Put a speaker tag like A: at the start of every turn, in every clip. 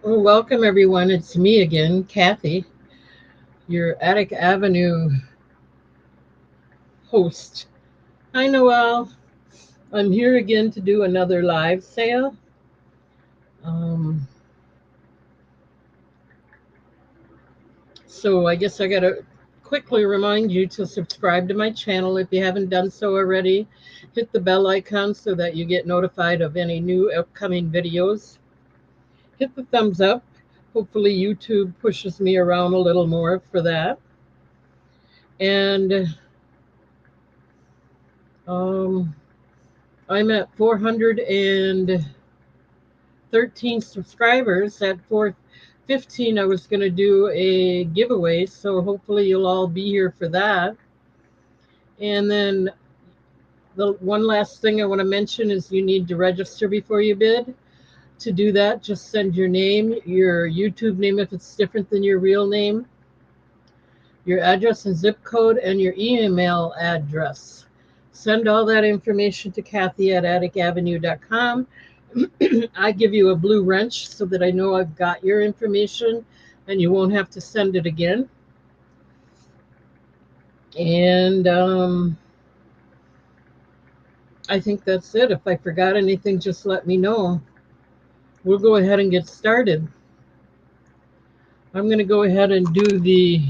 A: Well, welcome everyone. It's me again, Kathy, your Attic Avenue host. Hi, Noel. I'm here again to do another live sale. Um, so I guess I gotta quickly remind you to subscribe to my channel if you haven't done so already. Hit the bell icon so that you get notified of any new upcoming videos. Hit the thumbs up. Hopefully, YouTube pushes me around a little more for that. And um, I'm at 413 subscribers. At 415, I was going to do a giveaway, so hopefully you'll all be here for that. And then the one last thing I want to mention is you need to register before you bid. To do that, just send your name, your YouTube name if it's different than your real name, your address and zip code, and your email address. Send all that information to Kathy at atticavenue.com. I give you a blue wrench so that I know I've got your information and you won't have to send it again. And I think that's it. If I forgot anything, just let me know. We'll go ahead and get started. I'm going to go ahead and do the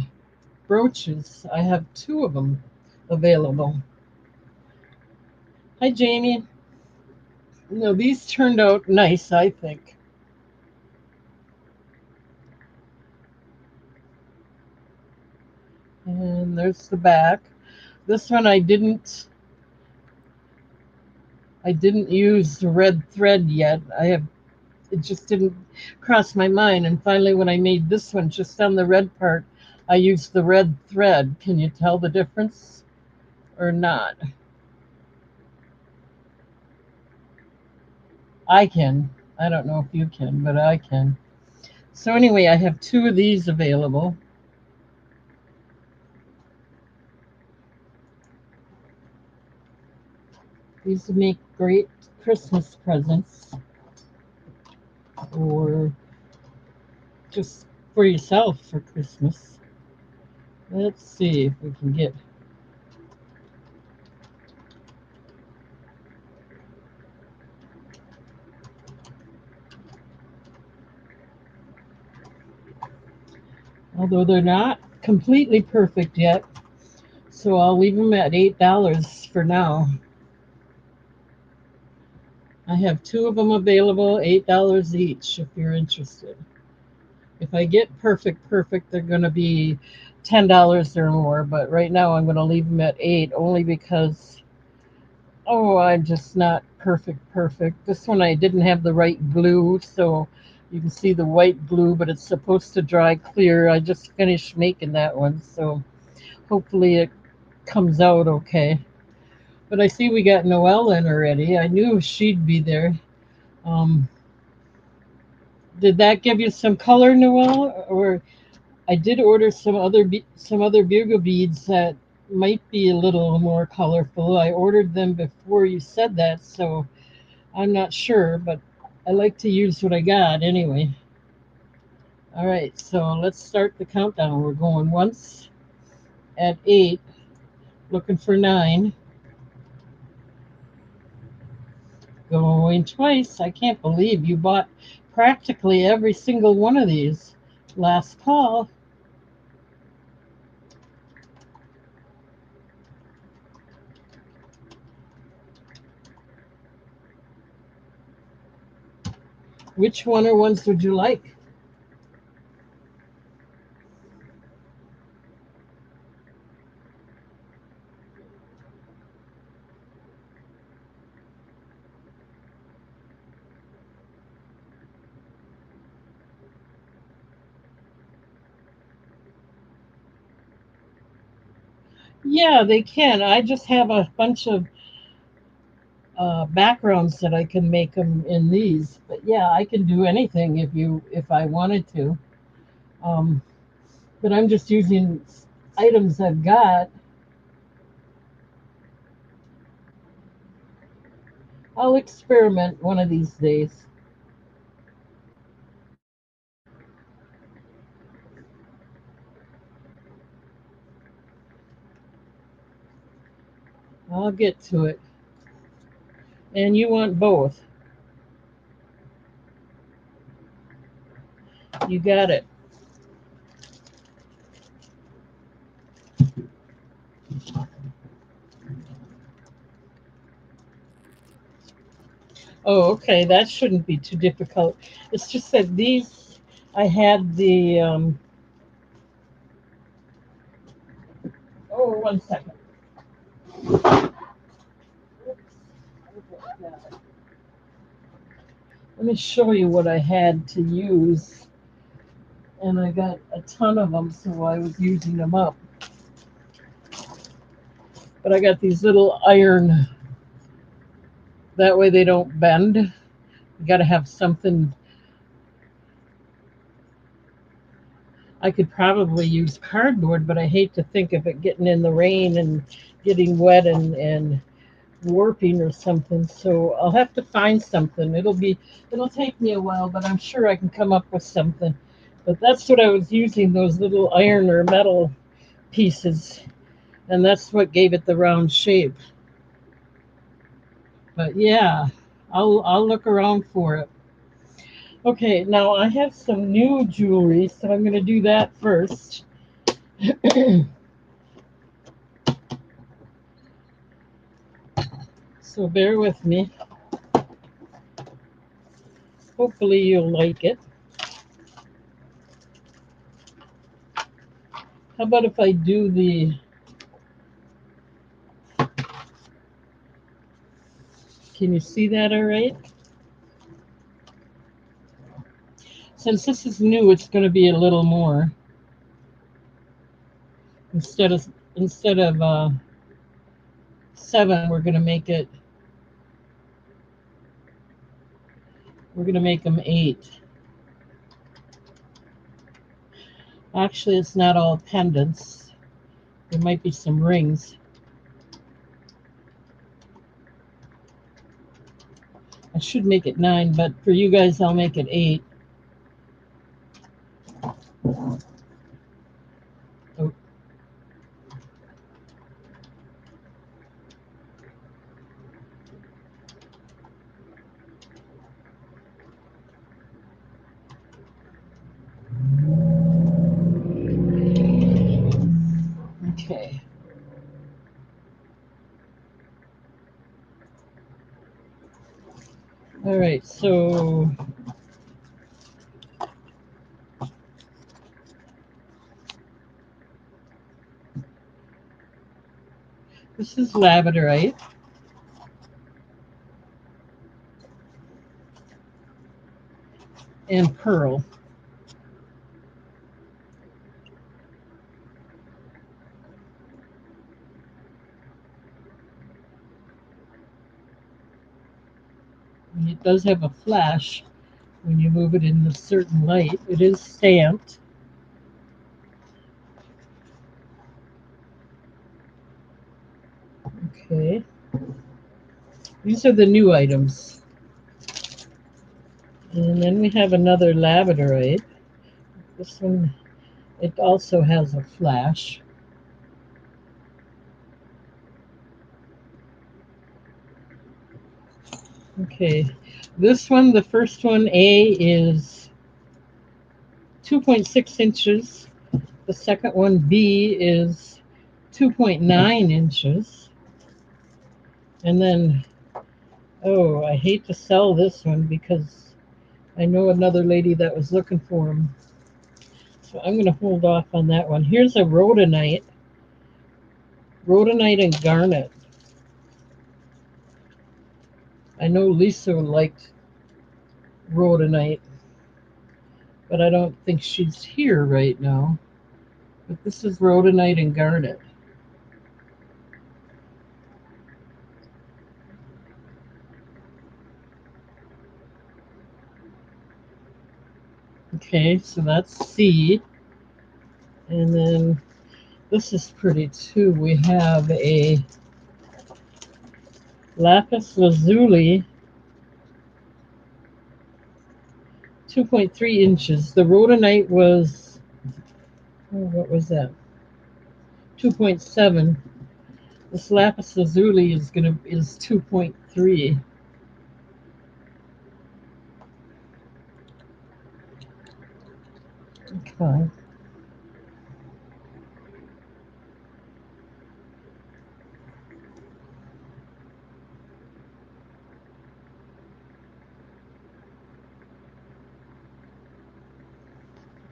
A: brooches. I have two of them available. Hi, Jamie. No, these turned out nice, I think. And there's the back. This one I didn't use the red thread yet. It just didn't cross my mind. And finally, when I made this one, just on the red part, I used the red thread. Can you tell the difference or not? I can. I don't know if you can, but I can. So anyway, I have two of these available. These would make great Christmas presents or just for yourself for Christmas. Let's see if we can get. Although they're not completely perfect yet, so I'll leave them at $8 for now. I have two of them available, $8 each if you're interested. If I get perfect, they're going to be $10 or more, but right now I'm going to leave them at 8 only because I'm just not perfect. This one I didn't have the right glue, so you can see the white glue, but it's supposed to dry clear. I just finished making that one, so hopefully it comes out okay. But I see we got Noelle in already. I knew she'd be there. Um, did that give you some color, Noelle? Or I did order some other bugle beads that might be a little more colorful. I ordered them before you said that, so I'm not sure, but I like to use what I got anyway. All right, so let's start the countdown. We're going once at 8, looking for 9. Going twice. I can't believe you bought practically every single one of these. Last call. Which one or ones would you like? Yeah, they can. I just have a bunch of backgrounds that I can make them in these. But yeah, I can do anything if I wanted to. Um, but I'm just using items I've got. I'll experiment one of these days. I'll get to it. And you want both. You got it. Oh, okay. That shouldn't be too difficult. It's just that these, I had the, oh, 1 second. Let me show you what I had to use. And I got a ton of them, so I was using them up. But I got these little iron, that way they don't bend. You got to have something. I could probably use cardboard, but I hate to think of it getting in the rain and getting wet and warping or something. So I'll have to find something. It'll take me a while, but I'm sure I can come up with something. But that's what I was using, those little iron or metal pieces, and that's what gave it the round shape. But yeah, I'll look around for it. Okay, now I have some new jewelry, so I'm going to do that first. So bear with me. Hopefully you'll like it. How about if I do the, can you see that all right? Since this is new, it's going to be a little more. Instead of 7, we're going to make them 8. Actually, it's not all pendants. There might be some rings. I should make it 9, but for you guys, I'll make it 8. Oh, okay. All right, so this is labradorite. And pearl. And it does have a flash when you move it in a certain light. It is stamped. Okay. These are the new items. And then we have another labradorite. This one, it also has a flash. Okay. This one, the first one, A, is 2.6 inches. The second one, B, is 2.9 inches. And then, oh, I hate to sell this one because I know another lady that was looking for them. So I'm going to hold off on that one. Here's a rhodonite. Rhodonite and garnet. I know Lisa liked rhodonite, but I don't think she's here right now. But this is rhodonite and garnet. Okay, so that's C. And then this is pretty too. We have a lapis lazuli, 2.3 inches. The rhodonite was, oh, what was that? 2.7. This lapis lazuli is 2.3. Okay.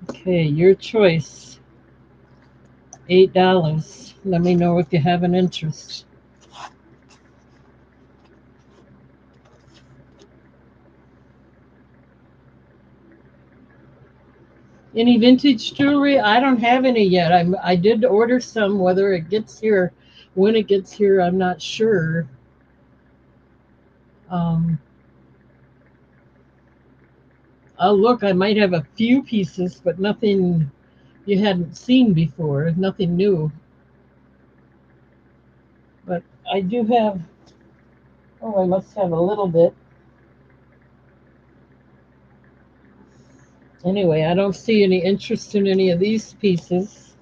A: Okay, your choice. $8. Let me know if you have an interest. Any vintage jewelry? I don't have any yet. I did order some. Whether it gets here, when it gets here, I'm not sure. Um, I'll look. I might have a few pieces, but nothing you hadn't seen before. Nothing new. But I do have. Oh, I must have a little bit. Anyway, I don't see any interest in any of these pieces.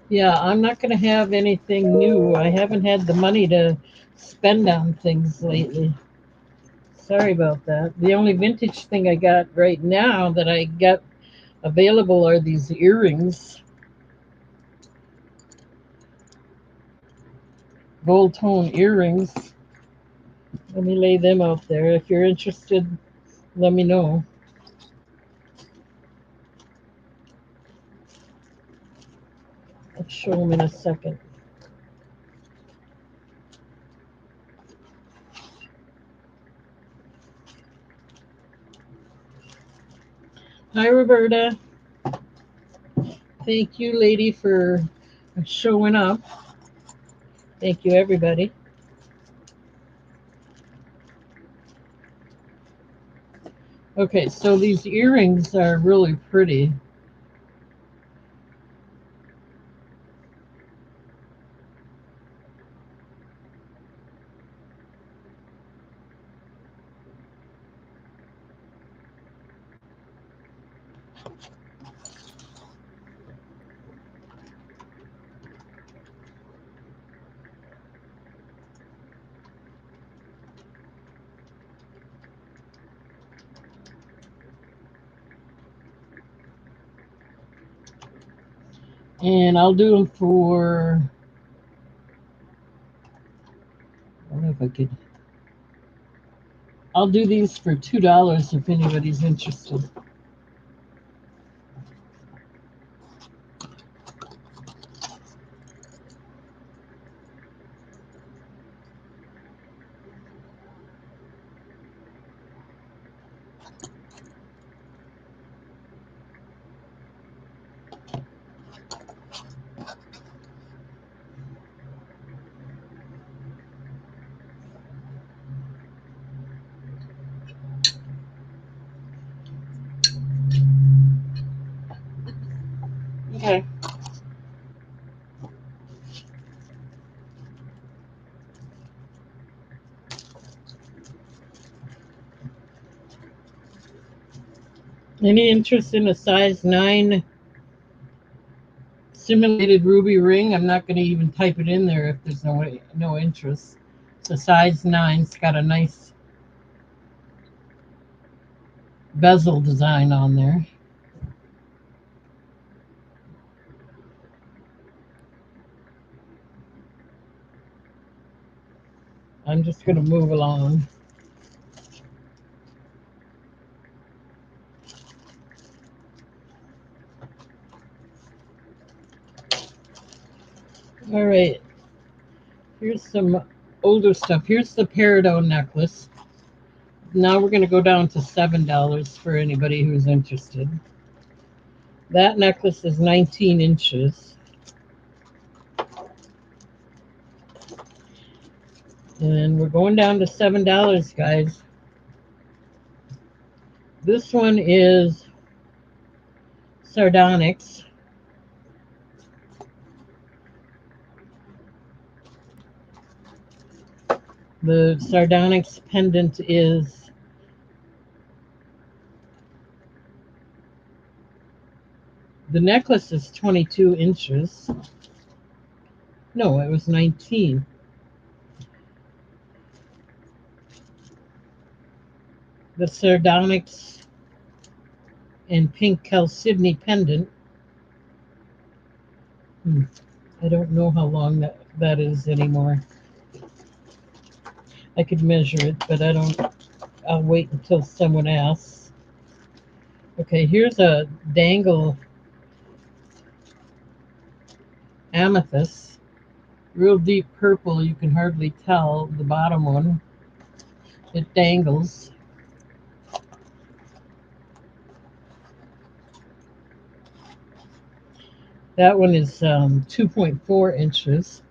A: Yeah, I'm not going to have anything new. I haven't had the money to spend on things lately. Sorry about that. The only vintage thing I got right now that I got available are these earrings, gold tone earrings. Let me lay them out there. If you're interested, let me know. I'll show them in a second. Hi, Roberta. Thank you, lady, for showing up. Thank you, everybody. Okay, so these earrings are really pretty. And I'll do them for, I don't know if I could. I'll do these for $2 if anybody's interested. Okay. Any interest in a size 9 simulated ruby ring? I'm not going to even type it in there if there's no interest. It's a size 9. It's got a nice bezel design on there. I'm just going to move along. All right. Here's some older stuff. Here's the peridot necklace. Now we're going to go down to $7 for anybody who's interested. That necklace is 19 inches. And we're going down to $7, guys. This one is sardonyx. The sardonyx pendant is The necklace is 22 inches. No, it was 19. The sardonyx and pink chalcedony pendant. I don't know how long that is anymore. I could measure it, but I don't. I'll wait until someone asks. Okay, here's a dangle amethyst. Real deep purple, you can hardly tell the bottom one. It dangles. That one is 2.4 inches.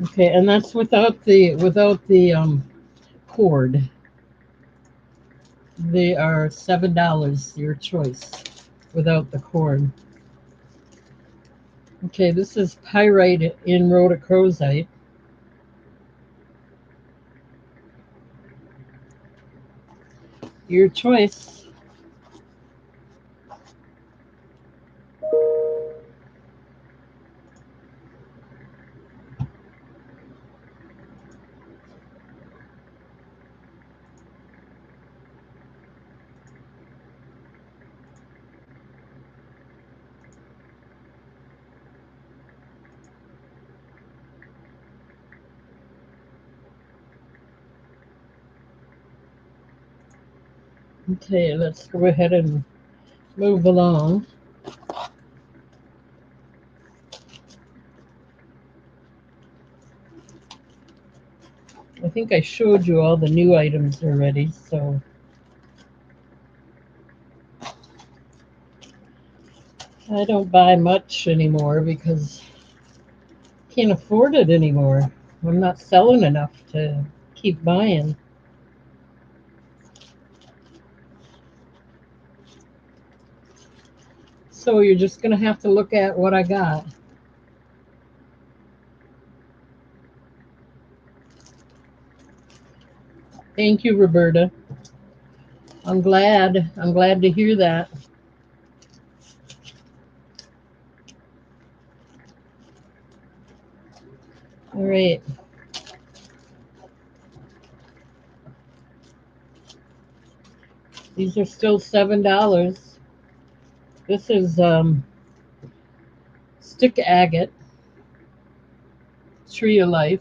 A: Okay, and that's without the cord. They are $7, your choice, without the cord. Okay, this is pyrite in rhodochrosite. Your choice. Okay, let's go ahead and move along. I think I showed you all the new items already, so I don't buy much anymore because I can't afford it anymore. I'm not selling enough to keep buying. So you're just going to have to look at what I got. Thank you, Roberta. I'm glad. I'm glad to hear that. All right. These are still $7. This is stick agate, tree of life.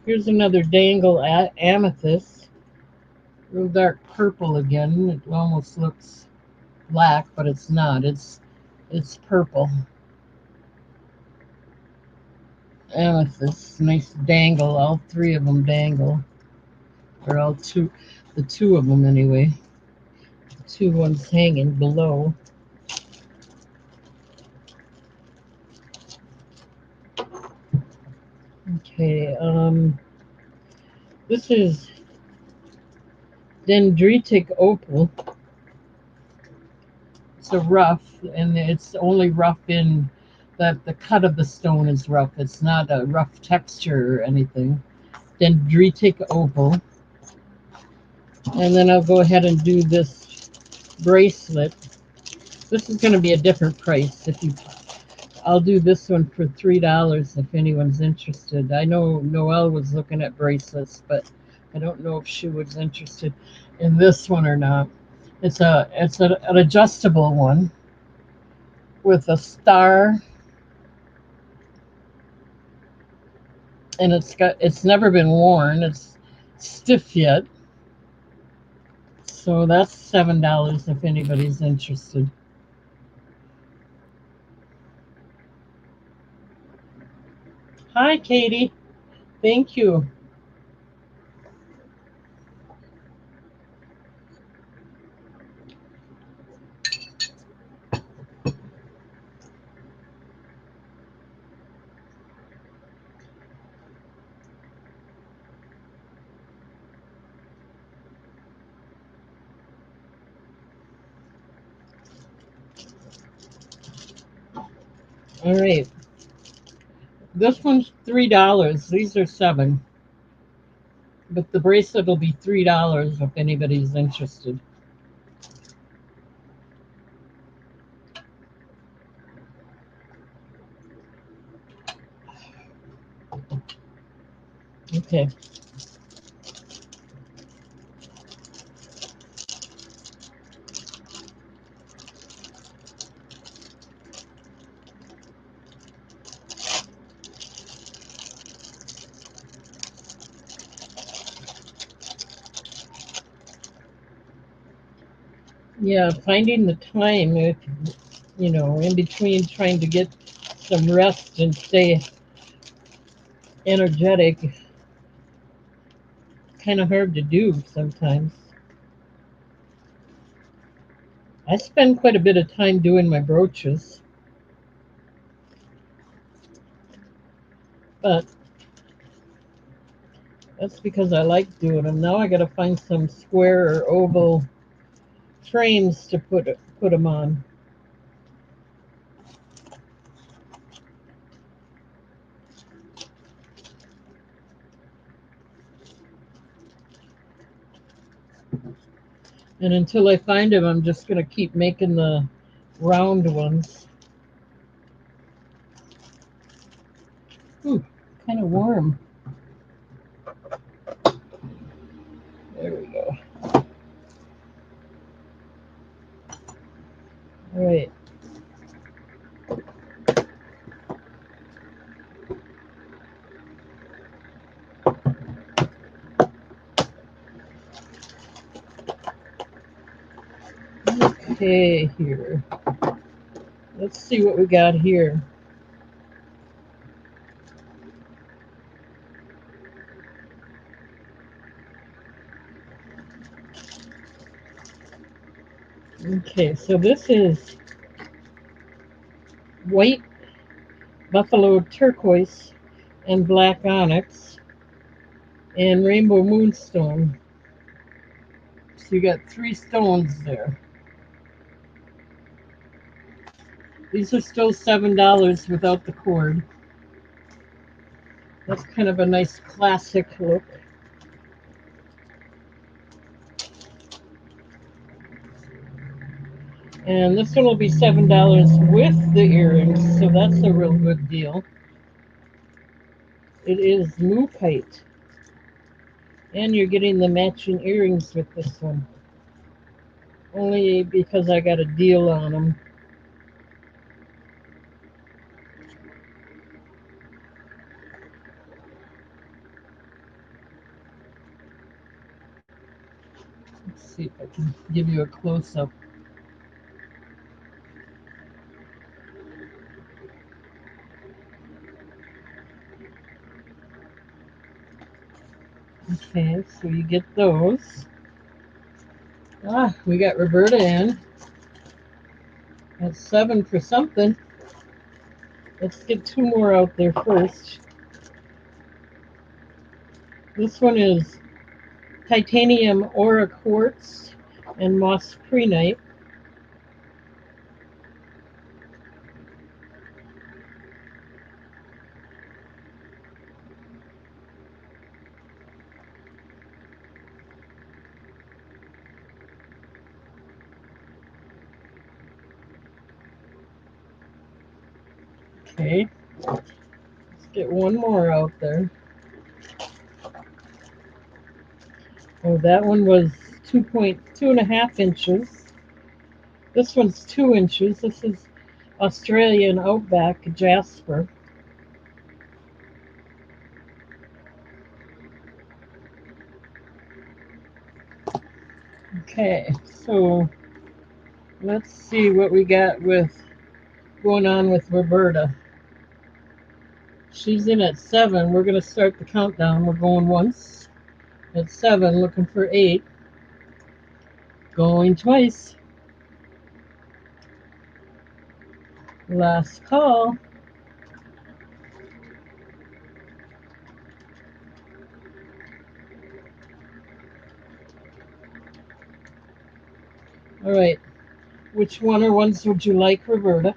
A: Here's another dangle amethyst, real dark purple again. It almost looks black, but it's not. It's purple. Amethyst, nice dangle. All three of them dangle, or all two, the two of them anyway. The two ones hanging below. Okay, this is dendritic opal. It's a rough, and it's only rough in that the cut of the stone is rough. It's not a rough texture or anything. Dendritic opal. And then I'll go ahead and do this bracelet. This is going to be a different price. I'll do this one for $3 if anyone's interested. I know Noelle was looking at bracelets, but I don't know if she was interested in this one or not. It's an adjustable one with a star, and it's never been worn. It's stiff yet, so that's $7 if anybody's interested. Hi, Katie. Thank you. All right. This one's $3. These are 7. But the bracelet will be $3 if anybody's interested. Okay. Yeah, finding the time, if, in between trying to get some rest and stay energetic, kind of hard to do sometimes. I spend quite a bit of time doing my brooches, but that's because I like doing them. Now I got to find some square or oval frames to put them on. And until I find them, I'm just going to keep making the round ones. Ooh, kind of warm. There we go. All right. Okay, here. Let's see what we got here. Okay, so this is white buffalo turquoise and black onyx and rainbow moonstone. So you got 3 stones there. These are still $7 without the cord. That's kind of a nice classic look. And this one will be $7 with the earrings, so that's a real good deal. It is mookite. And you're getting the matching earrings with this one. Only because I got a deal on them. Let's see if I can give you a close-up. Okay, so you get those. Ah, we got Roberta in. That's 7 for something. Let's get 2 more out there first. This one is titanium aura quartz and moss prehnite. Okay, let's get 1 more out there. Oh, that one was 2.2.5 inches. This one's 2 inches. This is Australian Outback Jasper. Okay, so let's see what we got with going on with Roberta. She's in at 7. We're going to start the countdown. We're going once at 7, looking for 8. Going twice. Last call. All right. Which one or ones would you like, Roberta?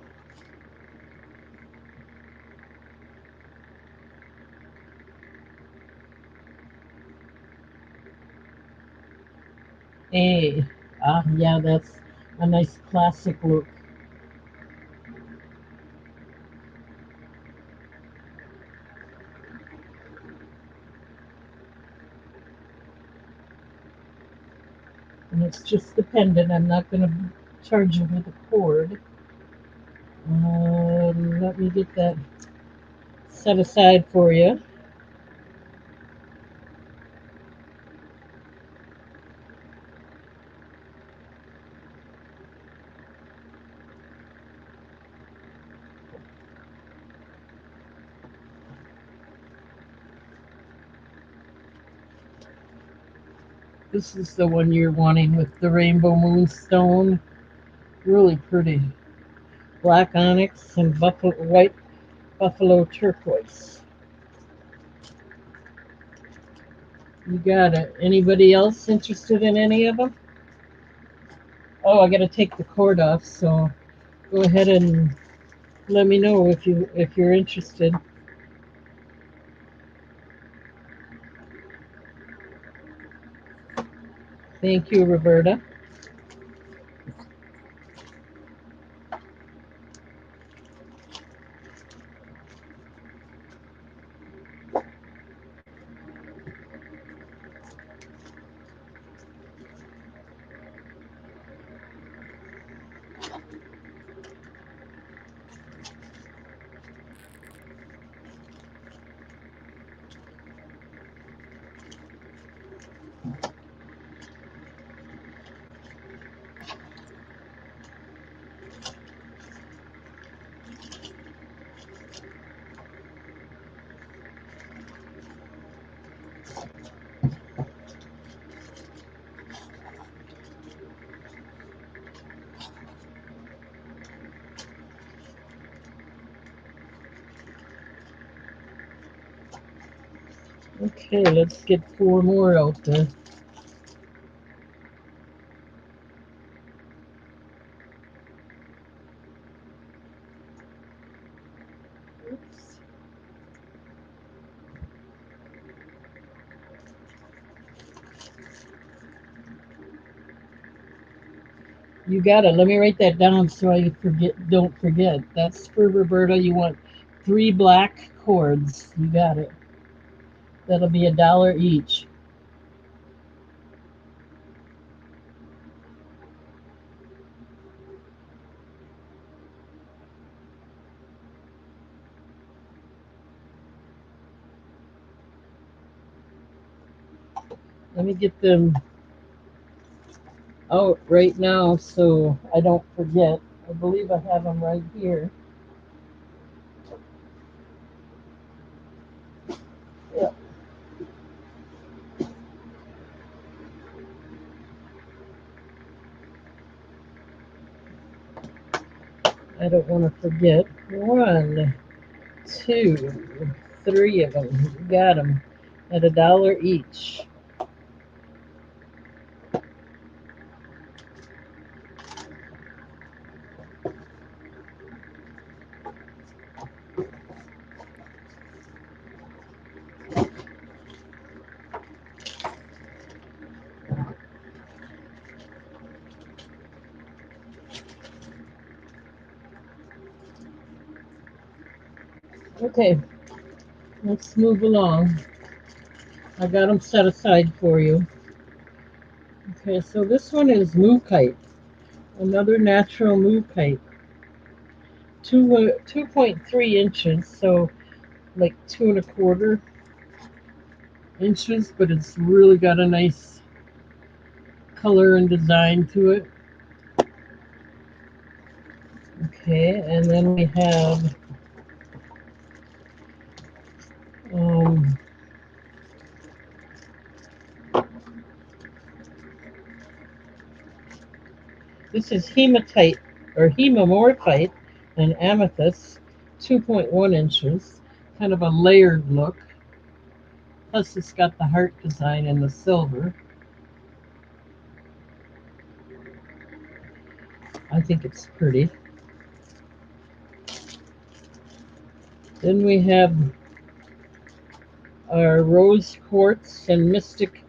A: A. Ah, yeah, that's a nice classic look. And it's just the pendant. I'm not going to charge you with a cord. Let me get that set aside for you. This is the one you're wanting with the rainbow moonstone. Really pretty. Black onyx and white buffalo turquoise. You got it. Anybody else interested in any of them? Oh, I got to take the cord off, so go ahead and let me know if you're interested. Thank you, Roberta. Okay, let's get four more out there. Oops. You got it. Let me write that down so I don't forget. That's for Roberta. You want three black cords. You got it. That'll be $1 each. Let me get them out right now so I don't forget. I believe I have them right here. Yep. I don't want to forget. One, two, three of them. You got them at $1 each. Okay, let's move along. I got them set aside for you. Okay, so this one is mookaite, another natural mookaite. 2.3 inches, so like 2.25 inches, but it's really got a nice color and design to it. Okay, and then we have um, this is hematite or hemamorphite and amethyst, 2.1 inches, kind of a layered look. Plus, it's got the heart design in the silver. I think it's pretty. Then we have our rose quartz and mystic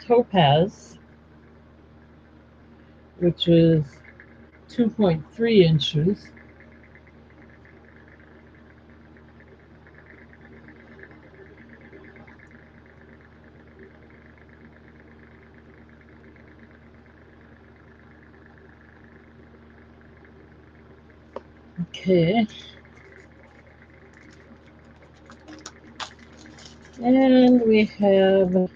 A: topaz. which is 2.3 inches. Okay. And we have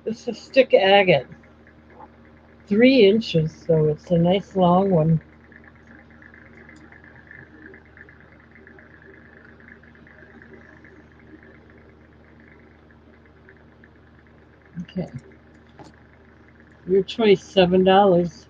A: this is stick agate, 3 inches, so it's a nice long one. Okay. Your choice, $7.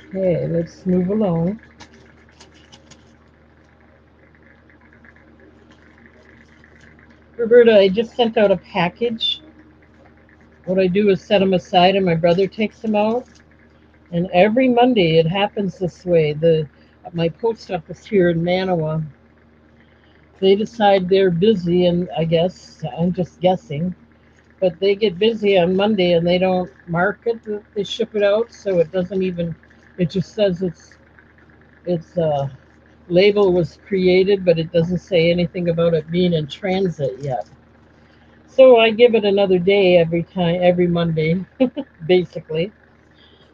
A: Okay, let's move along. Roberta, I just sent out a package. What I do is set them aside, and my brother takes them out. And every Monday, it happens this way. The my post office here in Manawa, they decide they're busy, and I guess I'm just guessing, but they get busy on Monday and they don't mark it. They ship it out, so it doesn't even. It just says it's label was created, but it doesn't say anything about it being in transit yet. So I give it another day every time, every Monday, basically,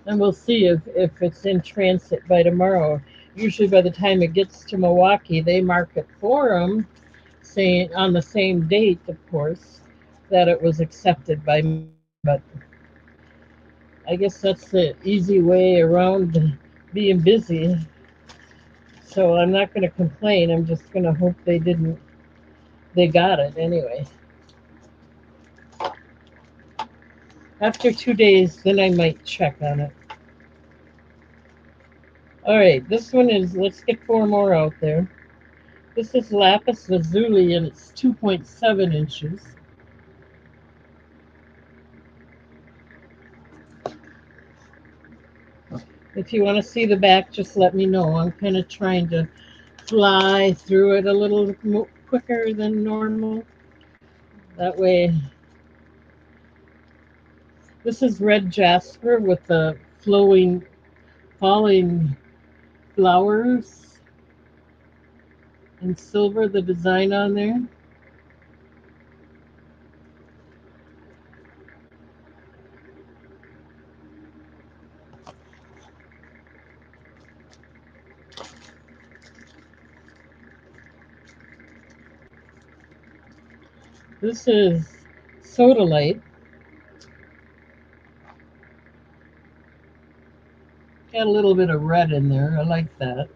A: and we'll see if it's in transit by tomorrow. Usually, by the time it gets to Milwaukee, they mark it for them, saying on the same date, of course, that it was accepted by me. But I guess that's the easy way around being busy. So I'm not going to complain. I'm just going to hope they didn't. They got it anyway. After 2 days, then I might check on it. All right, this one is. Let's get four more out there. This is lapis lazuli, and it's 2.7 inches. If you want to see the back, just let me know. I'm kind of trying to fly through it a little quicker than normal. That way, this is red jasper with the flowing, falling flowers and silver, the design on there. This is sodalite. Got a little bit of red in there. I like that.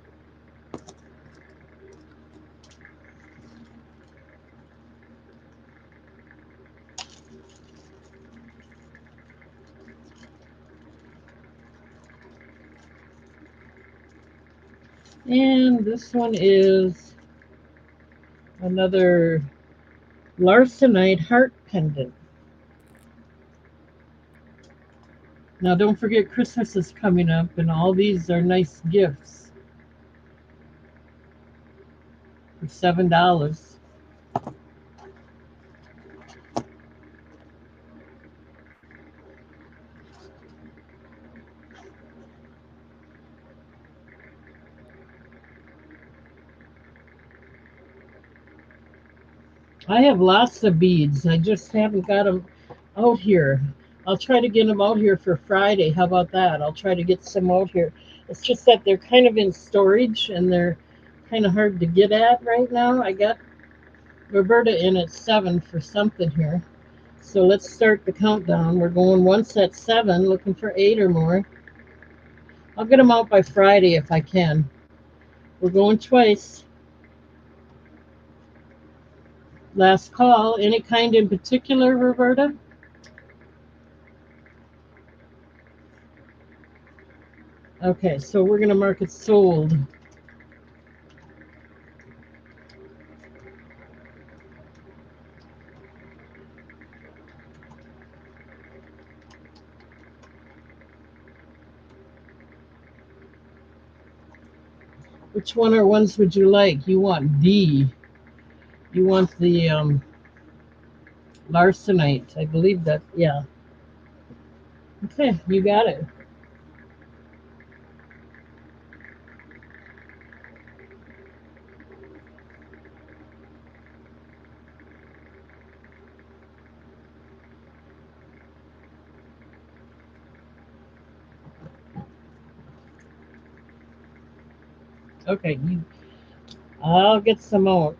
A: And this one is another larsenite heart pendant. Now, don't forget Christmas is coming up, and all these are nice gifts for $7. I have lots of beads. I just haven't got them out here. I'll try to get them out here for Friday. How about that? I'll try to get some out here. It's just that they're kind of in storage and they're kind of hard to get at right now. I got Roberta in at 7 for something here. So let's start the countdown. We're going once at 7, looking for 8 or more. I'll get them out by Friday if I can. We're going twice. Last call. Any kind in particular, Roberta? Okay, so we're going to mark it sold. Which one or ones would you like? You want D. You want the Larsenite. I believe that. Yeah. Okay, you got it. Okay, I'll get some out.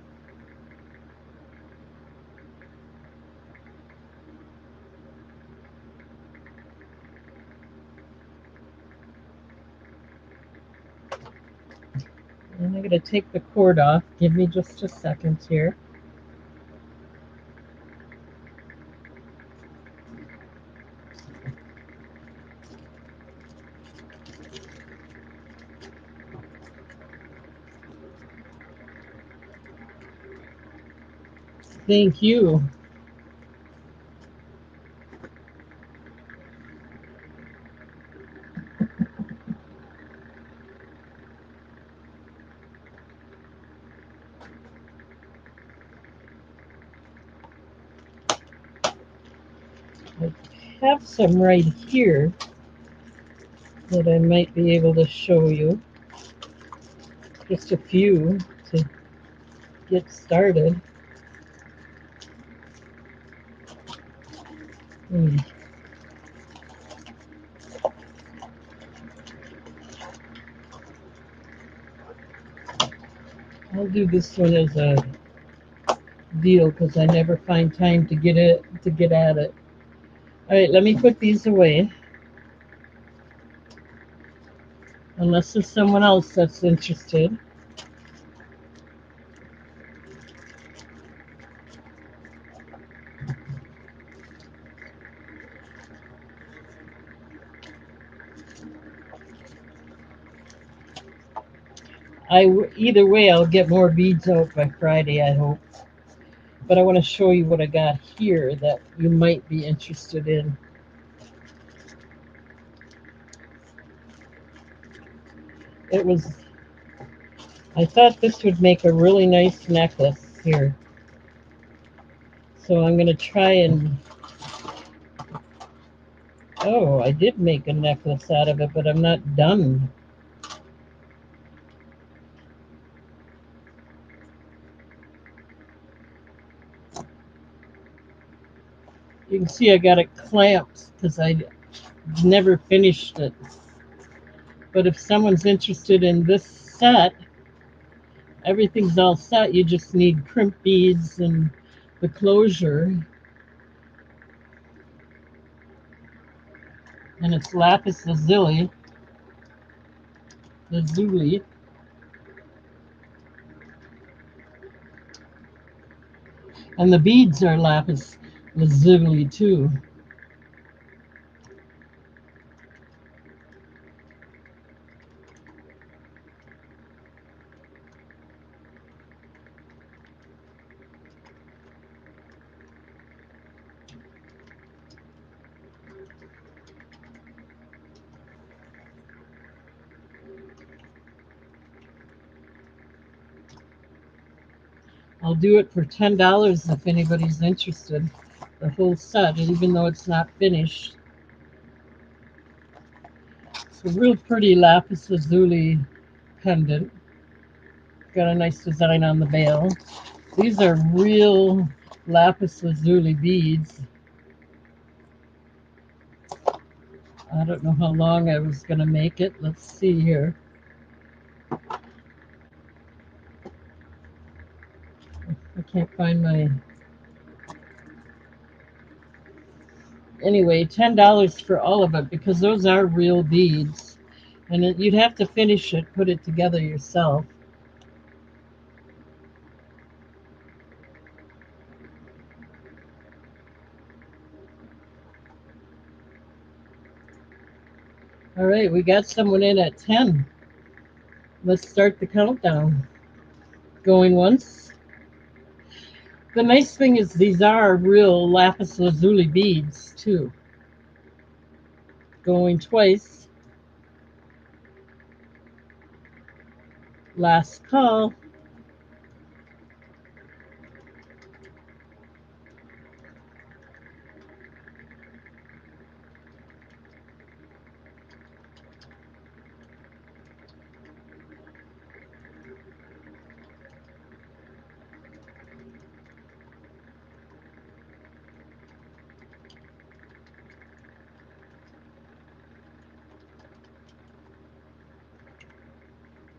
A: And I'm going to take the cord off. Give me just a second here. Thank you. I have some right here that I might be able to show you. Just a few to get started. Hmm. I'll do this one as a deal because I never find time to get at it. All right, let me put these away. Unless there's someone else that's interested. Either way, I'll get more beads out by Friday, I hope. But I want to show you what I got here that you might be interested in. It was, I thought this would make a really nice necklace here. So I'm going to try and, oh, I did make a necklace out of it, but I'm not done. You can see I got it clamped because I never finished it. But if someone's interested in this set, everything's all set. You just need crimp beads and the closure. And it's lapis lazuli. Lazuli. And the beads are lapis lazuli too. I'll do it for $10 if anybody's interested. The whole set, even though it's not finished. It's a real pretty lapis lazuli pendant. Got a nice design on the bail. These are real lapis lazuli beads. I don't know how long I was going to make it. Let's see here. I can't find my... Anyway, $10 for all of it because those are real beads. And you'd have to finish it, put it together yourself. All right, we got someone in at 10. Let's start the countdown. Going once. The nice thing is these are real lapis lazuli beads too. Going twice. Last call.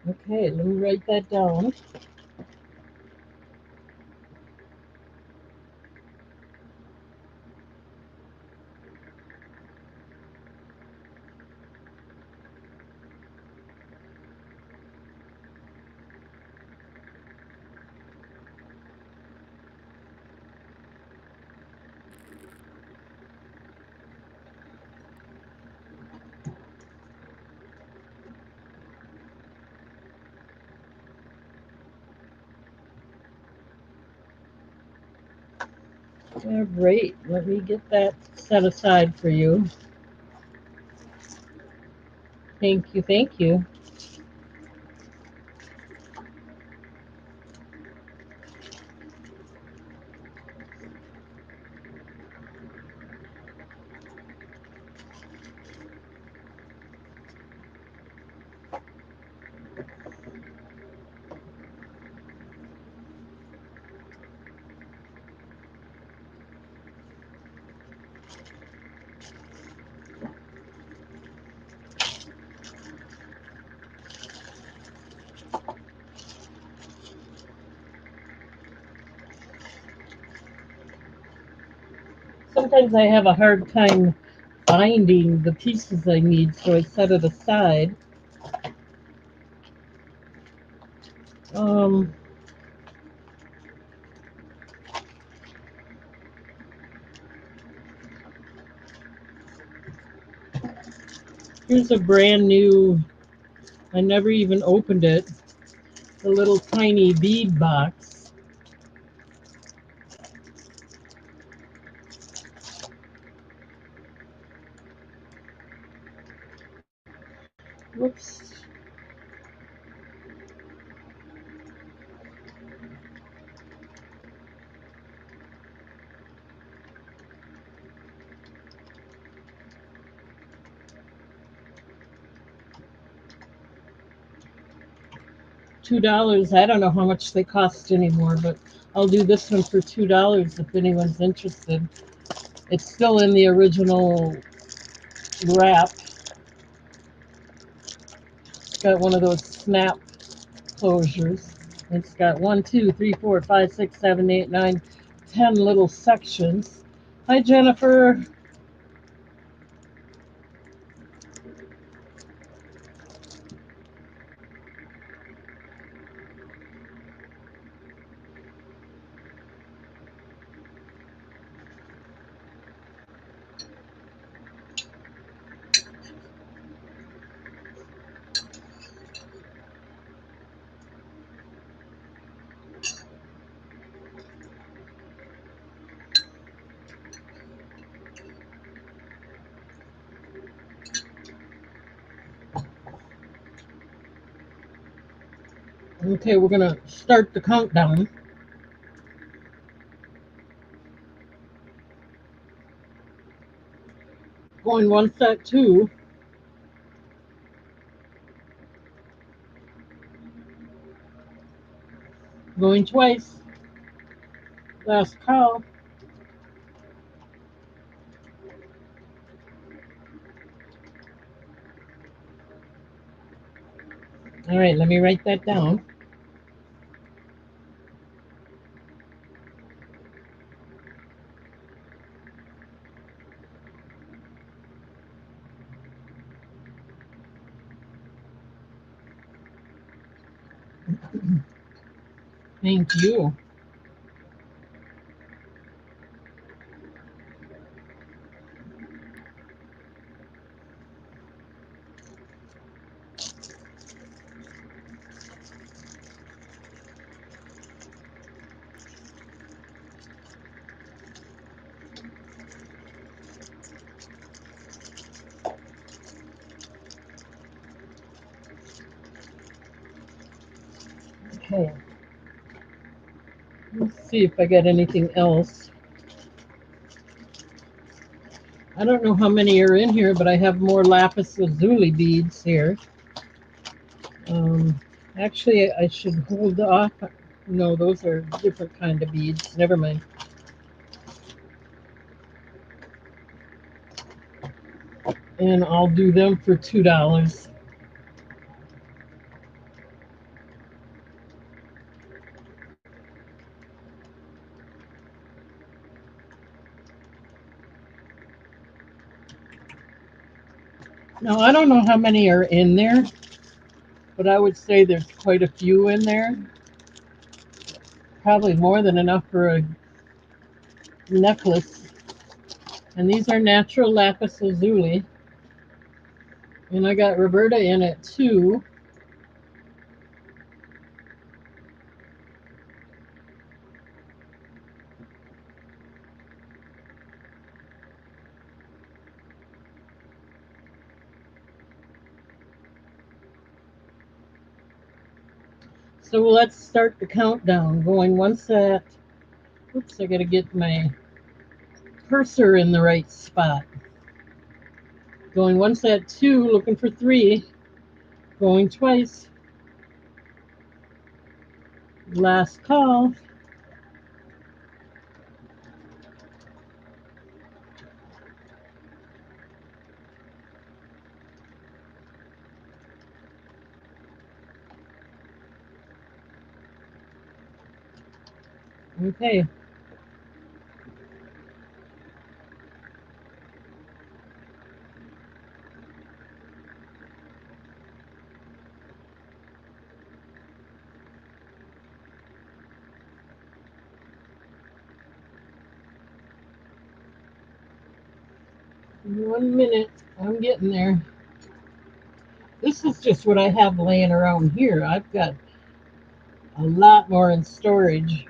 A: Okay, let me write that down. All right, let me get that set aside for you. Thank you, thank you. Sometimes I have a hard time finding the pieces I need, so I set it aside. Um, Here's a brand new, I never even opened it, a little tiny bead box. Whoops. $2. I don't know how much they cost anymore, but I'll do this one for $2 if anyone's interested. It's still in the original wrap. It's got one of those snap closures. It's got 1, 2, 3, 4, 5, 6, 7, 8, 9, 10 little sections. Hi, Jennifer. Okay, we're gonna start the countdown. Going one set, two. Going twice. Last call. All right, let me write that down. Thank you. Okay. Let's see if I got anything else. I don't know how many are in here, but I have more lapis lazuli beads here. Um, Actually, I should hold off. No, those are different kind of beads. Never mind. And I'll do them for $2. Now, I don't know how many are in there, but I would say there's quite a few in there. Probably more than enough for a necklace. And these are natural lapis lazuli. And I got Roberta in it too. So let's start the countdown. Going one set. Oops, I gotta get my cursor in the right spot. Going one set, two, looking for three. Going twice. Last call. Okay. One minute. I'm getting there. This is just what I have laying around here. I've got a lot more in storage.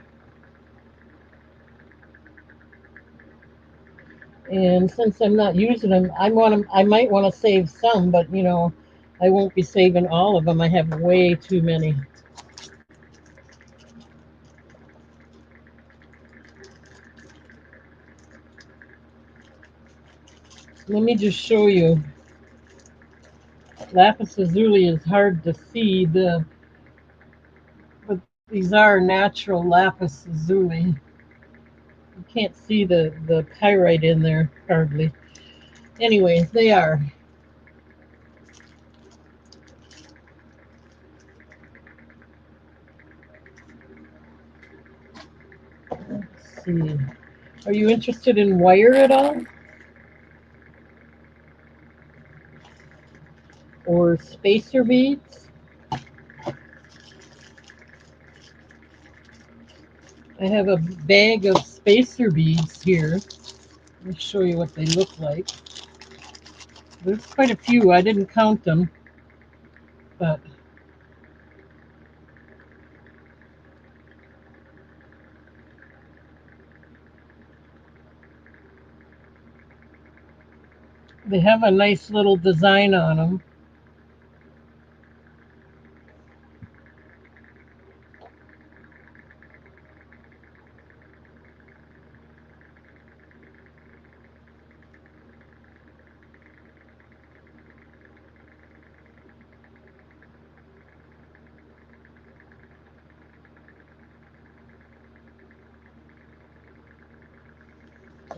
A: And since I'm not using them, I might want to save some, but I won't be saving all of them. I have way too many. Let me just show you. Lapis lazuli is hard to see, but these are natural lapis lazuli. You can't see the pyrite in there hardly. Anyways, they are. Let's see. Are you interested in wire at all? Or spacer beads? I have a bag of spacer beads here. Let me show you what they look like. There's quite a few. I didn't count them, but they have a nice little design on them.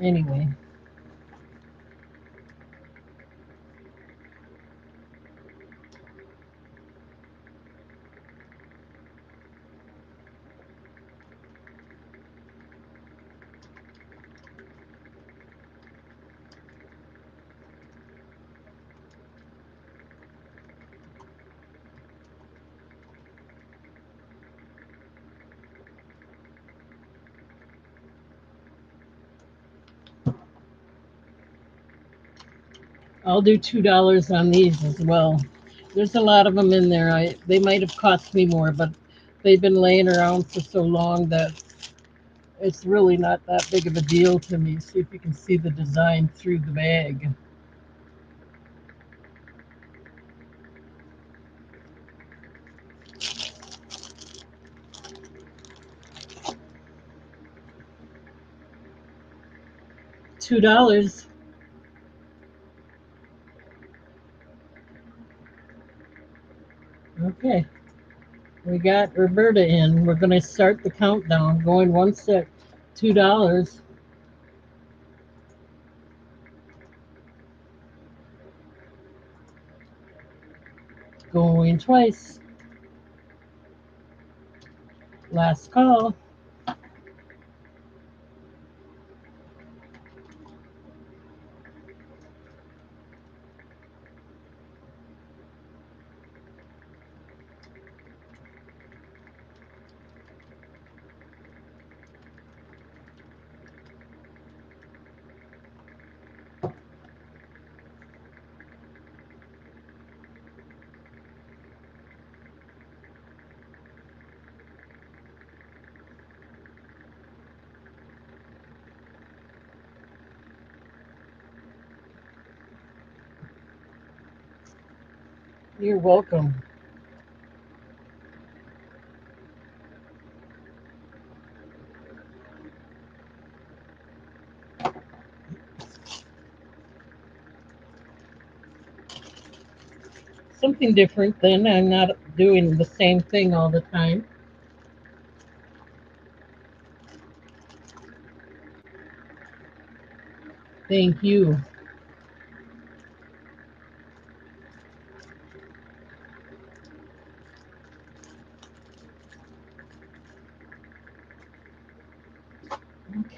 A: Anyway, I'll do $2 on these as well. There's a lot of them in there. They might have cost me more, but they've been laying around for so long that it's really not that big of a deal to me. See if you can see the design through the bag. $2. Okay, we got Roberta in. We're going to start the countdown. Going one sec. $2. Going twice. Last call. You're welcome. Something different then. I'm not doing the same thing all the time. Thank you.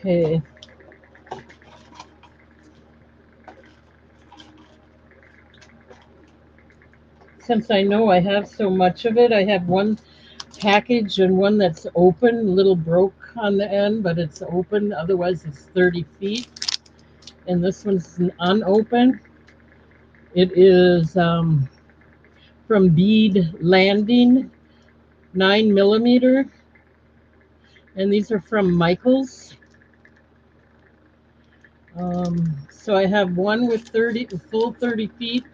A: Okay. Since I know I have so much of it, I have one package and one that's open, a little broke on the end, but it's open. Otherwise, it's 30 feet. And this one's unopened. It is from Bead Landing, 9 millimeter. And these are from Michaels. So I have one with 30, full 30 feet,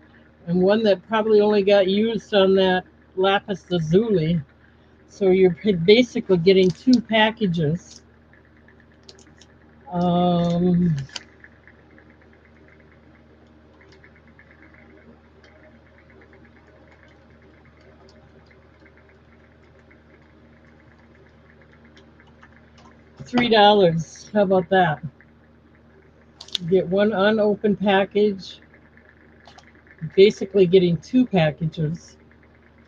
A: and one that probably only got used on that lapis lazuli. So you're basically getting two packages. Um, $3. How about that? You get one unopened package, basically getting two packages.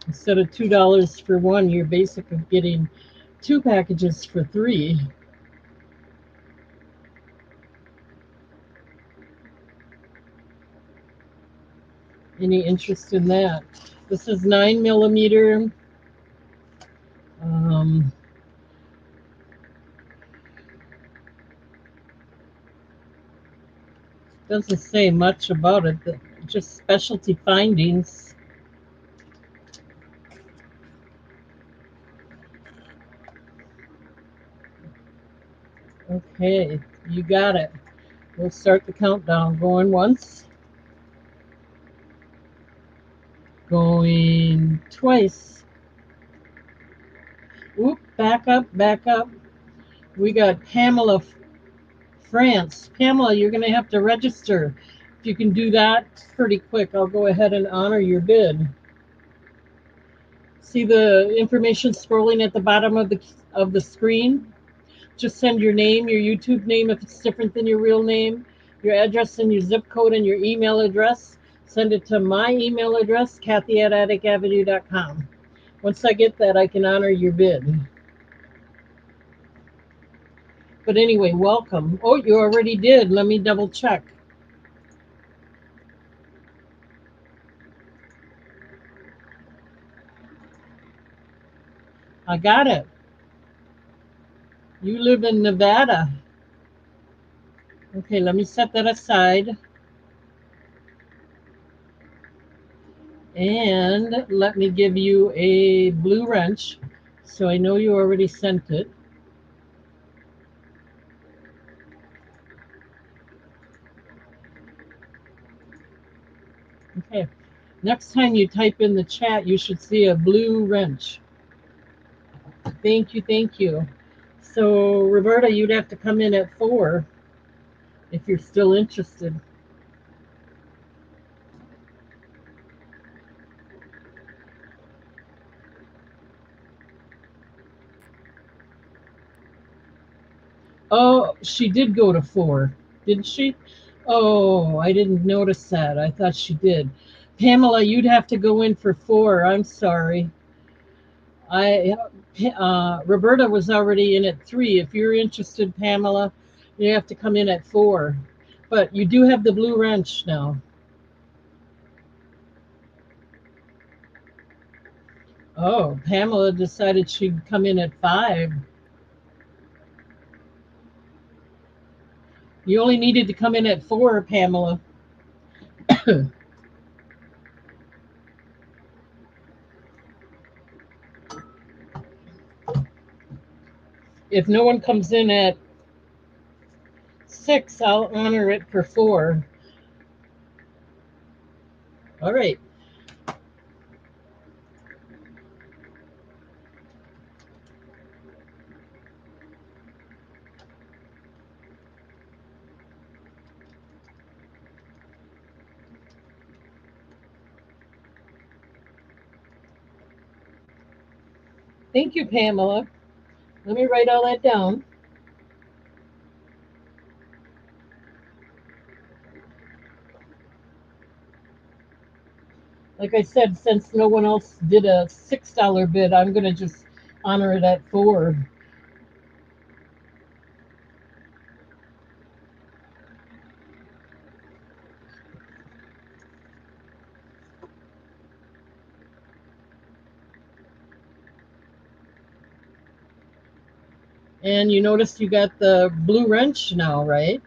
A: Instead of $2 for one, you're basically getting two packages for $3. Any interest in that? This is 9 millimeter. Um, doesn't say much about it, just specialty findings. Okay, you got it. We'll start the countdown. Going once, going twice. Oop, back up, back up. We got Pamela France. Pamela, you're going to have to register. If you can do that pretty quick, I'll go ahead and honor your bid. See the information scrolling at the bottom of the screen? Just send your name, your YouTube name if it's different than your real name, your address and your zip code and your email address. Send it to my email address, Kathy@atticavenue.com. Once I get that, I can honor your bid. But anyway, welcome. Oh, you already did. Let me double check. I got it. You live in Nevada. Okay, let me set that aside. And let me give you a blue wrench. So I know you already sent it. Okay. Next time you type in the chat, you should see a blue wrench. Thank you, thank you. So, Roberta, you'd have to come in at 4. if you're still interested. Oh, she did go to 4, didn't she? Oh, I didn't notice that. I thought she did. Pamela, you'd have to go in for 4. I'm sorry. I Roberta was already in at 3. If you're interested, Pamela, you have to come in at 4. But you do have the blue wrench now. Oh, Pamela decided she'd come in at 5. You only needed to come in at 4, Pamela. If no one comes in at 6, I'll honor it for 4. All right. Thank you, Pamela. Let me write all that down. Like I said, since no one else did a $6 bid, I'm going to just honor it at 4. And you noticed you got the blue wrench now, right?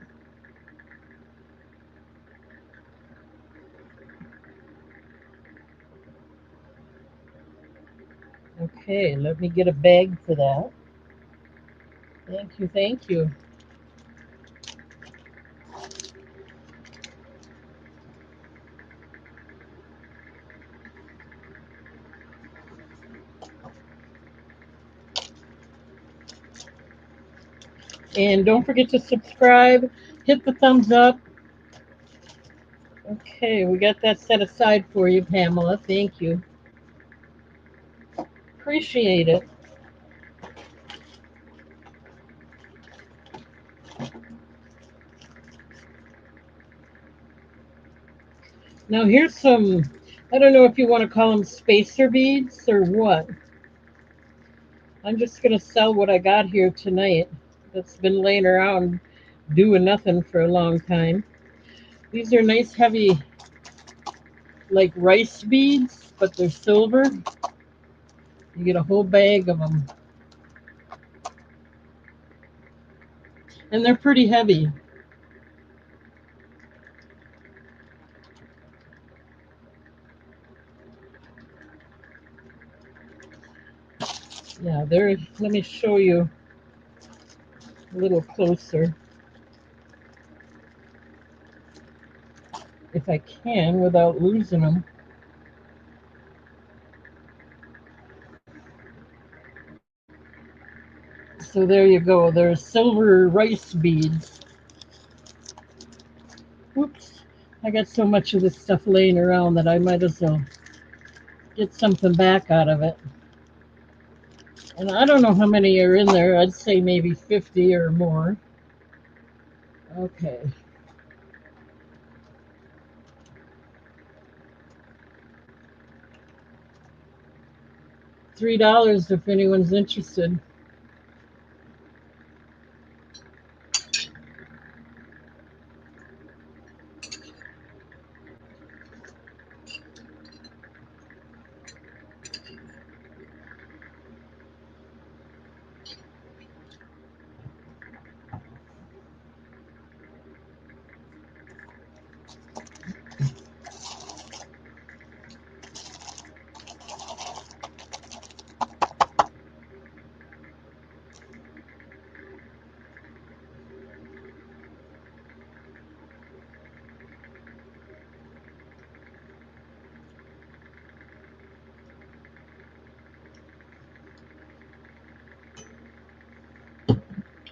A: Okay, let me get a bag for that. Thank you, thank you. And don't forget to subscribe, hit the thumbs up. Okay, we got that set aside for you, Pamela. Thank you. Appreciate it. Now here's some, I don't know if you want to call them spacer beads or what. I'm just going to sell what I got here tonight that's been laying around doing nothing for a long time. These are nice, heavy, like rice beads, but they're silver. You get a whole bag of them. And they're pretty heavy. Yeah, they're, let me show you a little closer if I can without losing them. So there you go. They're silver rice beads. Whoops. I got so much of this stuff laying around that I might as well get something back out of it. And I don't know how many are in there. I'd say maybe 50 or more. Okay. $3 if anyone's interested.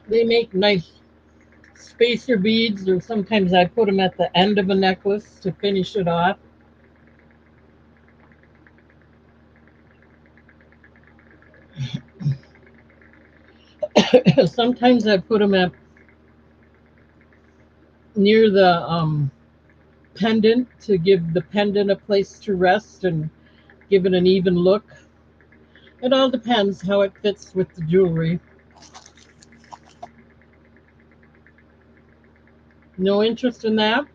A: They make nice spacer beads, or sometimes I put them at the end of a necklace to finish it off. Sometimes I put them at near the pendant to give the pendant a place to rest and give it an even look. It all depends how it fits with the jewelry. No interest in that?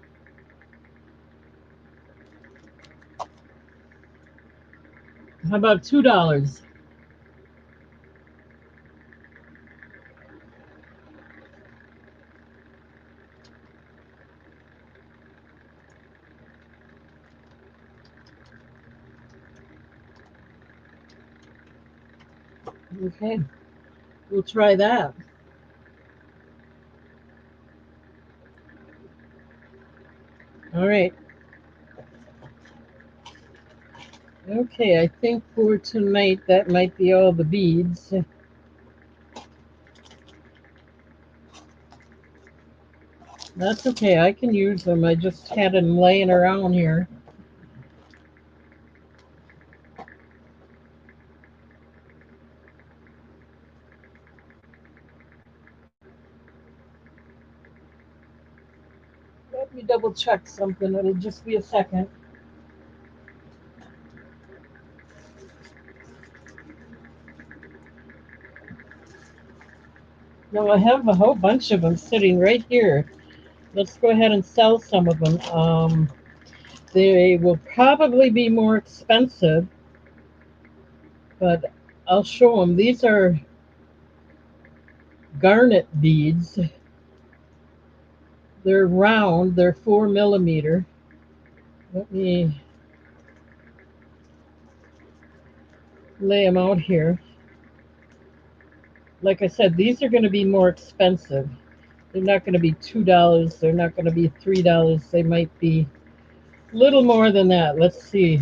A: How about $2? Okay, we'll try that. All right. Okay, I think for tonight that might be all the beads. That's okay, I can use them. I just had them laying around here. Let me double check something. It'll just be a second. Now I have a whole bunch of them sitting right here. Let's go ahead and sell some of them. They will probably be more expensive, but I'll show them. These are garnet beads. They're round. They're 4 millimeter. Let me lay them out here. Like I said, these are going to be more expensive. They're not going to be $2. They're not going to be $3. They might be a little more than that. Let's see,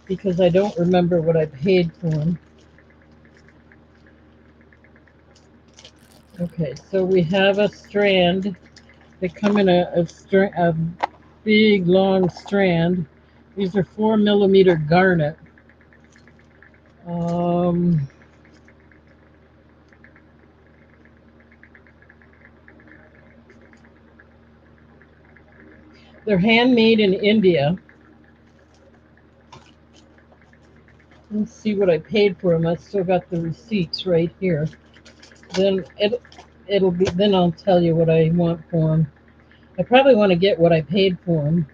A: because I don't remember what I paid for them. Okay, so we have a strand. They come in a big long strand. These are 4 millimeter garnet. Um, they're handmade in India. Let's see what I paid for them. I still got the receipts right here. Then it'll be. Then I'll tell you what I want for them. I probably want to get what I paid for them.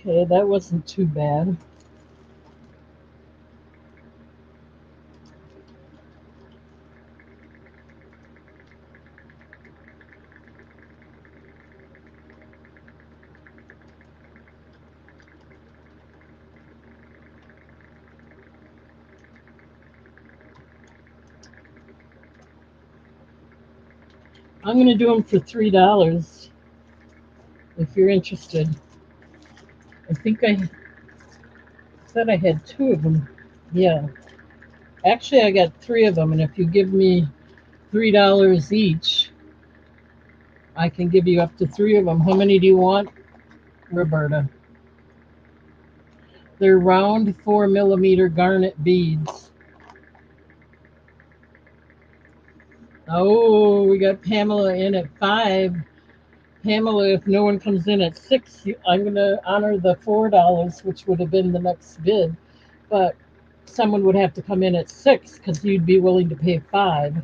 A: Okay, that wasn't too bad. I'm going to do them for $3 if you're interested. I think I said I had two of them. Yeah. Actually, I got three of them, and if you give me $3 each, I can give you up to three of them. How many do you want, Roberta? They're round 4 millimeter garnet beads. Oh, we got Pamela in at 5. Pamela, if no one comes in at 6, I'm going to honor the $4, which would have been the next bid. But someone would have to come in at 6 because you'd be willing to pay 5.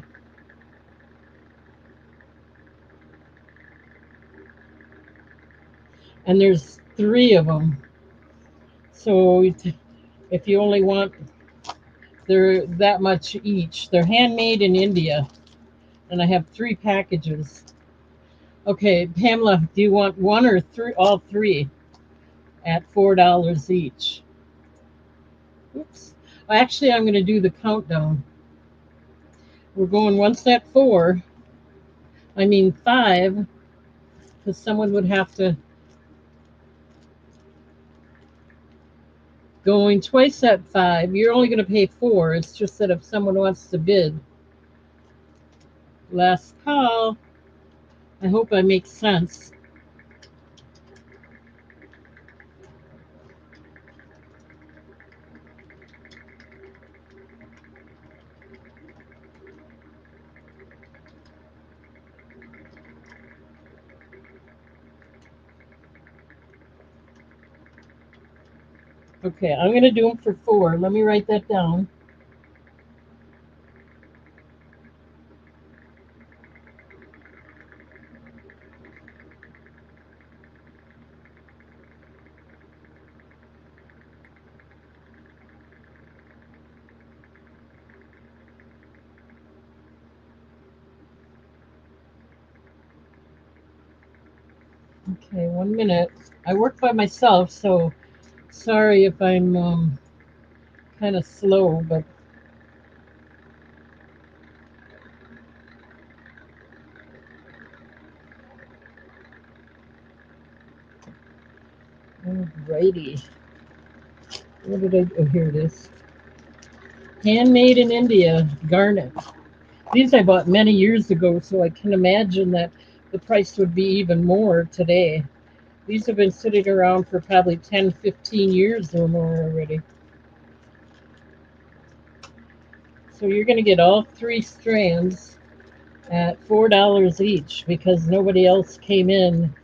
A: And there's 3 of them. So if you only want, they're that much each. They're handmade in India, and I have 3 packages. Okay, Pamela, do you want one or three? All 3 at $4 each. Oops. Actually, I'm going to do the countdown. We're going once at 4. I mean 5, because someone would have to. Going twice at 5. You're only going to pay 4. It's just that if someone wants to bid. Last call. I hope I make sense. Okay, I'm going to do them for 4. Let me write that down. Okay, 1 minute. I work by myself, so sorry if I'm kind of slow, but alrighty. What did I? Oh, here it is. Handmade in India, garnet. These I bought many years ago, so I can imagine that the price would be even more today. These have been sitting around for probably 10, 15 years or more already. So you're going to get all 3 strands at $4 each because nobody else came in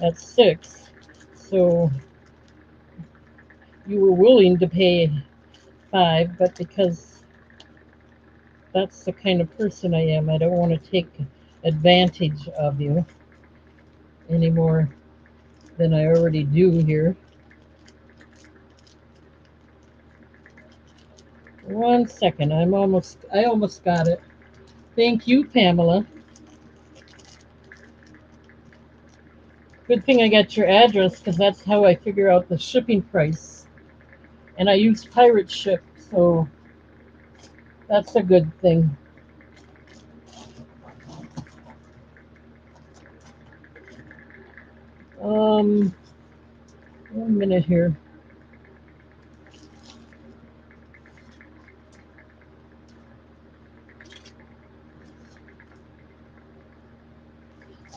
A: at 6. So you were willing to pay 5, but because that's the kind of person I am, I don't want to take advantage of you any more than I already do here. 1 second, I almost got it. Thank you, Pamela. Good thing I got your address because that's how I figure out the shipping price. And I use Pirate Ship, so that's a good thing. Um, 1 minute here.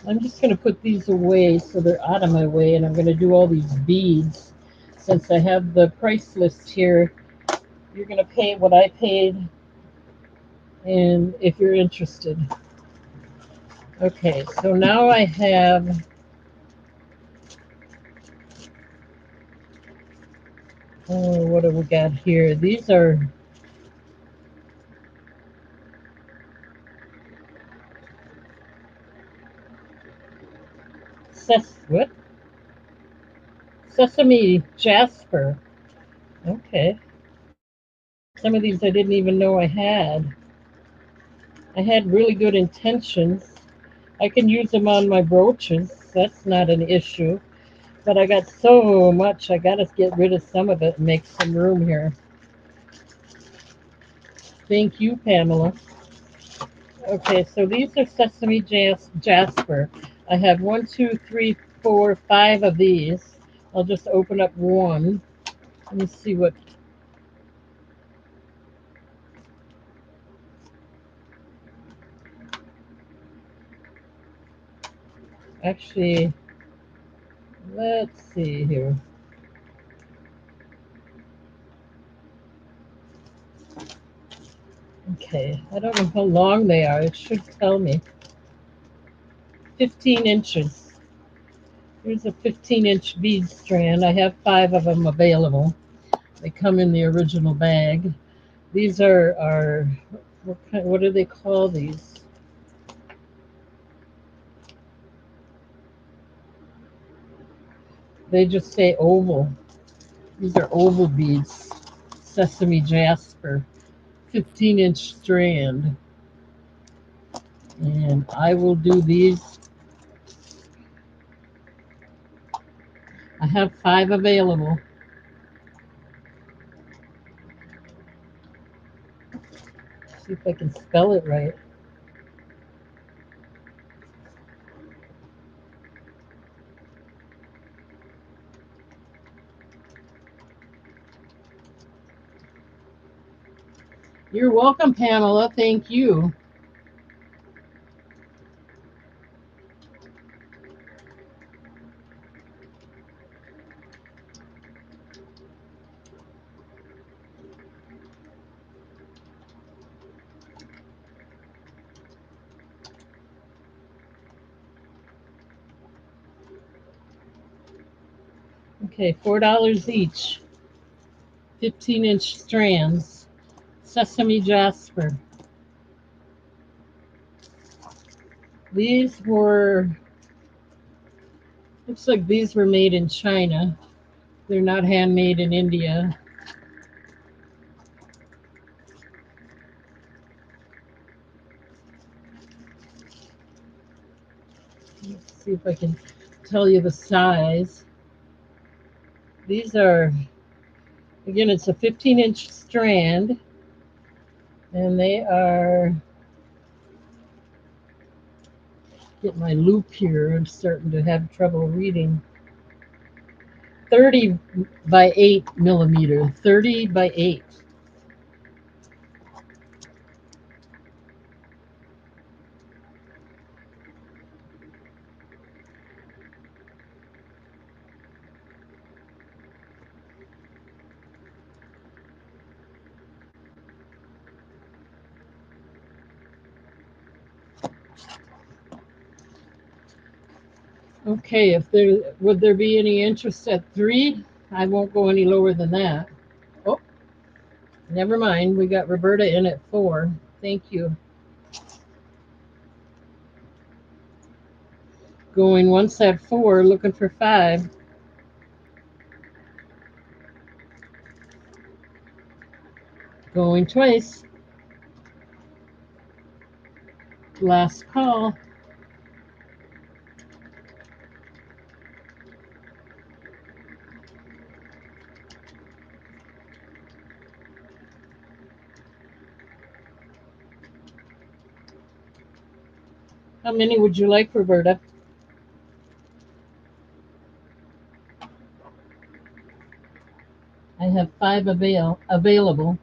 A: I'm just going to put these away so they're out of my way, and I'm going to do all these beads. Since I have the price list here, you're going to pay what I paid, and if you're interested. Okay, so now I have, oh, what have we got here? These are what? Sesame Jasper. Okay. Some of these I didn't even know I had. I had really good intentions. I can use them on my brooches. That's not an issue. But I got so much, I got to get rid of some of it and make some room here. Thank you, Pamela. Okay, so these are Sesame Jasper. I have 1, 2, 3, 4, 5 of these. I'll just open up one. Let me see what. Actually, let's see here. Okay, I don't know how long they are. It should tell me. 15 inches. Here's a 15-inch bead strand. I have 5 of them available. They come in the original bag. These are what do they call these? They just say oval. These are oval beads. Sesame Jasper. 15-inch strand. And I will do these. I have 5 available. See if I can spell it right. You're welcome, Pamela. Thank you. Okay, $4 each. 15-inch strands. Sesame jasper. These were, looks like these were made in China. They're not handmade in India. Let's see if I can tell you the size. These are, again, it's a 15-inch strand, and they are, get my loop here. I'm starting to have trouble reading. 30 by 8 millimeter. 30 by 8. Okay, if there would there be any interest at 3? I won't go any lower than that. Oh, never mind. We got Roberta in at 4. Thank you. Going once at 4, looking for 5. Going twice. Last call. How many would you like, Roberta? I have 5 available.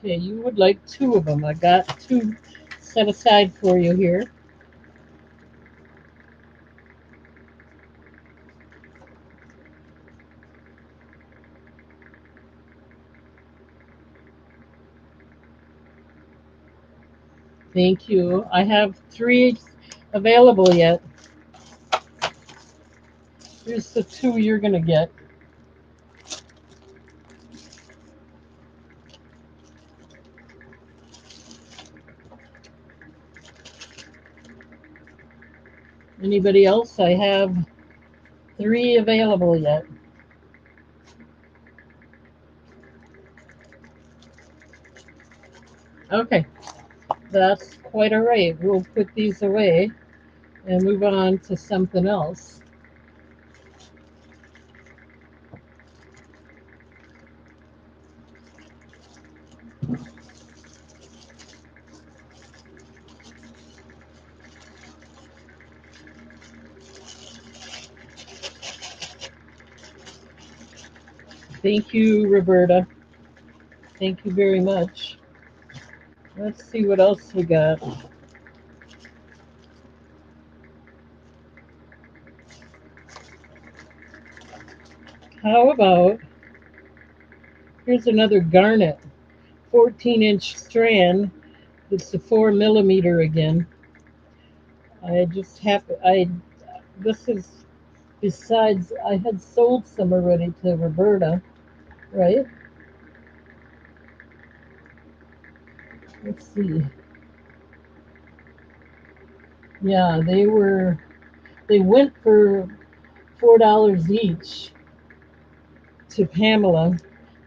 A: Okay, you would like 2 of them. I got 2 set aside for you here. Thank you. I have 3 available yet. Here's the 2 you're going to get. Anybody else? I have 3 available yet. Okay, that's quite all right. We'll put these away and move on to something else. Thank you, Roberta. Thank you very much. Let's see what else we got. How about, here's another garnet, 14-inch strand. It's a 4 millimeter again. I just have, this is, besides, I had sold some already to Roberta, right? Let's see. Yeah, they went for $4 each to Pamela.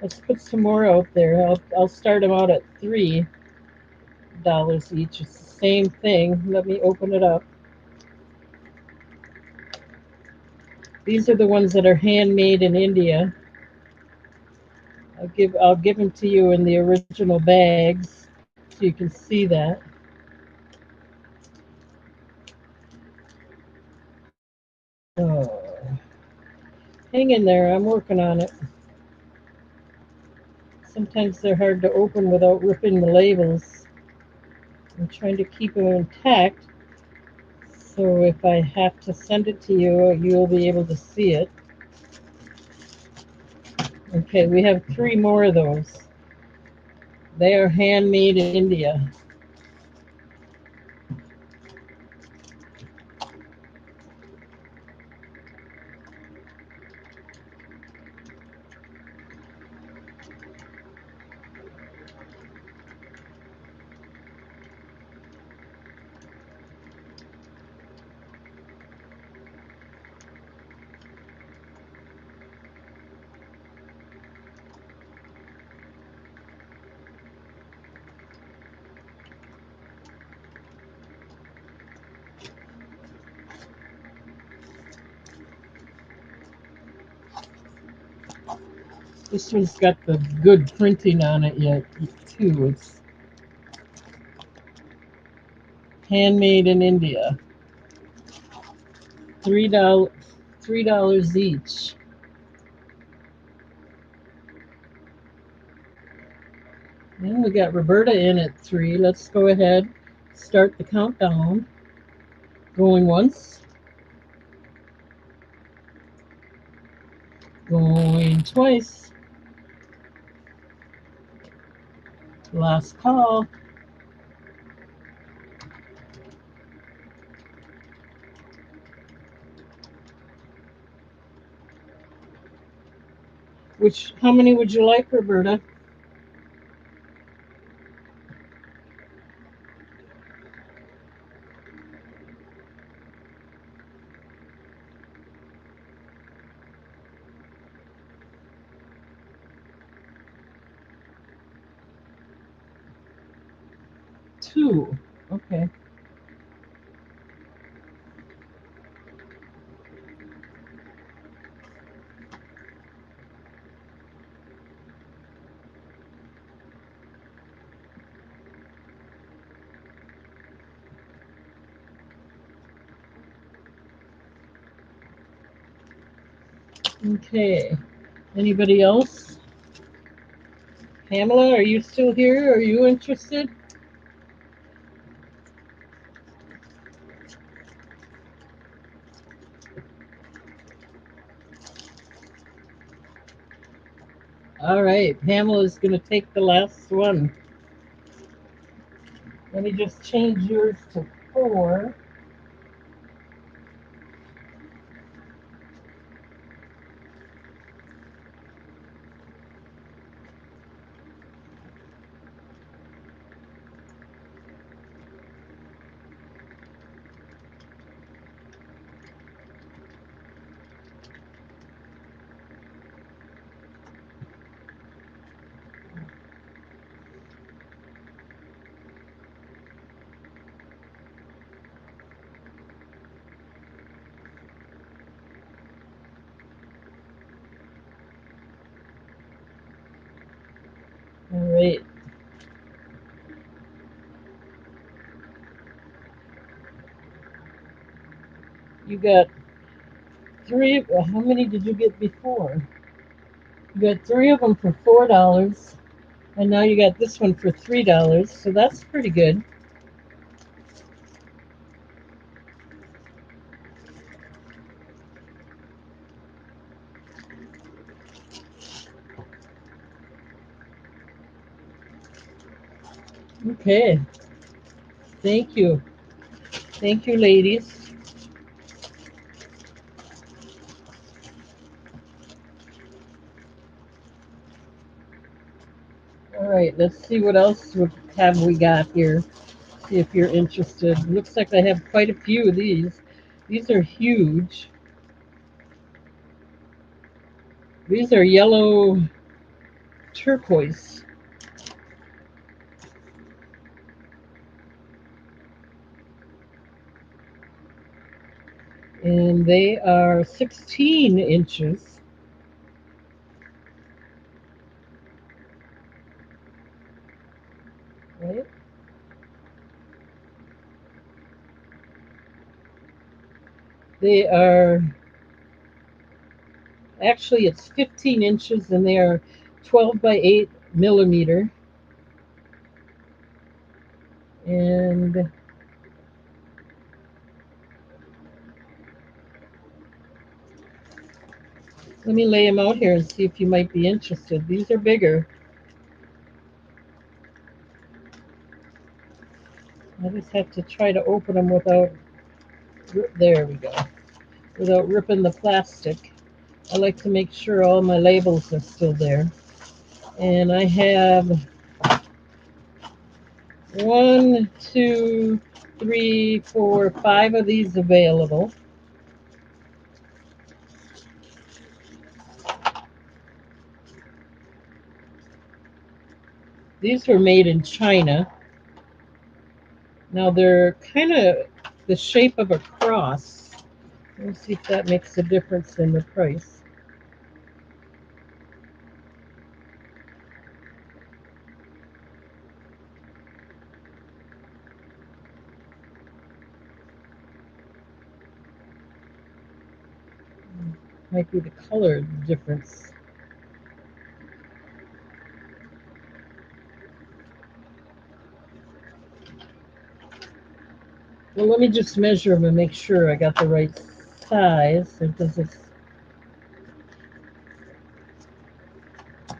A: Let's put some more out there. I'll start them out at $3 each. It's the same thing. Let me open it up. These are the ones that are handmade in India. I'll give them to you in the original bags so you can see that. Oh, hang in there. I'm working on it. Sometimes they're hard to open without ripping the labels. I'm trying to keep them intact, so if I have to send it to you, you'll be able to see it. Okay, we have 3 more of those. They are handmade in India. This one's got the good printing on it yet too. It's handmade in India. $3 $3 each. And we got Roberta in at 3. Let's go ahead, start the countdown. Going once, going twice. Last call. How many would you like, Roberta? 2. Okay. Okay. Anybody else? Pamela, are you still here? Are you interested? All right. Pamela's going to take the last one. Let me just change yours to 4. All right. You got 3. How many did you get before? You got 3 of them for $4, and now you got this one for $3. So that's pretty good. Okay. Thank you. Thank you, ladies. All right, let's see what else have we got here. See if you're interested. Looks like I have quite a few of these. These are huge. These are yellow turquoise. And they are 16 inches. Right? They are, actually it's 15 inches and they are 12 by 8 millimeter. And let me lay them out here and see if you might be interested. These are bigger. I just have to try to open them without, there we go, without ripping the plastic. I like to make sure all my labels are still there. And I have 1, 2, 3, 4, 5 of these available. These were made in China. Now they're kind of the shape of a cross. Let's see if that makes a difference in the price. Might be the color difference. Well, let me just measure them and make sure I got the right size, because it's, I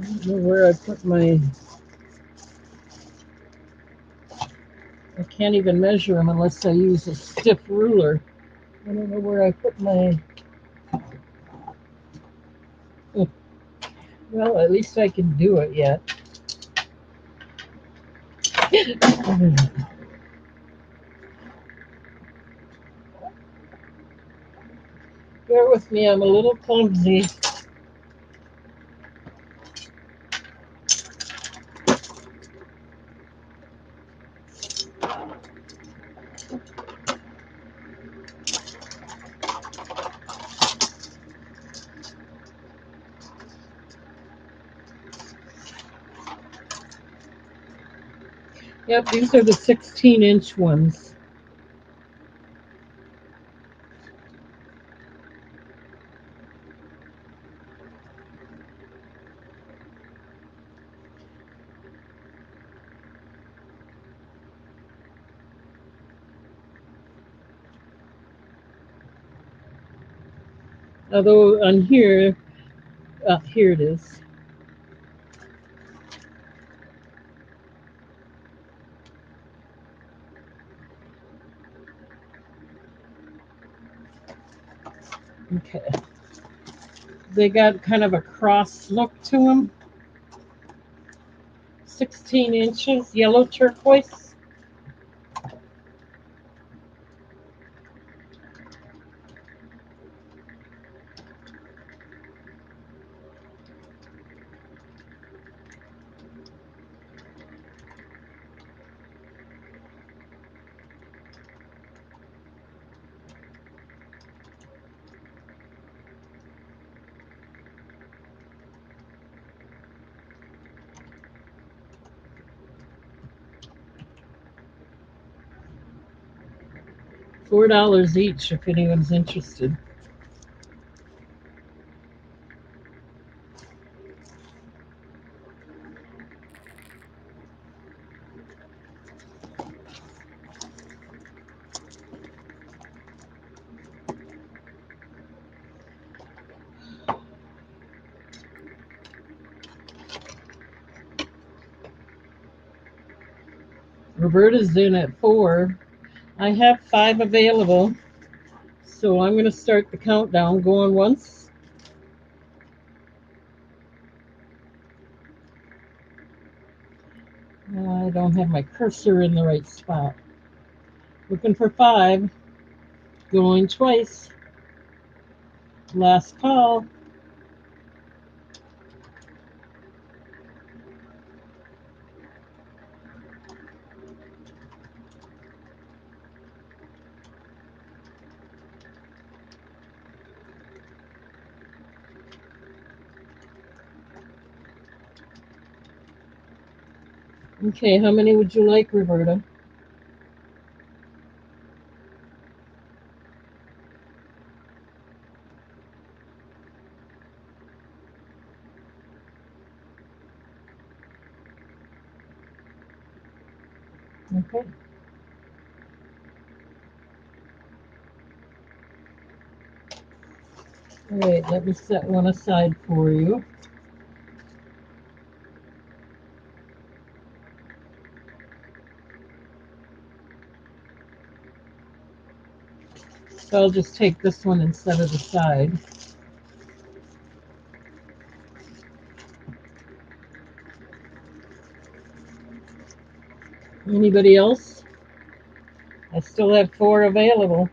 A: don't know where I put my, I can't even measure them unless I use a stiff ruler. I don't know where I put my, well, at least I can do it yet. Bear with me, I'm a little clumsy. Yep, these are the 16-inch ones. Although on here, here it is. Okay. They got kind of a cross look to them. 16 inches, yellow turquoise. $4 each if anyone's interested. Roberta's in at 4. I have 5 available. So I'm going to start the countdown. Going once. I don't have my cursor in the right spot. Looking for 5. Going twice. Last call. Okay, how many would you like, Roberta? Okay. All right, let me set one aside for you. So I'll just take this one and set it aside. Anybody else? I still have 4 available.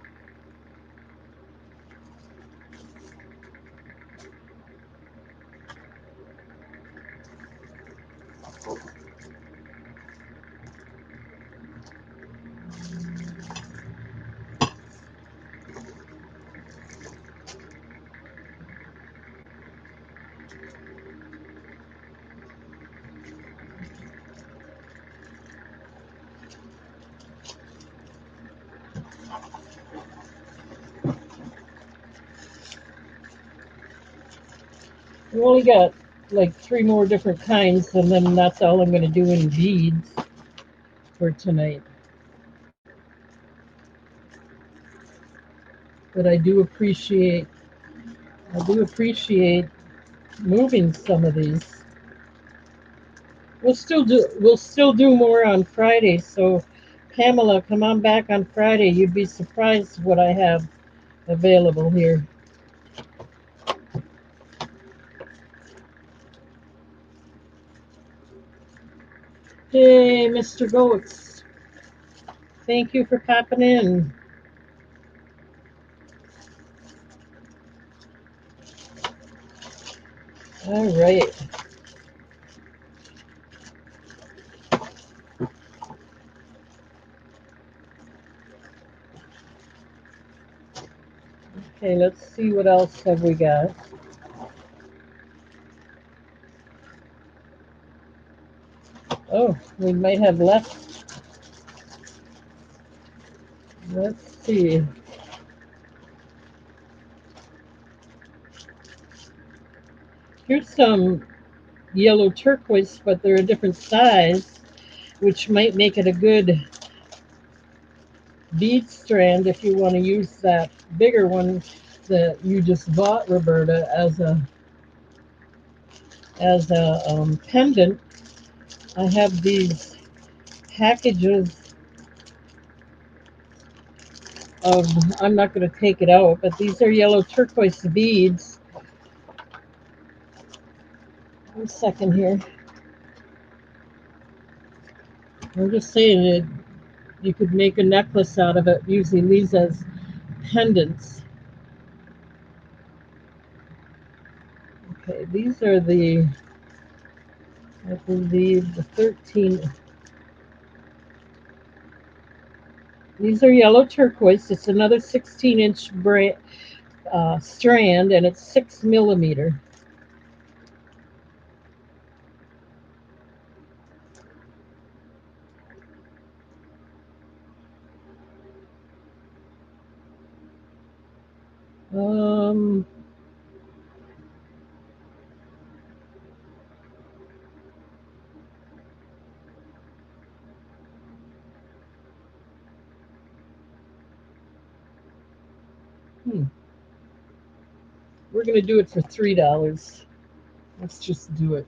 A: We only got like 3 more different kinds, and then that's all I'm going to do in beads for tonight. But I do appreciate moving some of these. We'll still do more on Friday. So Pamela, come on back on Friday. You'd be surprised what I have available here. Hey, Mr. Goats. Thank you for popping in. All right. Okay, let's see what else have we got. Oh, we might have left. Let's see. Here's some yellow turquoise, but they're a different size, which might make it a good bead strand if you want to use that bigger one that you just bought, Roberta, as a pendant. I have these packages of, I'm not going to take it out, but these are yellow turquoise beads. 1 second here. I'm just saying that you could make a necklace out of it using these as pendants. Okay, these are I believe, the 13. These are yellow turquoise. It's another 16-inch strand, and it's 6 millimeter. Um, hmm. We're gonna do it for $3. Let's just do it.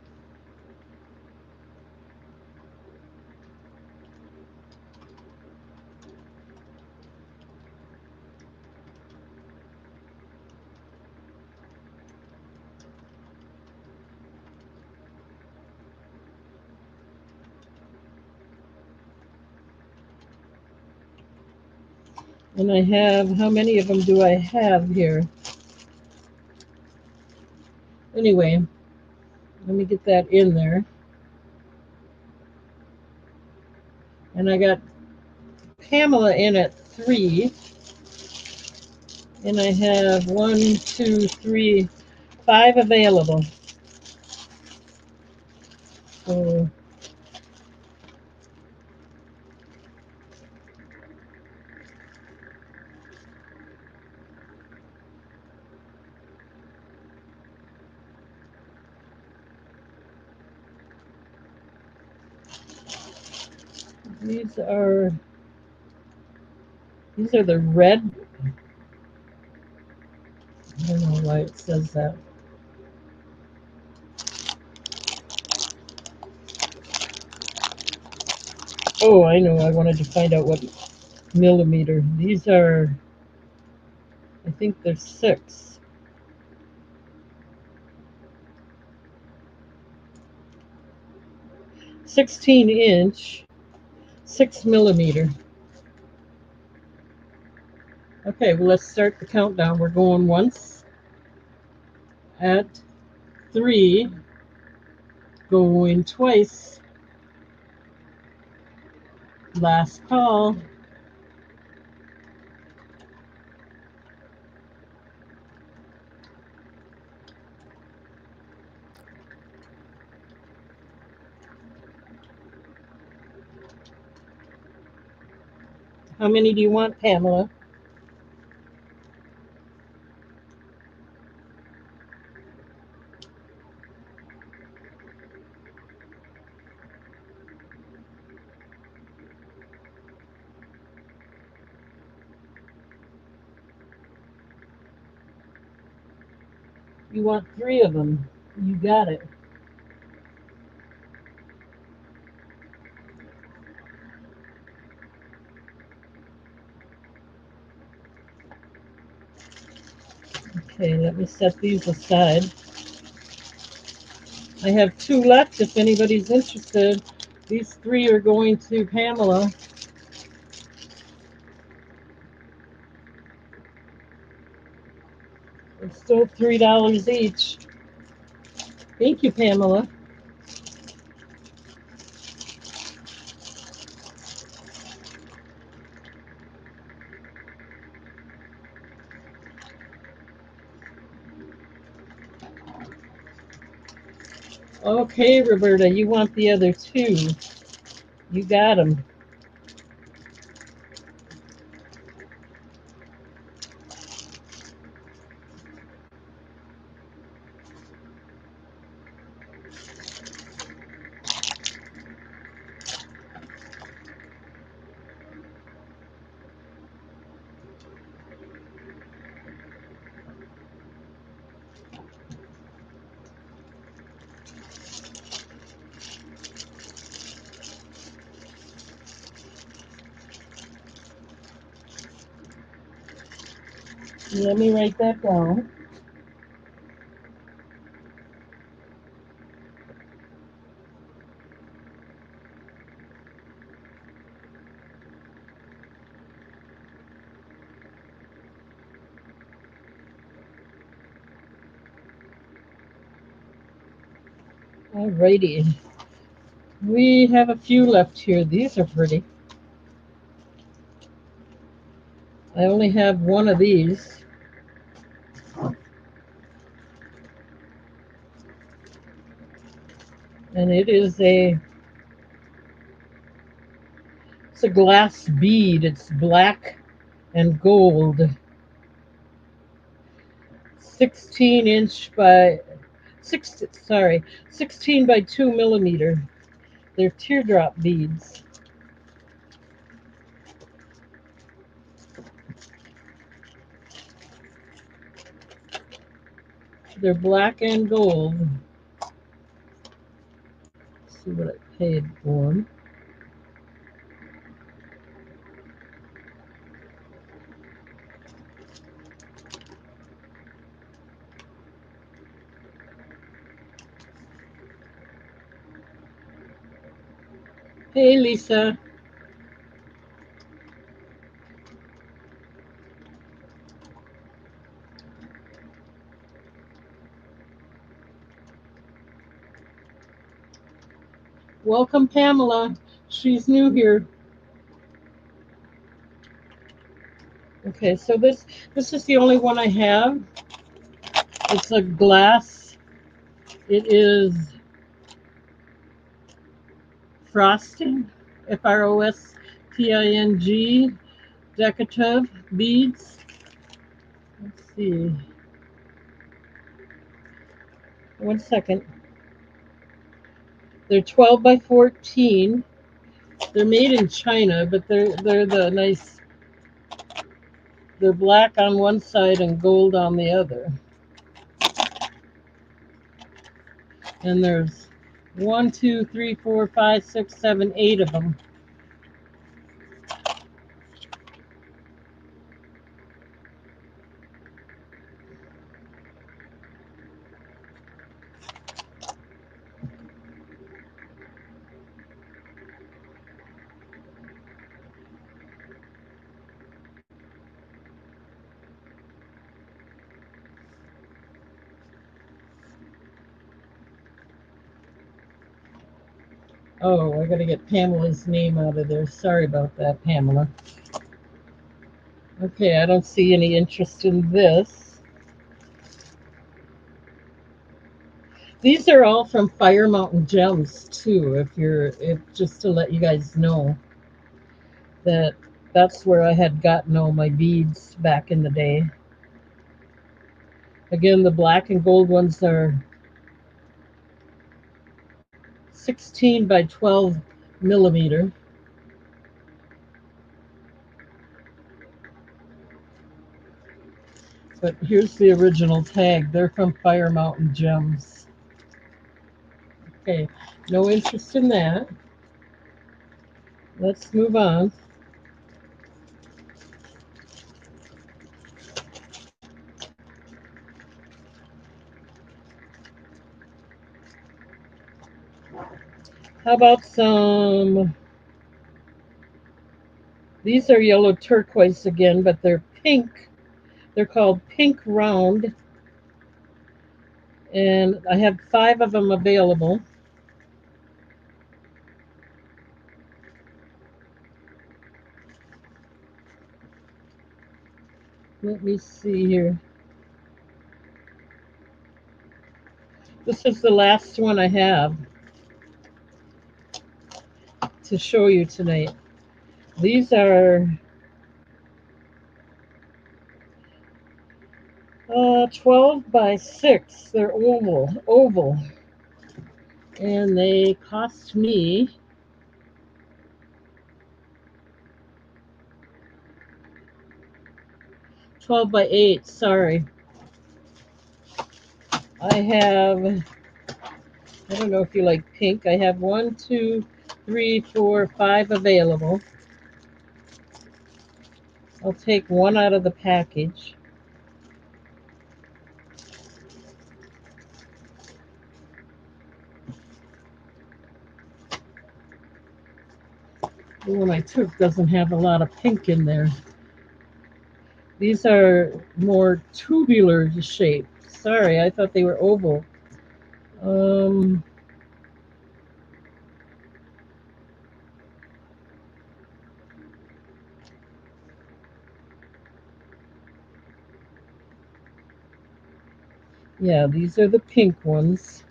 A: And I have, how many of them do I have here? Anyway, let me get that in there. And I got Pamela in at 3. And I have 1, 2, 3, 5 available. So These are the red. I don't know why it says that. Oh, I know. I wanted to find out what millimeter. These are, I think they're 6. 16-inch, 6 millimeter. Okay, well, let's start the countdown. We're going once at 3, going twice. Last call. How many do you want, Pamela? You want 3 of them. You got it. Okay, let me set these aside. I have 2 left if anybody's interested. These 3 are going to Pamela. It's still $3 each. Thank you, Pamela. Okay, Roberta, you want the other 2. You got them. Let me write that down. Alrighty. We have a few left here. These are pretty. I only have one of these. And it's a glass bead. It's black and gold. 16-inch by 16 by 2 millimeter. They're teardrop beads. They're black and gold. Let's see what I paid for them. Hey, Lisa. Welcome, Pamela. She's new here. Okay, so this is the only one I have. It's a glass. It is frosting, FROSTING, decorative beads. Let's see. 1 second. They're 12 by 14. They're made in China, but they're the nice. They're black on one side and gold on the other. And there's one, two, three, four, five, six, seven, 8 of them. Oh, I gotta get Pamela's name out of there. Sorry about that, Pamela. Okay, I don't see any interest in this. These are all from Fire Mountain Gems too, if just to let you guys know that that's where I had gotten all my beads back in the day. Again, the black and gold ones are 16 by 12 millimeter. But here's the original tag. They're from Fire Mountain Gems. Okay, no interest in that. Let's move on. How about some? These are yellow turquoise again, but they're pink. They're called Pink Round. And I have 5 of them available. Let me see here. This is the last one I have to show you tonight. These are 12 by 6. They're oval. And they cost me 12 by 8. Sorry. I have, I don't know if you like pink. I have 1, 2, 3, 4, 5 available. I'll take one out of the package. The one I took doesn't have a lot of pink in there. These are more tubular shaped. Sorry, I thought they were oval. Um, yeah, these are the pink ones.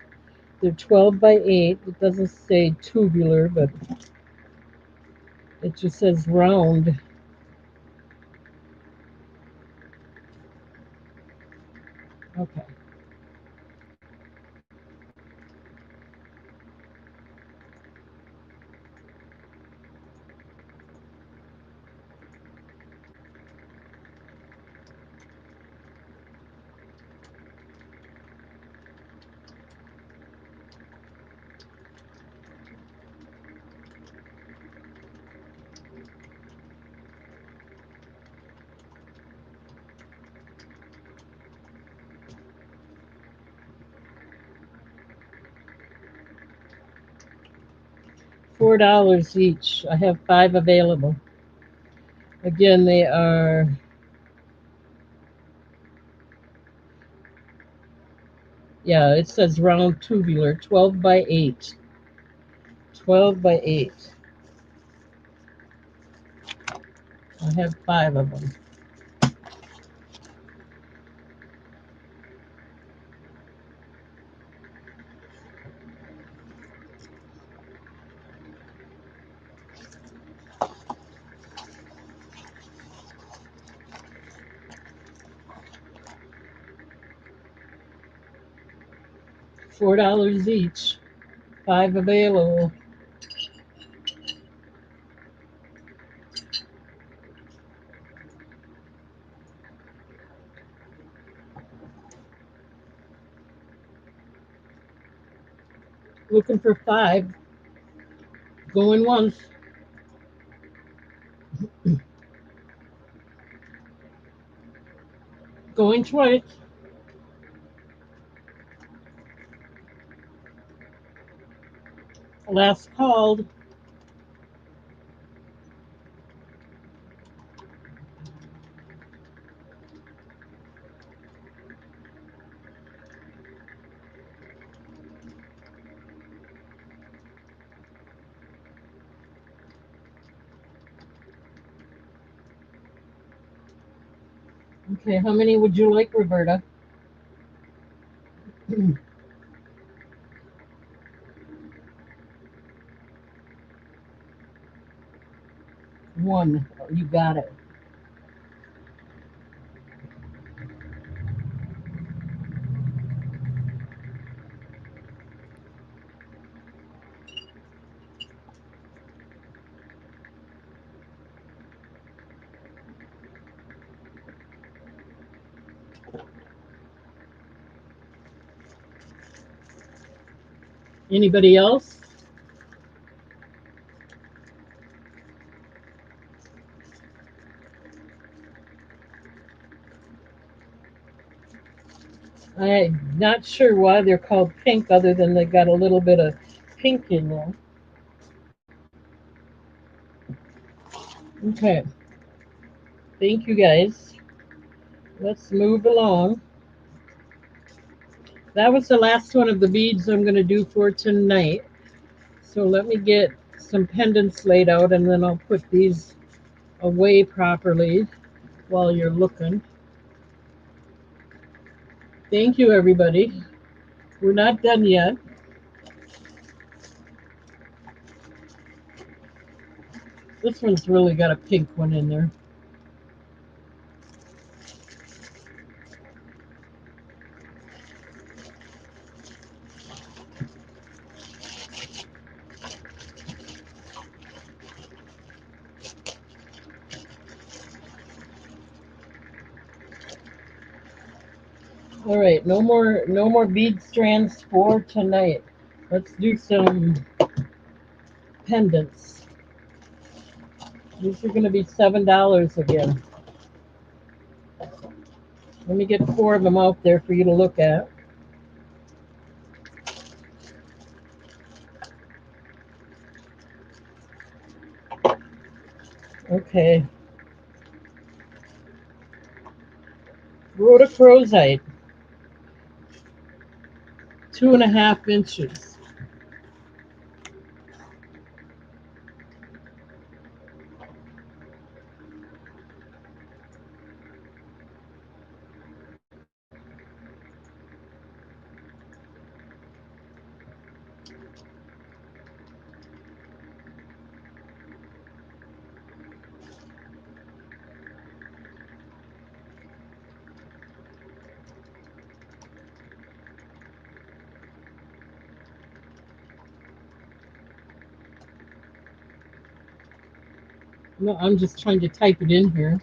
A: They're 12 by 8. It doesn't say tubular, but it just says round. Okay. $4 each. I have 5 available. Again, they are, yeah, it says round tubular, 12 by 8. 12 by 8. I have 5 of them. $4 each. 5 available. Looking for 5. Going once. Going twice. Last called. Okay, how many would you like, Roberta? One. You got it. Anybody else? I'm not sure why they're called pink other than they got a little bit of pink in there. Okay. Thank you guys. Let's move along. That was the last one of the beads I'm going to do for tonight. So let me get some pendants laid out and then I'll put these away properly while you're looking. Thank you, everybody. We're not done yet. This one's really got a pink one in there. All right, no more bead strands for tonight. Let's do some pendants. These are going to be $7 again. Let me get 4 of them out there for you to look at. Okay. Rhodochrosite, 2.5 inches. No, I'm just trying to type it in here.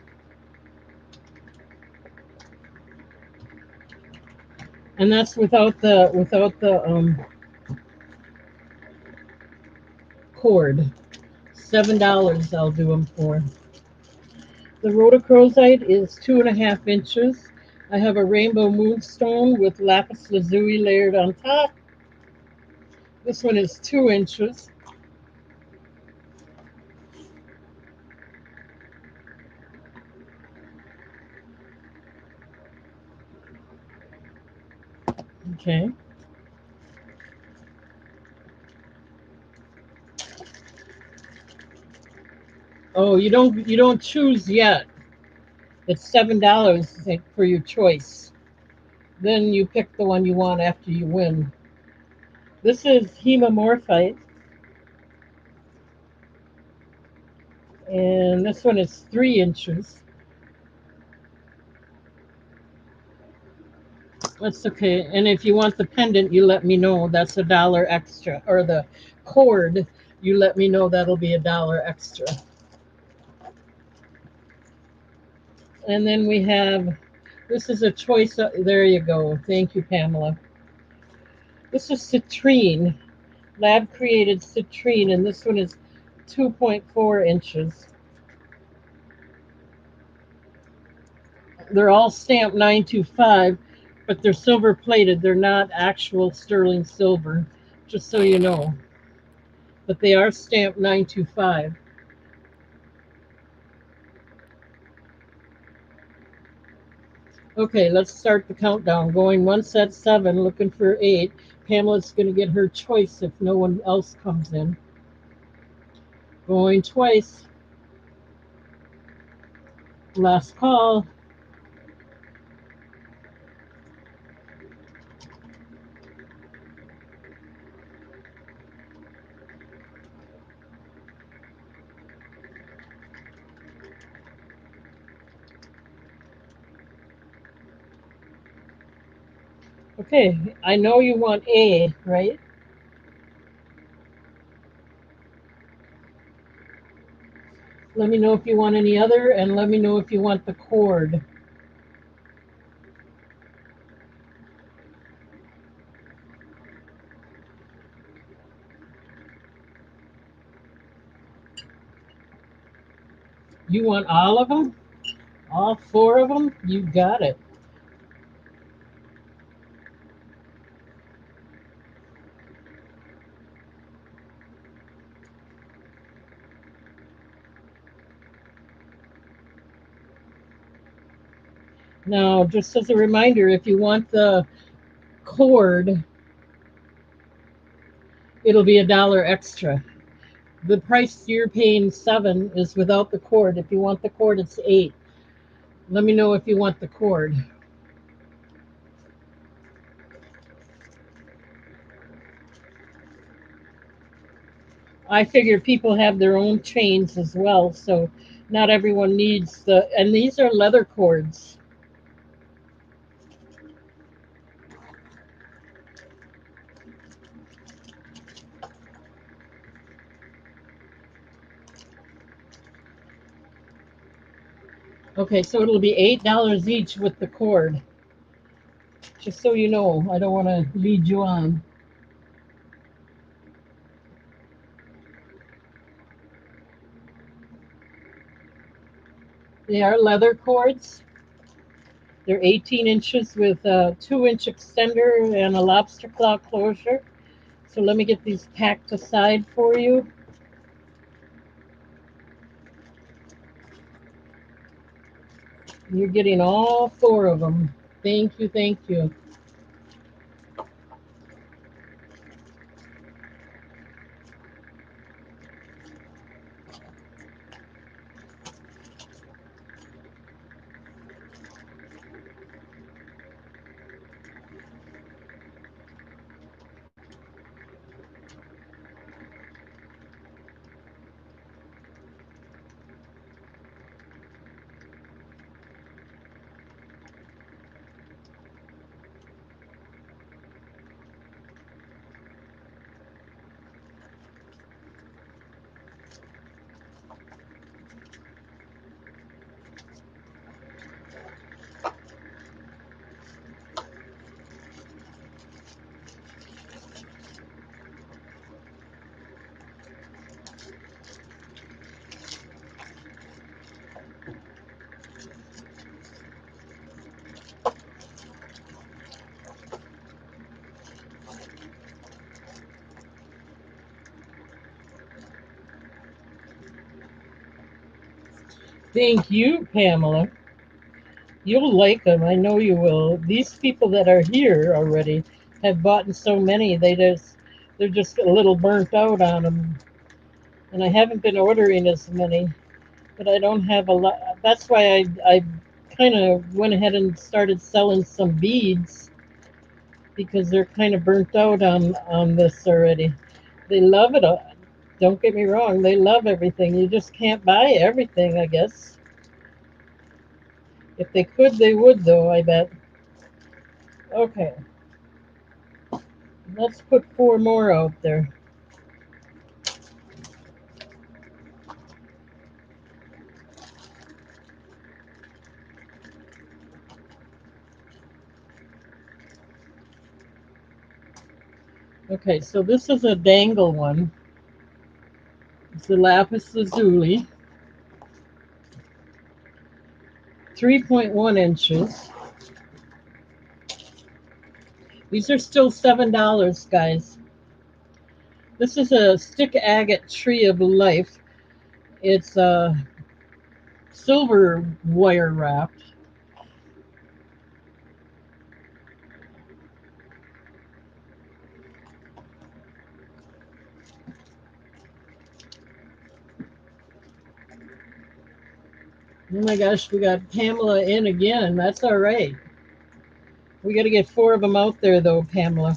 A: And that's without the cord. $7 I'll do them for. The rhodochrosite is 2.5 inches. I have a rainbow moonstone with lapis lazuli layered on top. This one is 2 inches. Okay. Oh, you don't choose yet. It's $7 for your choice. Then you pick the one you want after you win. This is hemamorphite, and this one is 3 inches. That's okay. And if you want the pendant, you let me know. That's $1 extra. Or the cord, you let me know. That'll be $1 extra. And then we have, this is a choice. There you go. Thank you, Pamela. This is citrine. Lab created citrine, and this one is 2.4 inches. They're all stamped 925, but they're silver plated. They're not actual sterling silver, just so you know. But they are stamped 925. Okay, let's start the countdown. Going once at 7, looking for 8. Pamela's going to get her choice if no one else comes in. Going twice. Last call. Okay, I know you want A, right? Let me know if you want any other, and let me know if you want the cord. You want all of them? All 4 of them? You got it. Now, just as a reminder, if you want the cord, it'll be $1 extra. The price you're paying 7 is without the cord. If you want the cord, it's 8. Let me know if you want the cord. I figure people have their own chains as well, so not everyone needs the. And these are leather cords. Okay, so it'll be $8 each with the cord. Just so you know, I don't want to lead you on. They are leather cords. They're 18 inches with a 2-inch extender and a lobster claw closure. So let me get these packed aside for you. You're getting all 4 of them. Thank you, thank you. Thank you, Pamela. You'll like them. I know you will. These people that are here already have bought so many. They're just a little burnt out on them. And I haven't been ordering as many, but I don't have a lot. That's why I kind of went ahead and started selling some beads because they're kind of burnt out on this already. They love it. Don't get me wrong. They love everything. You just can't buy everything, I guess. If they could, they would, though, I bet. Okay, let's put 4 more out there. Okay, so this is a dangle one. It's the lapis lazuli, 3.1 inches. These are still $7, guys. This is a stick agate tree of life. It's silver wire wrapped. Oh my gosh, we got Pamela in again. That's all right. We got to get four of them out there, though, Pamela.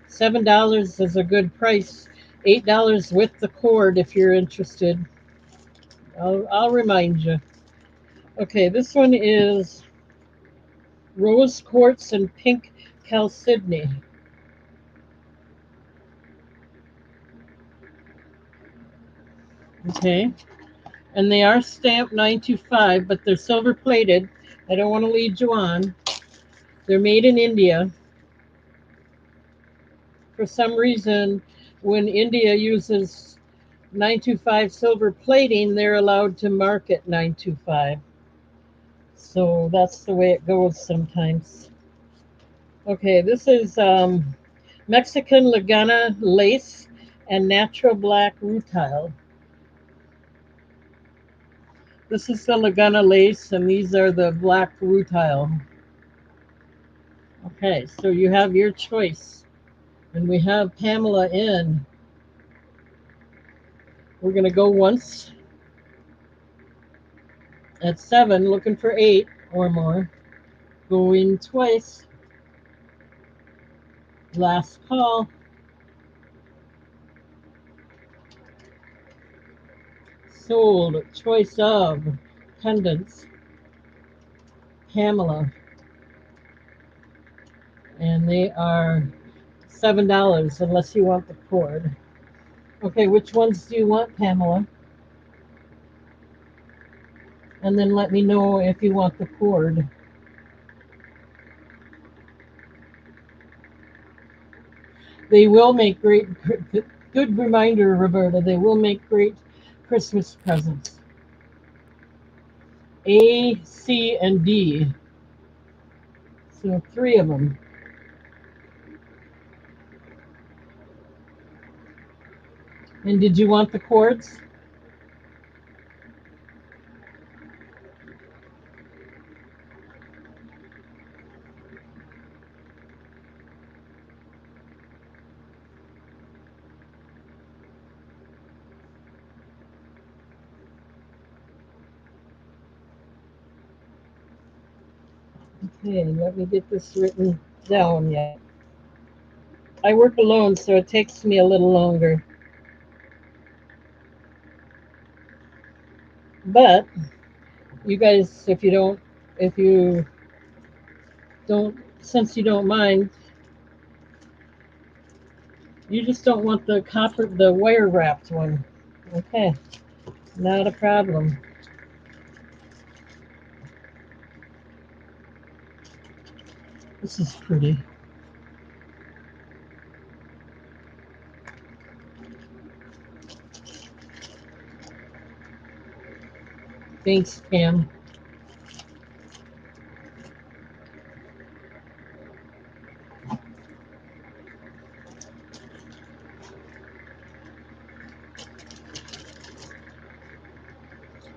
A: $7 is a good price. $8 with the cord if you're interested. I'll remind you. Okay, this one is rose quartz and pink chalcedony. Okay, and they are stamped 925, but they're silver plated. I don't want to lead you on. They're made in India. For some reason, when India uses 925 silver plating, they're allowed to market 925. So that's the way it goes sometimes. Okay, this is Mexican Lagana lace and natural black rutile. This is the Lagana lace, and these are the black rutile. Okay, so you have your choice. And we have Pamela in. We're going to go once at 7, looking for 8 or more. Going twice. Last call. Sold. Choice of pendants. Pamela. And they are $7 unless you want the cord. Okay, which ones do you want, Pamela? And then let me know if you want the cord. They will make great, good reminder, Roberta. They will make great Christmas presents. A, C, and D. So 3 of them. And did you want the cords? Okay, let me get this written down yet. I work alone, so it takes me a little longer. But you guys, if you don't, since you don't mind, you just don't want the wire wrapped one. Okay, not a problem. This is pretty. Thanks, Pam.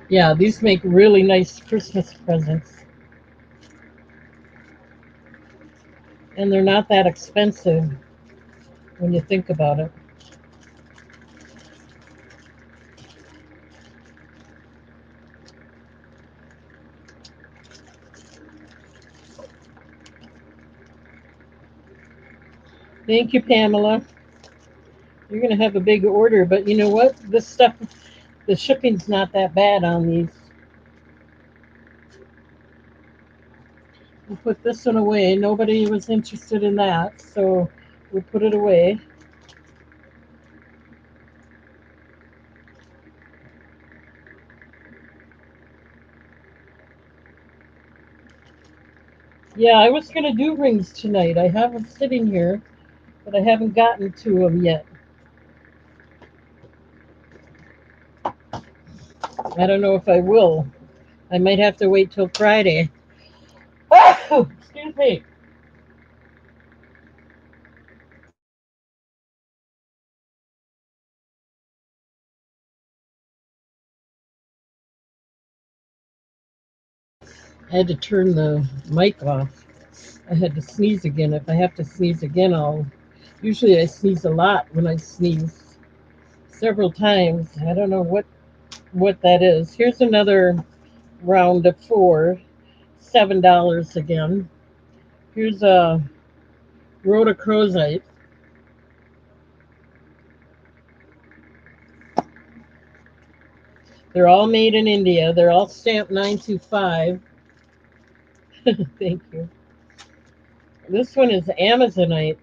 A: Yeah, these make really nice Christmas presents. And they're not that expensive when you think about it. Thank you, Pamela. You're going to have a big order, but you know what? This stuff, the shipping's not that bad on these. We'll put this one away. Nobody was interested in that, so we'll put it away. Yeah, I was going to do rings tonight. I have them sitting here, but I haven't gotten to them yet. I don't know if I will. I might have to wait till Friday. Oh, excuse me. I had to turn the mic off. I had to sneeze again. If I have to sneeze again, I'll. Usually I sneeze a lot when I sneeze several times. I don't know what that is. Here's another round of four, $7 again. Here's a rhodochrosite. They're all made in India. They're all stamped 925. Thank you. This one is Amazonite.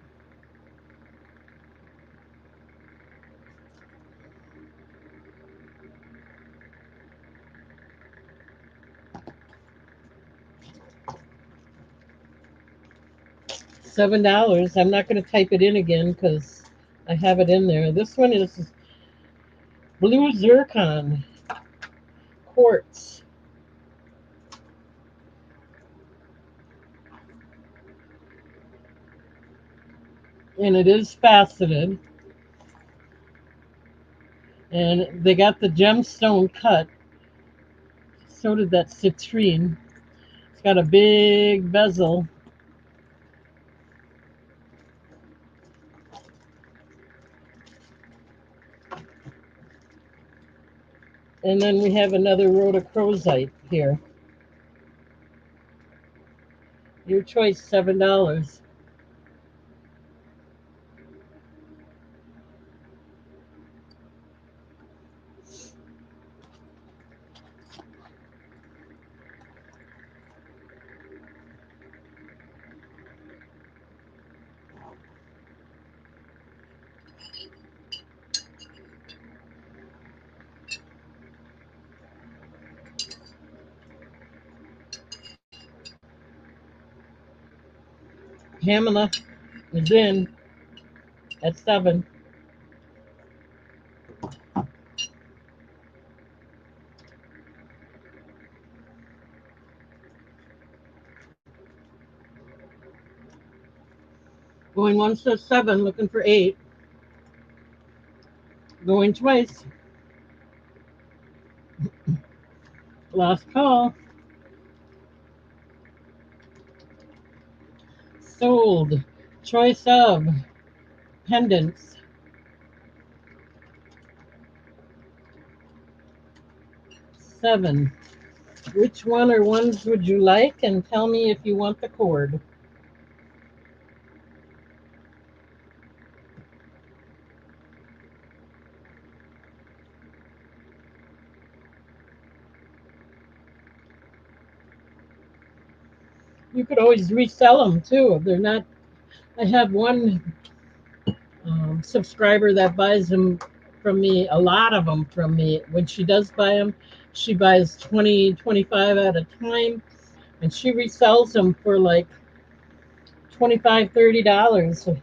A: $7. I'm not going to type it in again because I have it in there. This one is blue zircon quartz, and it is faceted. And they got the gemstone cut. So did that citrine. It's got a big bezel. And then we have another rhodochrosite here. Your choice, $7. Pamela is in at 7. Going once to 7, looking for 8. Going twice. Last call. Sold. Choice of pendants. 7. Which one or ones would you like? And tell me if you want the cord. You could always resell them too. They're not. I have one subscriber that buys them from me, a lot of them from me. When she does buy them, she buys 20, 25 at a time, and she resells them for like 25, $30.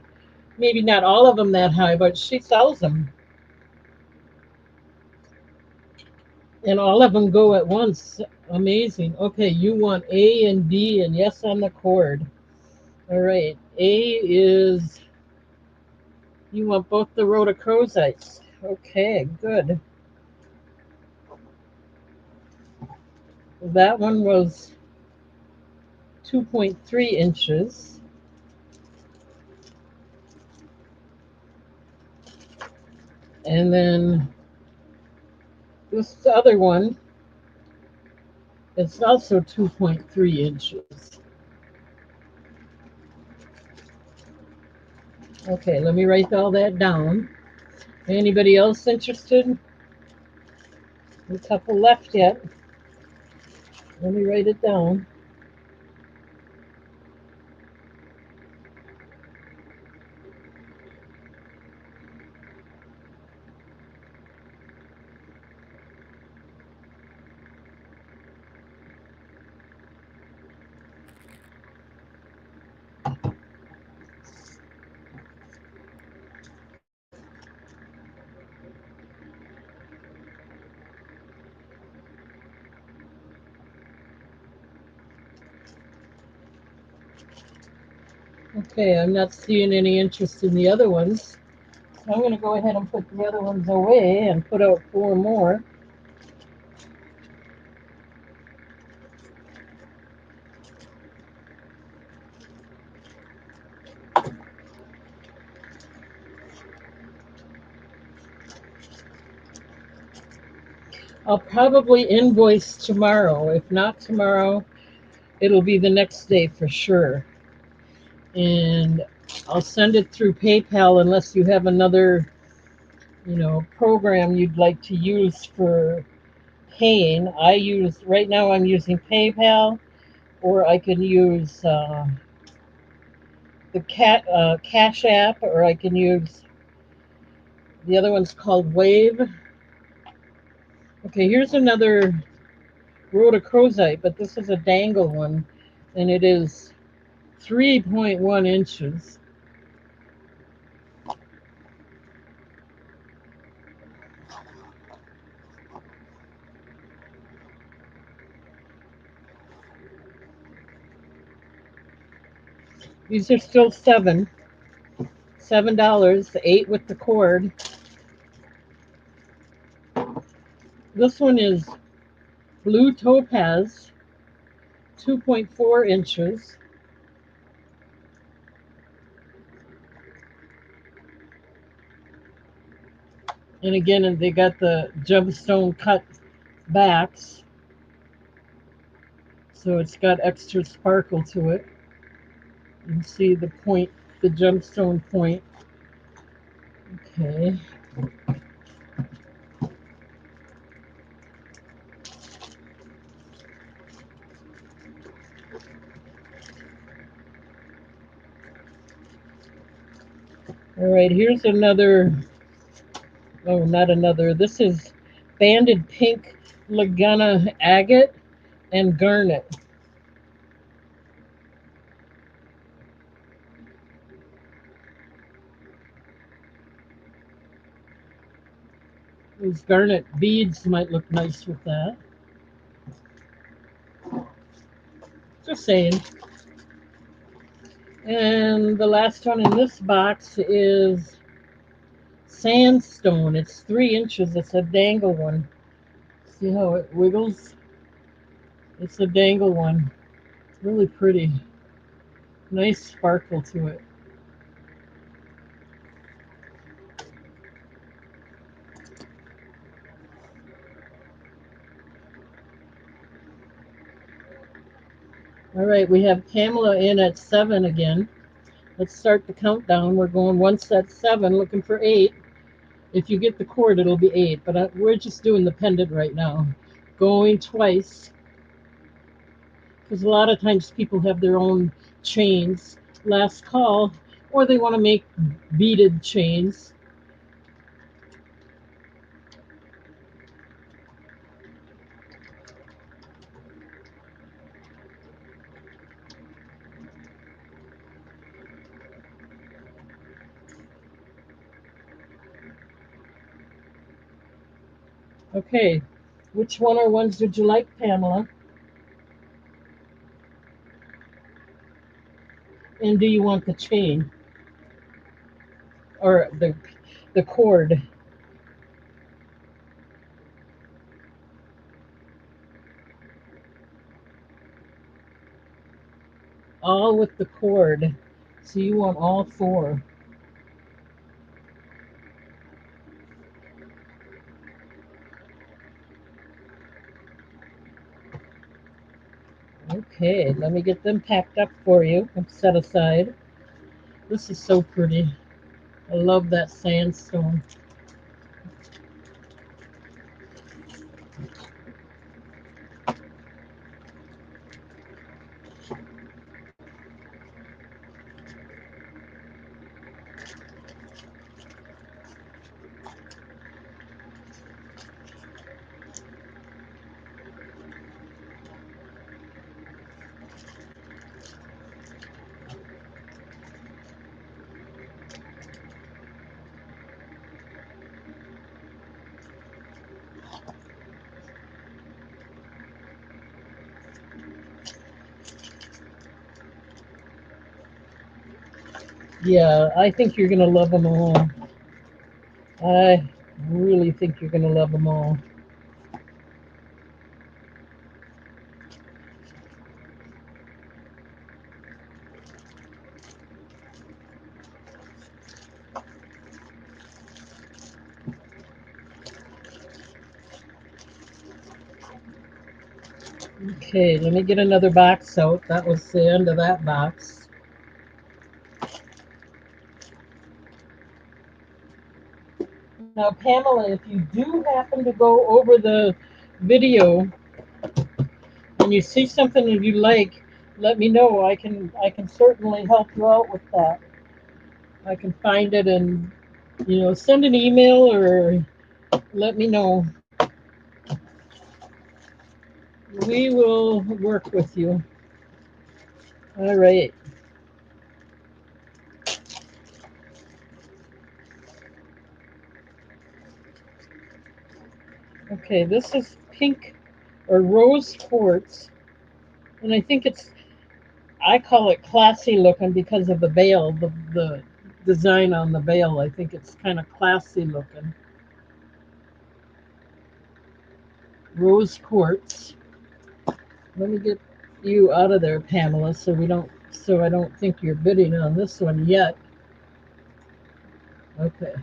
A: Maybe not all of them that high, but she sells them. And all of them go at once. Amazing. Okay, you want A and D and yes on the cord. All right. A is you want both the rhodochrosites. Okay, good. That one was 2.3 inches. And then this other one is also 2.3 inches. Okay, let me write all that down. Anybody else interested? A couple left yet. Let me write it down. Okay, I'm not seeing any interest in the other ones. So I'm going to go ahead and put the other ones away and put out four more. I'll probably invoice tomorrow. If not tomorrow, it'll be the next day for sure. And I'll send it through PayPal unless you have another, program you'd like to use for paying. Right now I'm using PayPal, or I can use the Cash App, or I can use the other one's called Wave. Okay, here's another rhodochrosite, but this is a dangle one, and it is 3.1 inches. These are still $7, 8 with the cord. This one is blue topaz, 2.4 inches. And again, they got the gemstone cut backs, so it's got extra sparkle to it. You can see the point, the gemstone point. Okay. All right, here's another. Oh, not another. This is banded pink Laguna agate and garnet. These garnet beads might look nice with that. Just saying. And the last one in this box is sandstone. It's 3 inches. It's a dangle one. See how it wiggles? It's a dangle one. Really pretty. Nice sparkle to it. All right, we have Pamela in at 7 again. Let's start the countdown. We're going one set 7, looking for 8. If you get the cord, it'll be 8, but we're just doing the pendant right now. Going twice, because a lot of times people have their own chains. Last call, or they want to make beaded chains. Okay, which one or ones would you like, Pamela? And do you want the chain or the cord? All with the cord. So you want all 4. Okay, let me get them packed up for you and set aside. This is so pretty. I love that sandstone. Yeah, I think you're gonna love them all. I really think you're gonna love them all. Okay, let me get another box out. That was the end of that box. Now, Pamela, if you do happen to go over the video and you see something that you like, let me know. I can certainly help you out with that. I can find it and send an email or let me know. We will work with you. All right. Okay, this is pink or rose quartz, and I call it classy looking because of the veil, the design on the veil. I think it's kind of classy looking. Rose quartz. Let me get you out of there, Pamela, so I don't think you're bidding on this one yet. Okay.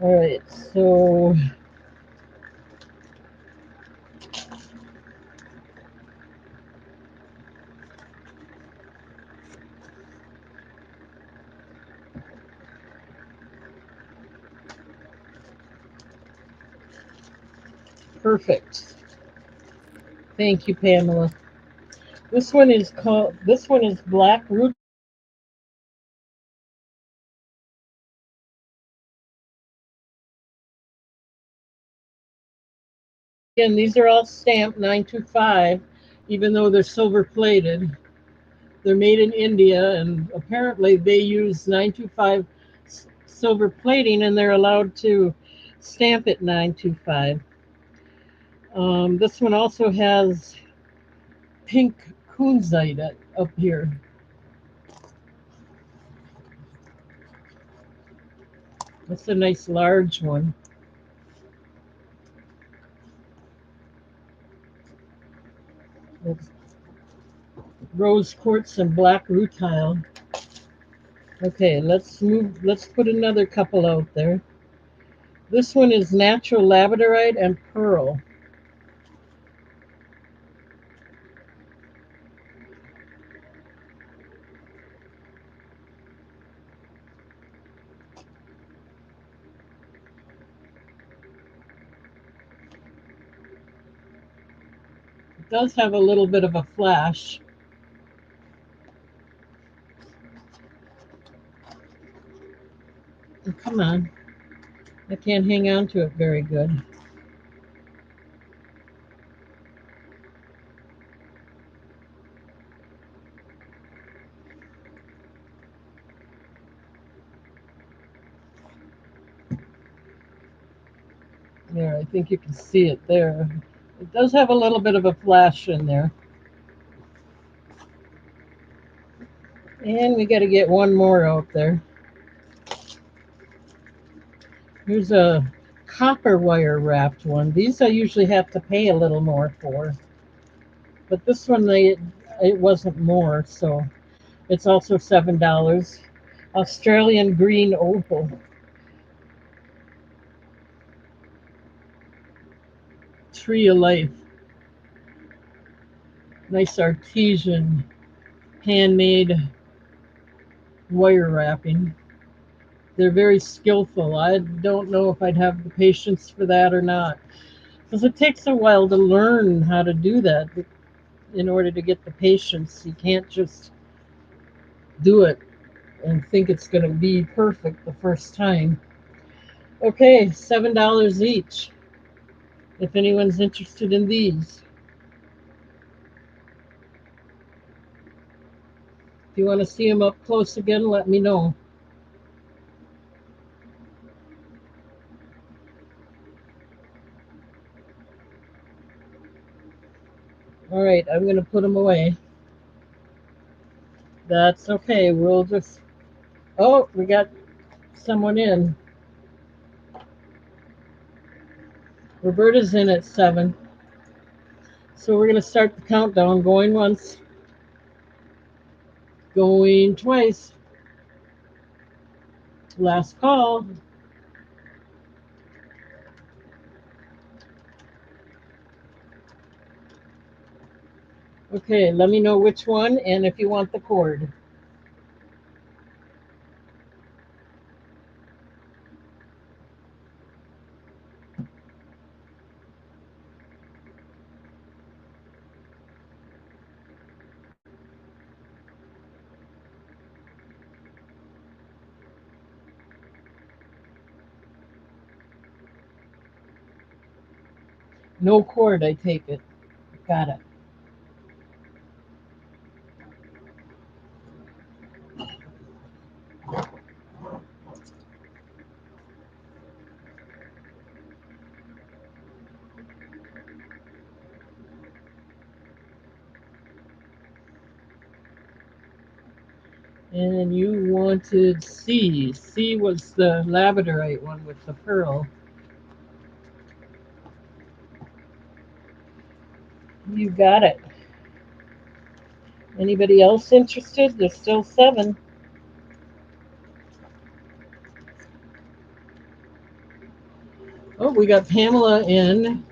A: All right. So perfect. Thank you, Pamela. This one is black root. Again, these are all stamped 925, even though they're silver plated. They're made in India, and apparently they use 925 silver plating, and they're allowed to stamp it 925. This one also has pink kunzite up here. It's a nice large one. It's rose quartz and black rutile. Okay, let's put another couple out there. This one is natural labradorite and pearl. It does have a little bit of a flash. Oh, come on. I can't hang on to it very good. There, I think you can see it there. It does have a little bit of a flash in there. And we got to get one more out there. Here's a copper wire wrapped one. These I usually have to pay a little more for. But this one, it wasn't more, so it's also $7. Australian green opal. Tree of life. Nice artesian handmade wire wrapping. They're very skillful. I don't know if I'd have the patience for that or not. Because it takes a while to learn how to do that in order to get the patience. You can't just do it and think it's going to be perfect the first time. Okay, $7 each. If anyone's interested in these, if you want to see them up close again, let me know. All right, I'm going to put them away. That's okay. We'll just. Oh, we got someone in. Roberta's in at 7. So we're going to start the countdown. Going once, going twice. Last call. Okay, let me know which one and if you want the cord. No cord, I take it. Got it. And you wanted C. C was the labradorite one with the pearl. You got it. Anybody else interested? There's still 7. Oh, we got Pamela in.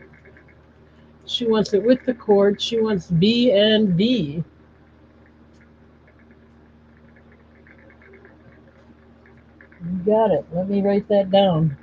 A: She wants it with the cord. She wants B and D. You got it. Let me write that down.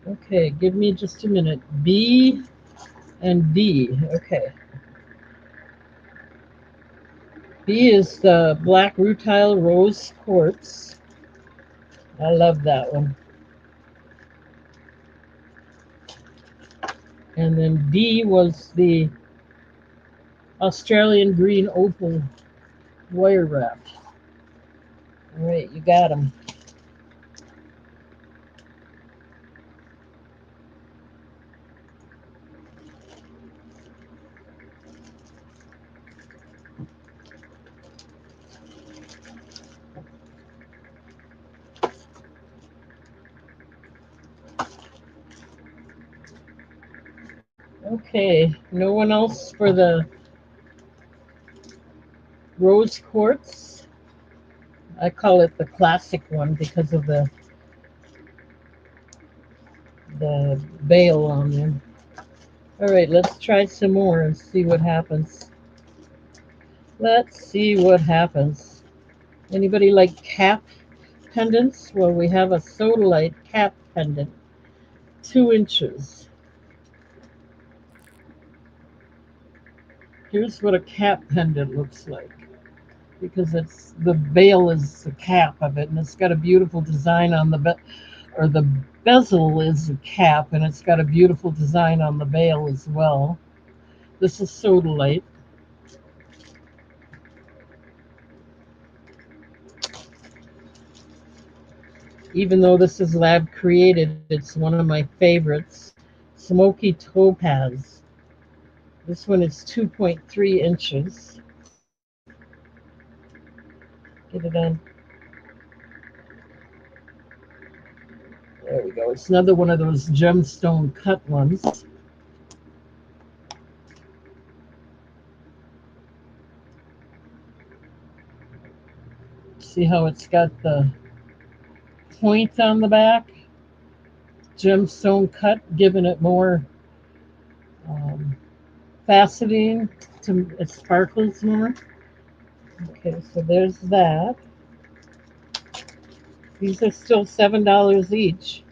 A: Okay, give me just a minute. B and D. Okay. B is the black rutile rose quartz. I love that one. And then D was the Australian green opal wire wrap. All right, you got them. Okay, no one else for the rose quartz. I call it the classic one because of the veil on there. All right, let's try some more and see what happens. Let's see what happens. Anybody like cap pendants? Well, we have a sodalite cap pendant, 2 inches. Here's what a cap pendant looks like, because it's the veil is the cap of it, and it's got a beautiful design on the bezel is a cap, and it's got a beautiful design on the veil as well. This is sodalite. Even though this is lab created, it's one of my favorites. Smoky topaz. This one is 2.3 inches. Get it on. There we go. There we go. It's another one of those gemstone cut ones. See how it's got the point on the back? Gemstone cut, giving it more faceting to it sparkles more. Okay, so there's that. These are still $7 each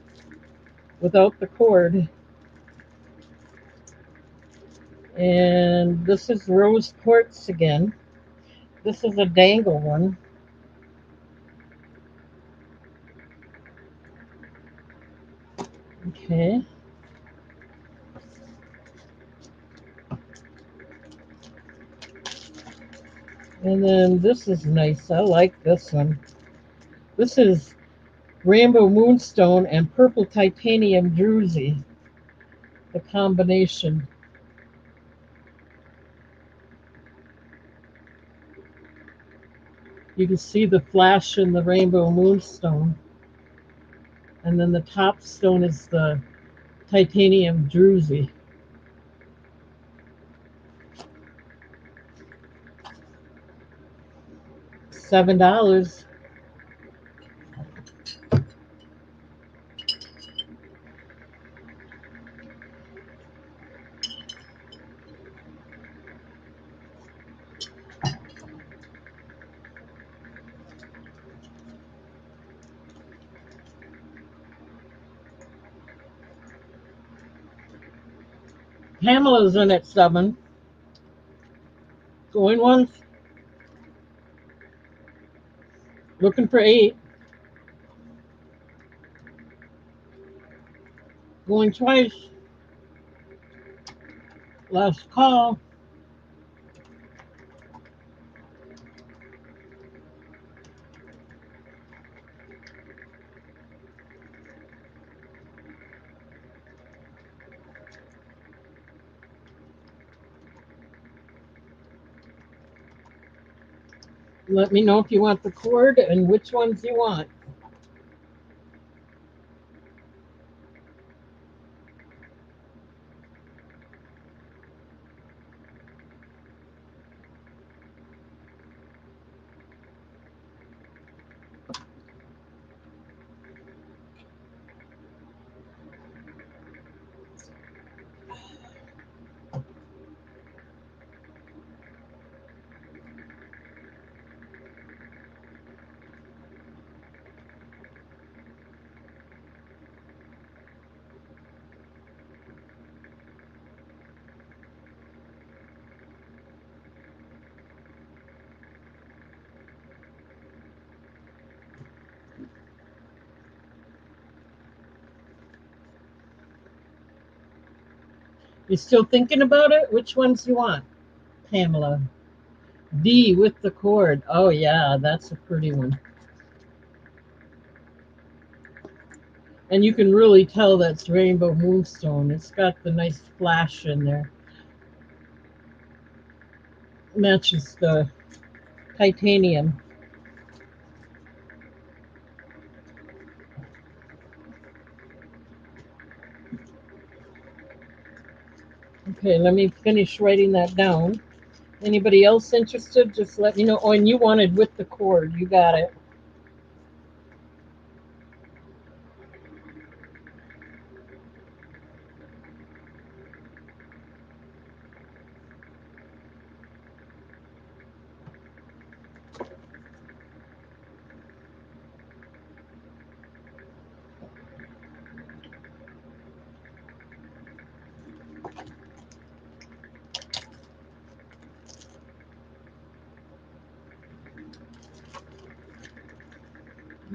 A: without the cord. And this is rose quartz again. This is a dangle one. Okay. And then this is nice. I like this one. This is Rainbow Moonstone and Purple Titanium Druzy. The combination. You can see the flash in the Rainbow Moonstone. And then the top stone is the Titanium Druzy. $7. Pamela's in at 7. Going once. Looking for 8. Going twice. Last call. Let me know if you want the cord and which ones you want. You still thinking about it? Which ones you want, Pamela? D with the cord. Oh yeah, that's a pretty one. And you can really tell that's Rainbow Moonstone. It's got the nice flash in there. Matches the titanium. Okay, let me finish writing that down. Anybody else interested? Just let me know. Oh, and you wanted with the cord. You got it.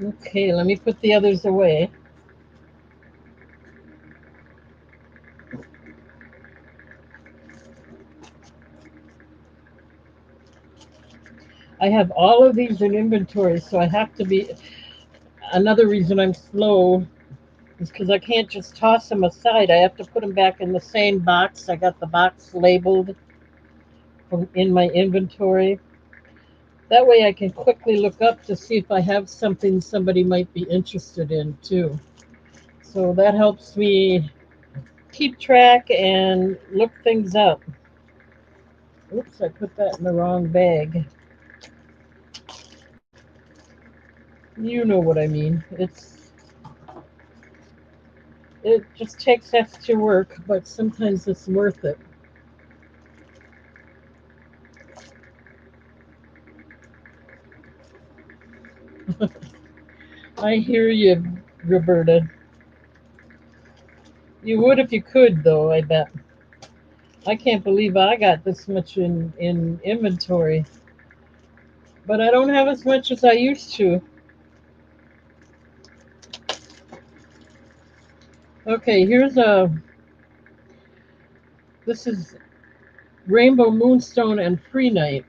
A: Okay, let me put the others away. I have all of these in inventory, so I have to be. Another reason I'm slow is because I can't just toss them aside. I have to put them back in the same box. I got the box labeled from in my inventory. That way I can quickly look up to see if I have something somebody might be interested in too. So that helps me keep track and look things up. Oops, I put that in the wrong bag. You know what I mean. It just takes extra work, but sometimes it's worth it. I hear you, Roberta. You would if you could, though, I bet. I can't believe I got this much in inventory, but I don't have as much as I used to. Okay, this is Rainbow Moonstone and Free Night.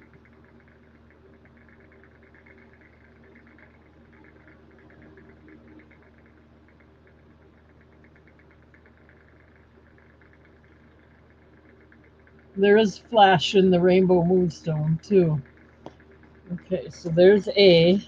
A: There is flash in the Rainbow Moonstone, too. Okay, so there's A.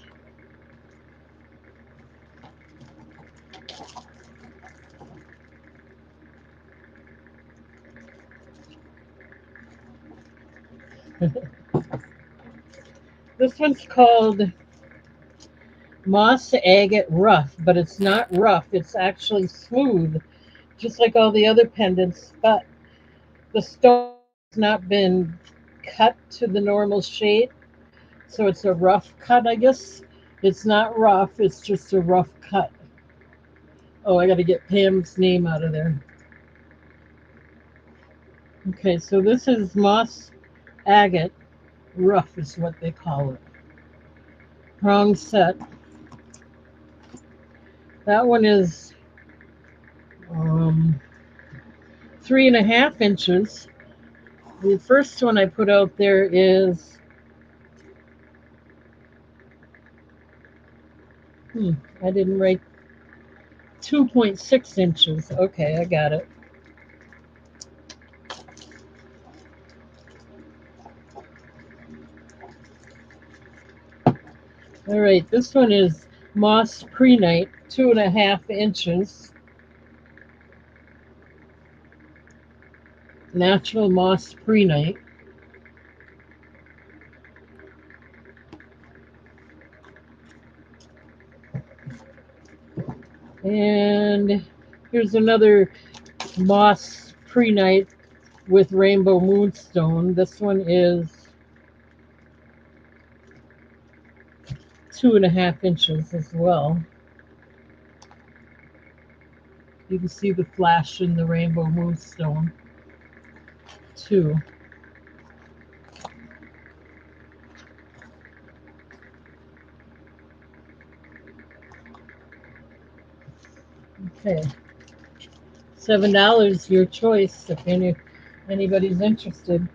A: This one's called Moss Agate Rough, but it's not rough. It's actually smooth, just like all the other pendants, but the stone has not been cut to the normal shape, so it's a rough cut, I guess. It's not rough, it's just a rough cut. Oh, I got to get Pam's name out of there. Okay, so this is Moss Agate Rough, is what they call it. Prong set. That one is 3.5 inches. The first one I put out there is, I didn't write 2.6 inches. Okay, I got it. All right, this one is Moss Pre-Night, 2.5 inches. Natural Moss Pre-Night. And here's another Moss Pre-Night with Rainbow Moonstone. This one is 2.5 inches as well. You can see the flash in the Rainbow Moonstone too. Okay, $7, your choice if anybody's interested.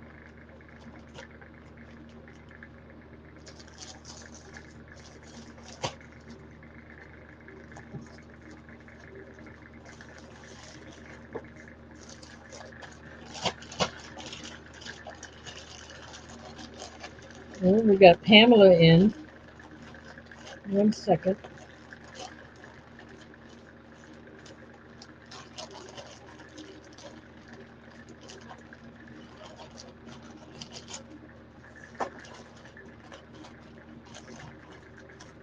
A: Oh, we got Pamela in. 1 second.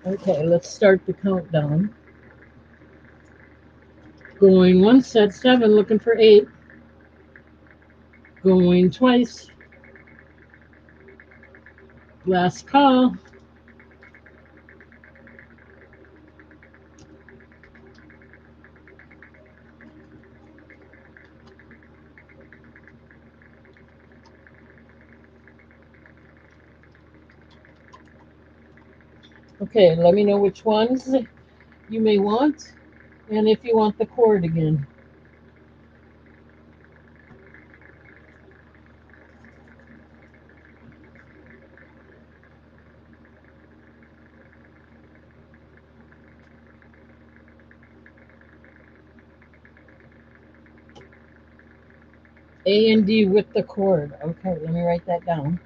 A: Okay, let's start the countdown. Going once at 7, looking for 8. Going twice. Last call. Okay, let me know which ones you may want and if you want the cord again. A and D with the cord. Okay, let me write that down.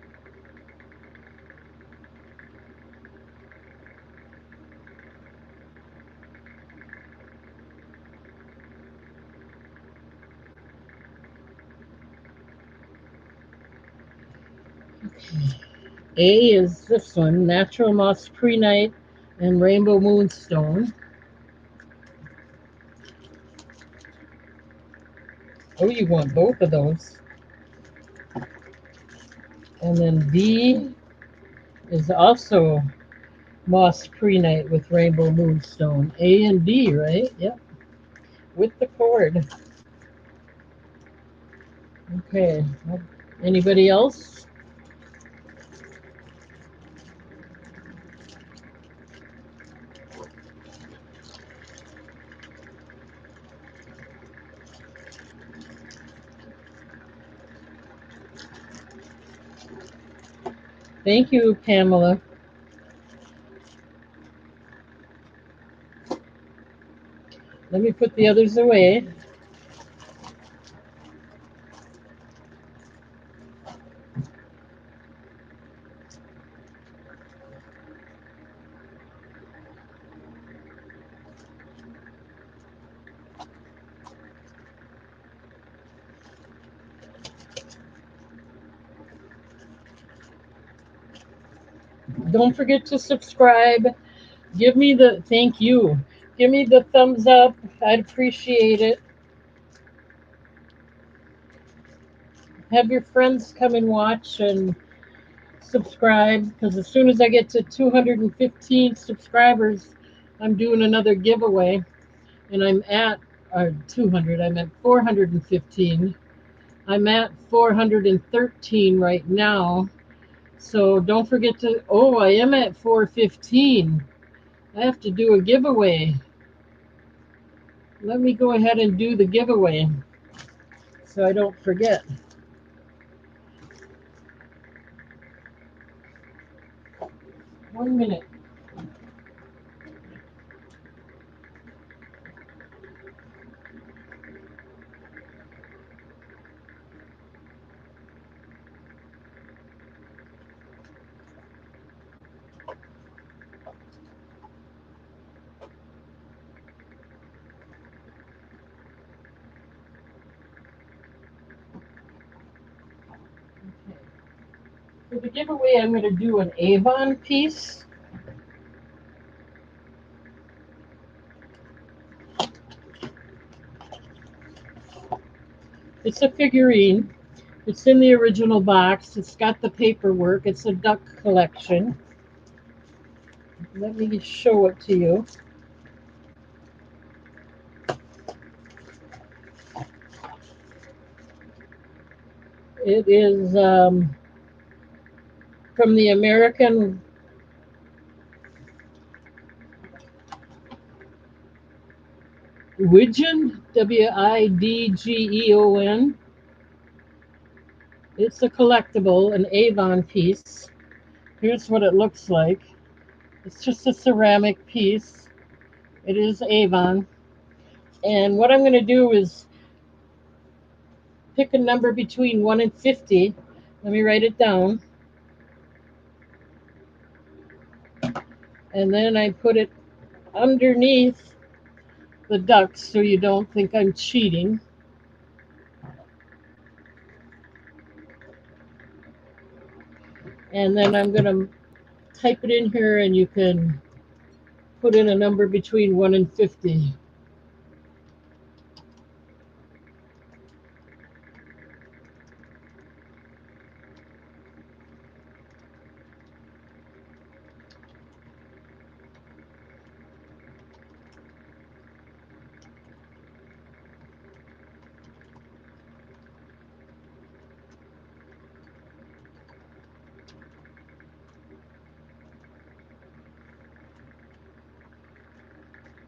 A: A is this one, Natural Moss Pre-Night and Rainbow Moonstone. Oh, you want both of those. And then B is also Moss Pre-Night with Rainbow Moonstone. A and B, right? Yep. With the cord. Okay. Anybody else? Thank you, Pamela. Let me put the others away. Don't forget to subscribe. Give me the thank you. Give me the thumbs up. I'd appreciate it. Have your friends come and watch and subscribe because as soon as I get to 215 subscribers, I'm doing another giveaway. And I'm at 200, I'm at 415. I'm at 413 right now. So don't forget to, oh, I am at 415. I have to do a giveaway. Let me go ahead and do the giveaway so I don't forget. One minute. Okay. For the giveaway, I'm going to do an Avon piece. It's a figurine. It's in the original box. It's got the paperwork. It's a duck collection. Let me show it to you. It is from the American Widgeon, Widgeon. It's a collectible, an Avon piece. Here's what it looks like. It's just a ceramic piece. It is Avon. And what I'm going to do is pick a number between 1 and 50. Let me write it down. And then I put it underneath the ducks so you don't think I'm cheating. And then I'm going to type it in here and you can put in a number between 1 and 50.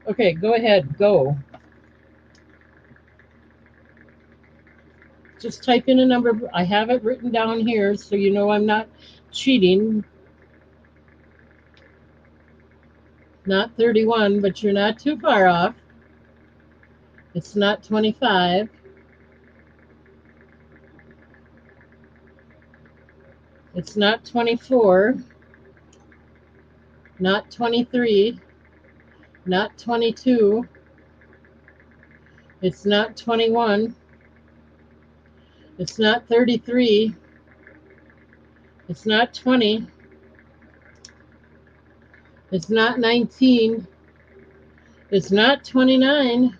A: Okay, go ahead, go. Just type in a number. I have it written down here so you know I'm not cheating. Not 31, but you're not too far off. It's not 25. It's not 24. Not 23. Not 22. It's not 21. It's not 33. It's not 20. It's not 19. It's not 29.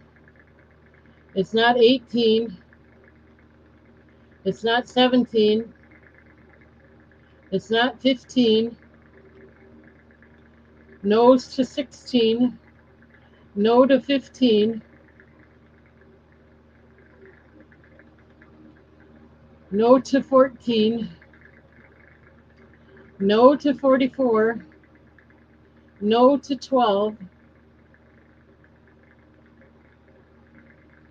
A: It's not 18. It's not 17. It's not 15. No's to 16. No to 15. No to 14. No to 44. No to 12.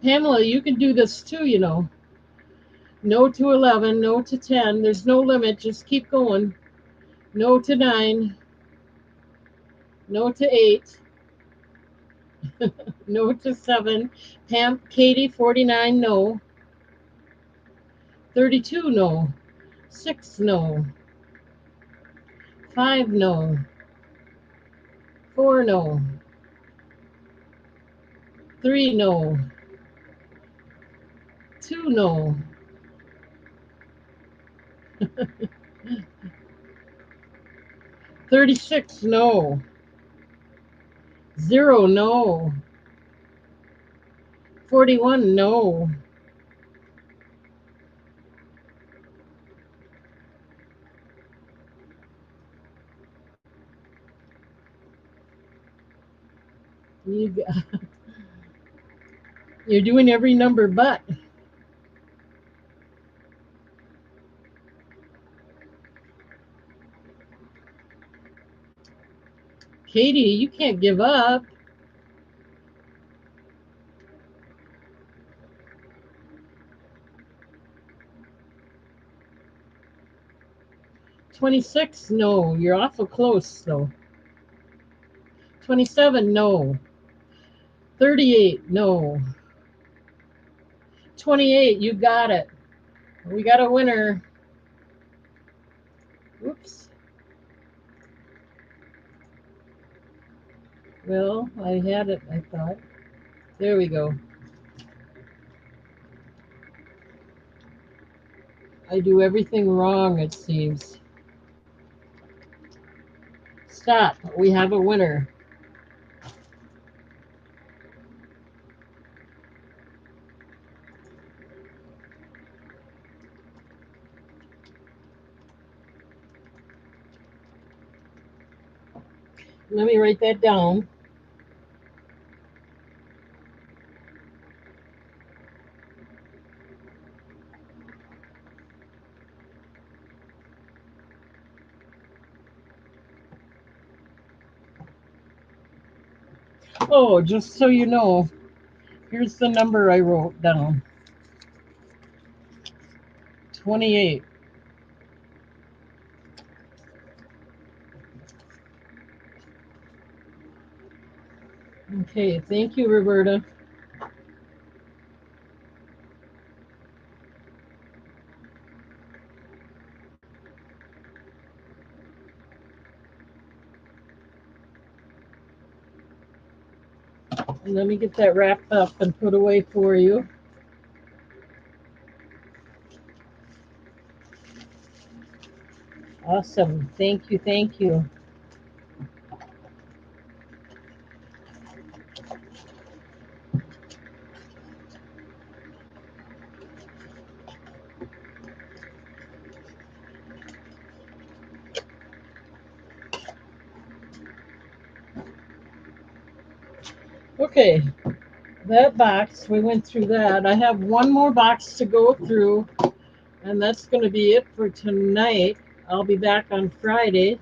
A: Pamela, you can do this too, you know. No to 11. No to 10. There's no limit. Just keep going. No to 9. No to 8. No to 7. Katie, 49, no. 32, no. 6, no. 5, no. 4, no. 3, no. 2, no. 36, no. 0, no. 41, no. You're doing every number but. Katie, you can't give up. $26, no. You're awful close, though. $27, no. $38, no. $28, you got it. We got a winner. Oops. Well, I had it, I thought. There we go. I do everything wrong, it seems. Stop. We have a winner. Let me write that down. Oh, just so you know, here's the number I wrote down. 28. Okay, thank you, Roberta. Let me get that wrapped up and put away for you. Awesome. Thank you. Thank you. Okay, that box, we went through that. I have one more box to go through, and that's going to be it for tonight. I'll be back on Friday,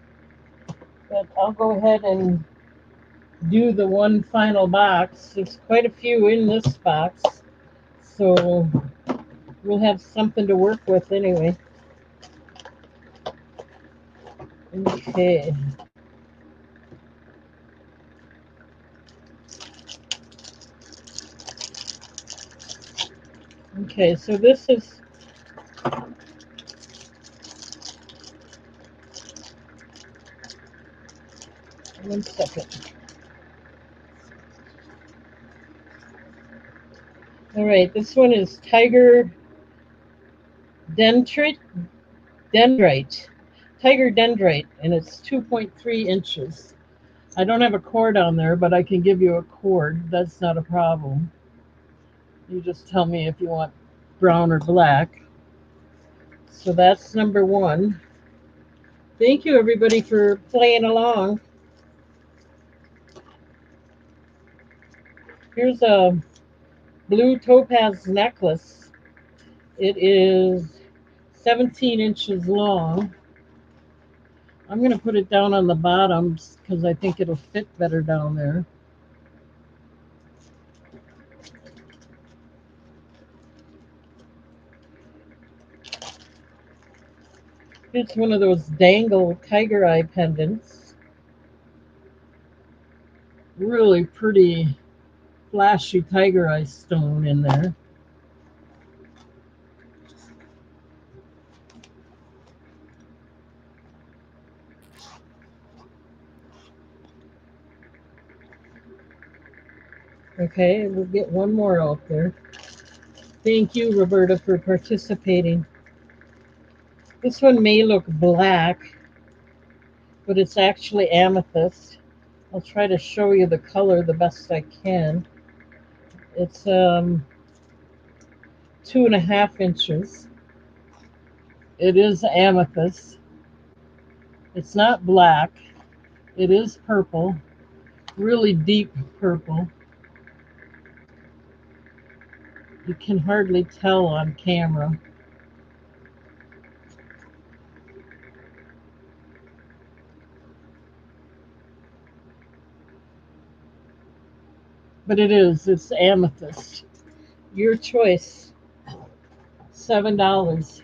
A: but I'll go ahead and do the one final box. There's quite a few in this box, so we'll have something to work with anyway. Okay. Okay, so this is one second. All right, this one is Tiger Dendrite. tiger dendrite, and it's 2.3 inches. I don't have a cord on there, but I can give you a cord. That's not a problem. You just tell me if you want brown or black. So that's number one. Thank you, everybody, for playing along. Here's a blue topaz necklace. It is 17 inches long. I'm going to put it down on the bottoms because I think it'll fit better down there. It's one of those dangle tiger eye pendants. Really pretty, flashy tiger eye stone in there. Okay, we'll get one more out there. Thank you, Roberta, for participating. This one may look black, but it's actually amethyst. I'll try to show you the color the best I can. It's 2.5 inches. It is amethyst. It's not black. It is purple, really deep purple. You can hardly tell on camera. But it's amethyst. Your choice. $7.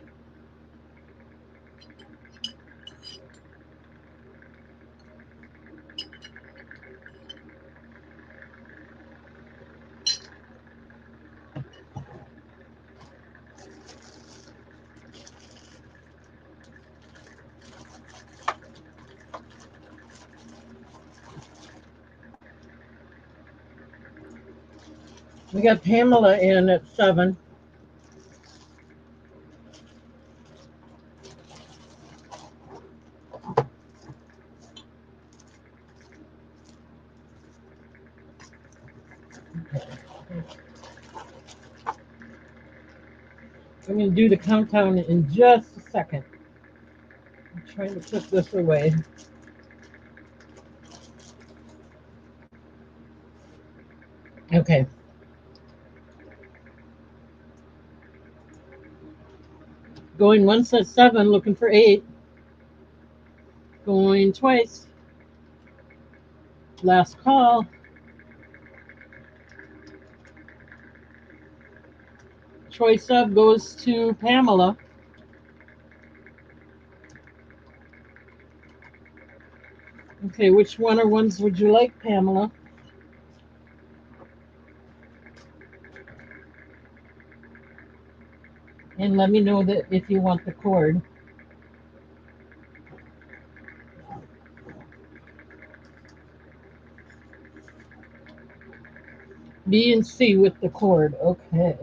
A: We got Pamela in at 7. I'm going to do the countdown in just a second. I'm trying to put this away. Okay. Going once at 7, looking for 8. Going twice. Last call. Choice of goes to Pamela. Okay, which one or ones would you like, Pamela? And let me know that if you want the cord. B and C with the cord. Okay.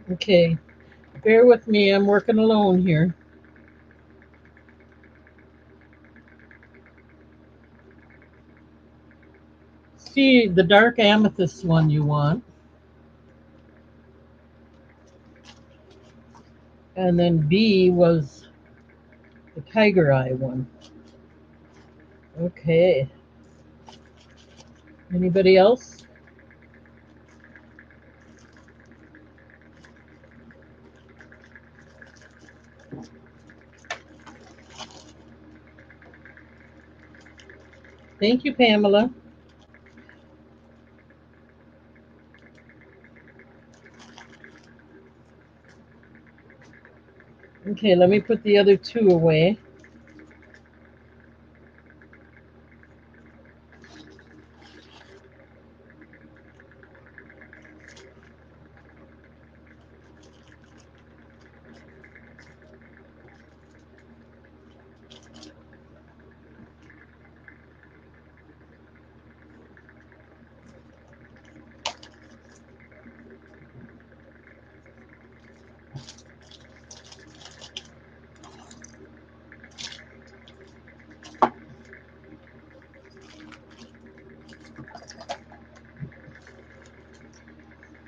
A: Okay. Bear with me. I'm working alone here. See the dark amethyst one you want. And then B was the tiger eye one. Okay. Anybody else? Thank you, Pamela. Okay, let me put the other two away.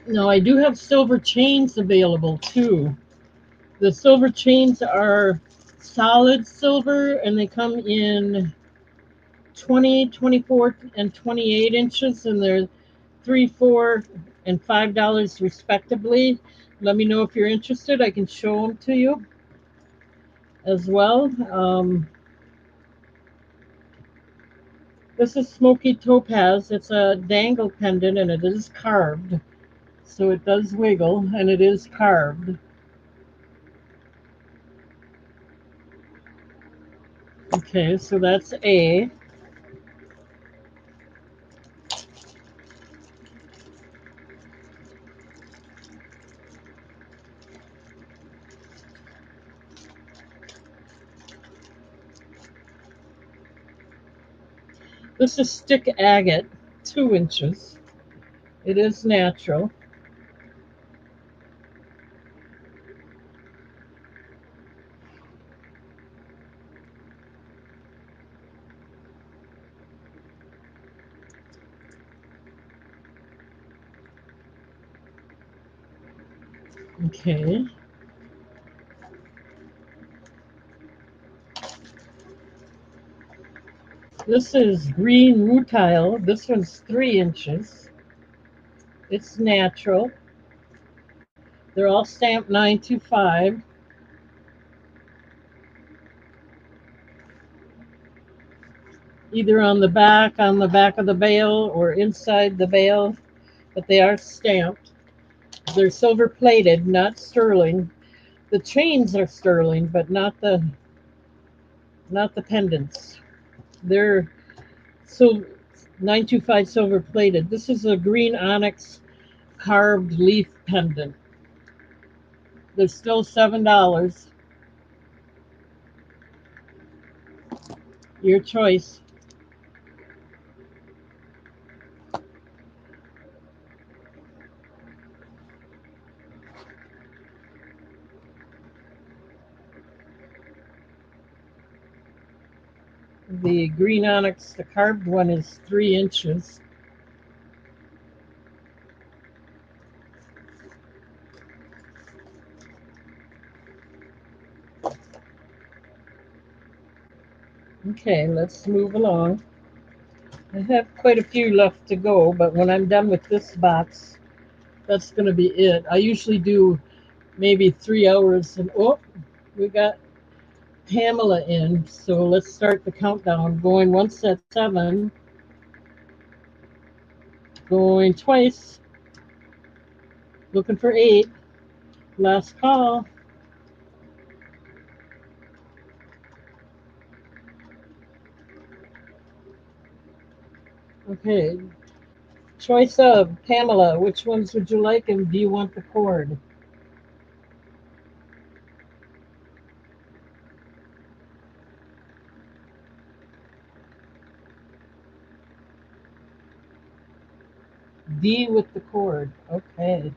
A: Now I do have silver chains available too. The silver chains are solid silver and they come in 20, 24, and 28 inches, and they're 3, 4, and $5 respectively. Let me know if you're interested. I can show them to you as well. This is Smoky Topaz. It's a dangle pendant and it is carved. So it does wiggle and it is carved. Okay, so that's A. This is stick agate, 2 inches. It is natural. Okay. This is green rutile. This one's 3 inches. It's natural. They're all stamped 925. Either on the back of the bale, or inside the bale, but they are stamped. They're silver plated, not sterling. The chains are sterling, but not the pendants. They're so 925 silver plated. This is a green onyx carved leaf pendant. They're still $7. Your choice. The green onyx, the carved one, is 3 inches. Okay, let's move along. I have quite a few left to go, but when I'm done with this box, that's going to be it. I usually do maybe 3 hours, and oh, we got Pamela in, so let's start the countdown. Going once at 7, going twice, looking for 8. Last call. Okay, choice of Pamela. Which ones would you like, and do you want the cord? D with the cord. Okay.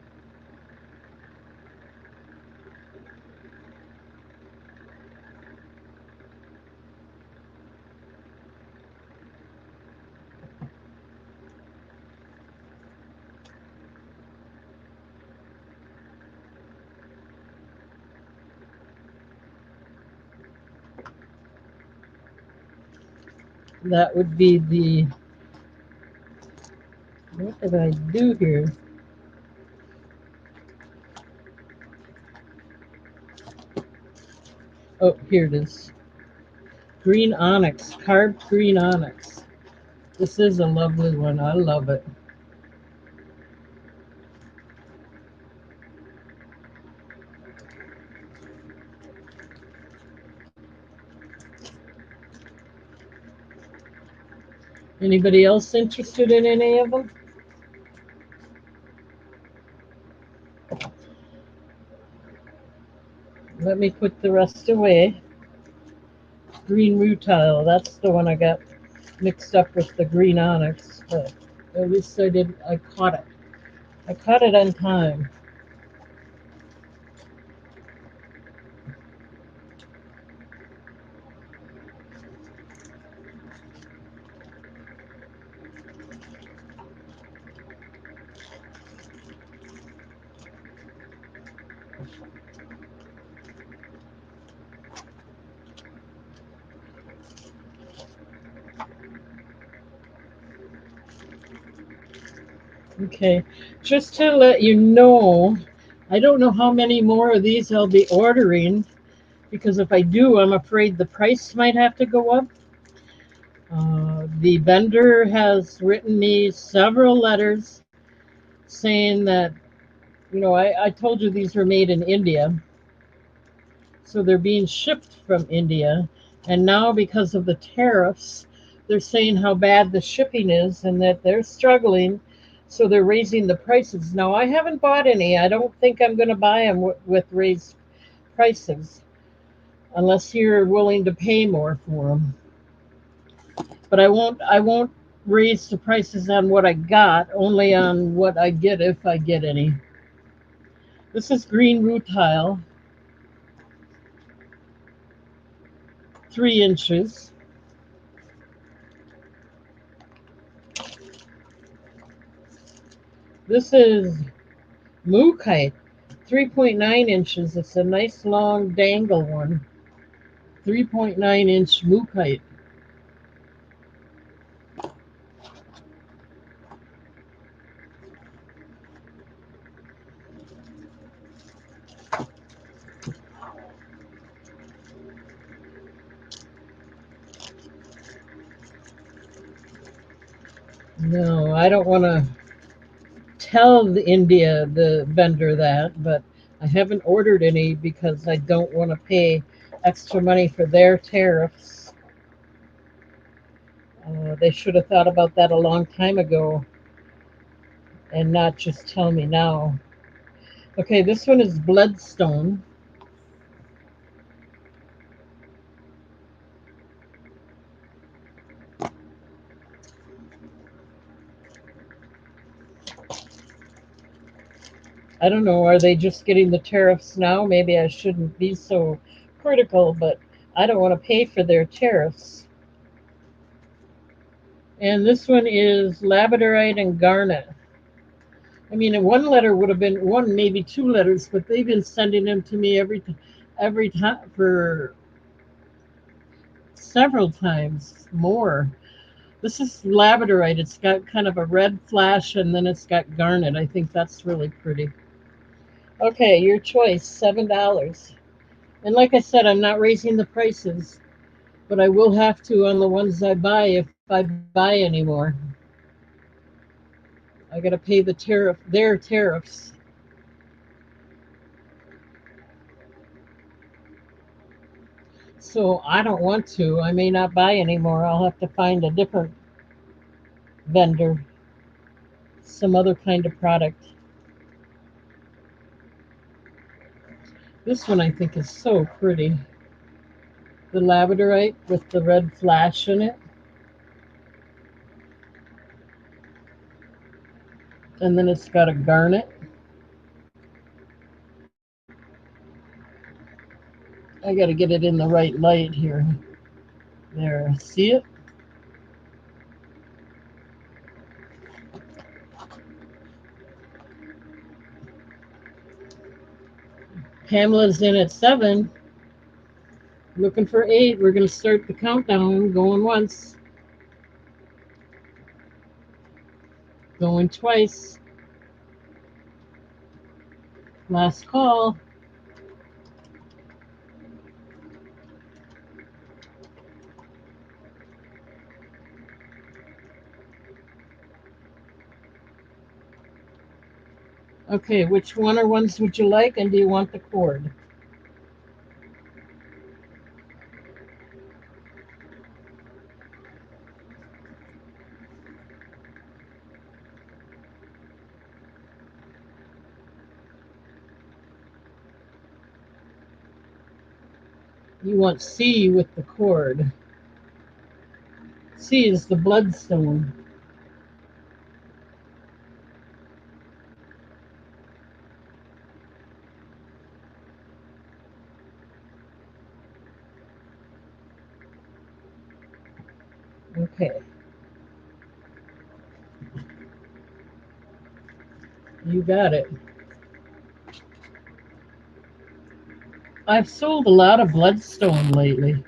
A: That would be the, what did I do here? Oh, here it is. Green onyx, carved green onyx. This is a lovely one. I love it. Anybody else interested in any of them? Let me put the rest away. Green rutile, that's the one I got mixed up with the green onyx, but at least I caught it. I caught it on time. Okay, just to let you know, I don't know how many more of these I'll be ordering because if I do, I'm afraid the price might have to go up. The vendor has written me several letters saying that, I told you these were made in India, so they're being shipped from India. And now, because of the tariffs, they're saying how bad the shipping is and that they're struggling. So they're raising the prices. Now, I haven't bought any. I don't think I'm going to buy them with raised prices unless you're willing to pay more for them. But I won't raise the prices on what I got, only on what I get if I get any. This is green rutile, 3 inches. This is mookaite, 3.9 inches. It's a nice long dangle one. 3.9-inch mookaite. No, I don't want to tell the vendor that, but I haven't ordered any because I don't want to pay extra money for their tariffs. They should have thought about that a long time ago and not just tell me now. Okay, this one is bloodstone. I don't know, are they just getting the tariffs now? Maybe I shouldn't be so critical, but I don't want to pay for their tariffs. And this one is labradorite and garnet. I mean, one letter would have been one, maybe 2 letters, but they've been sending them to me every time for several times more. This is labradorite. It's got kind of a red flash, and then it's got garnet. I think that's really pretty. Okay, your choice, $7. And like I said, I'm not raising the prices, but I will have to on the ones I buy if I buy anymore. I got to pay their tariffs. So I don't want to. I may not buy anymore. I'll have to find a different vendor, some other kind of product. This one I think is so pretty. The labradorite with the red flash in it. And then it's got a garnet. I got to get it in the right light here. There, see it? Pamela's in at 7. Looking for 8. We're going to start the countdown. Going once, going twice. Last call. Okay, which one or ones would you like, and do you want the cord? You want C with the cord. C is the bloodstone. Okay, you got it. I've sold a lot of bloodstone lately.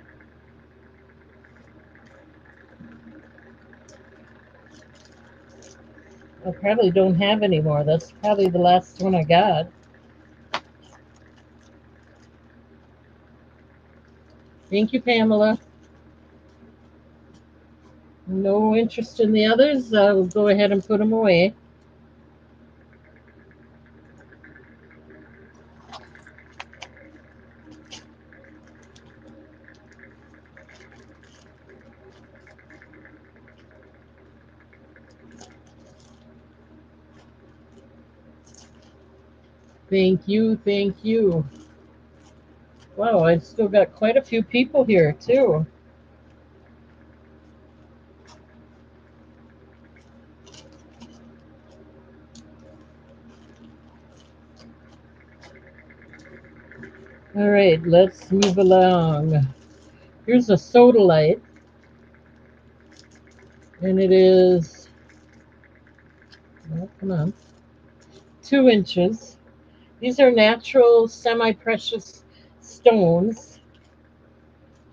A: I probably don't have any more. That's probably the last one I got. Thank you, Pamela. No interest in the others. We'll go ahead and put them away. Thank you, thank you. Wow, I've still got quite a few people here, too. All right, let's move along. Here's a soda light, and it is, oh, come on, 2 inches. These are natural semi-precious stones,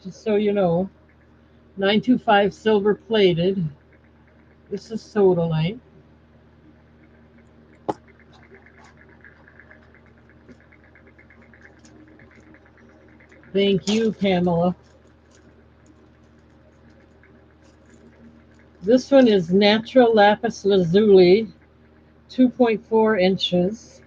A: just so you know. 925 silver plated. This is soda light. Thank you, Pamela. This one is natural lapis lazuli, 2.4 inches.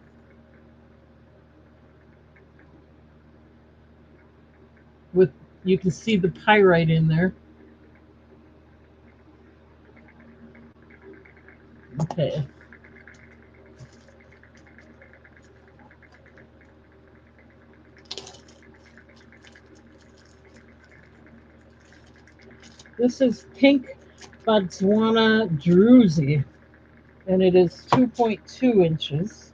A: With, you can see the pyrite in there. Okay. This is pink Botswana druzy, and it is 2.2 inches.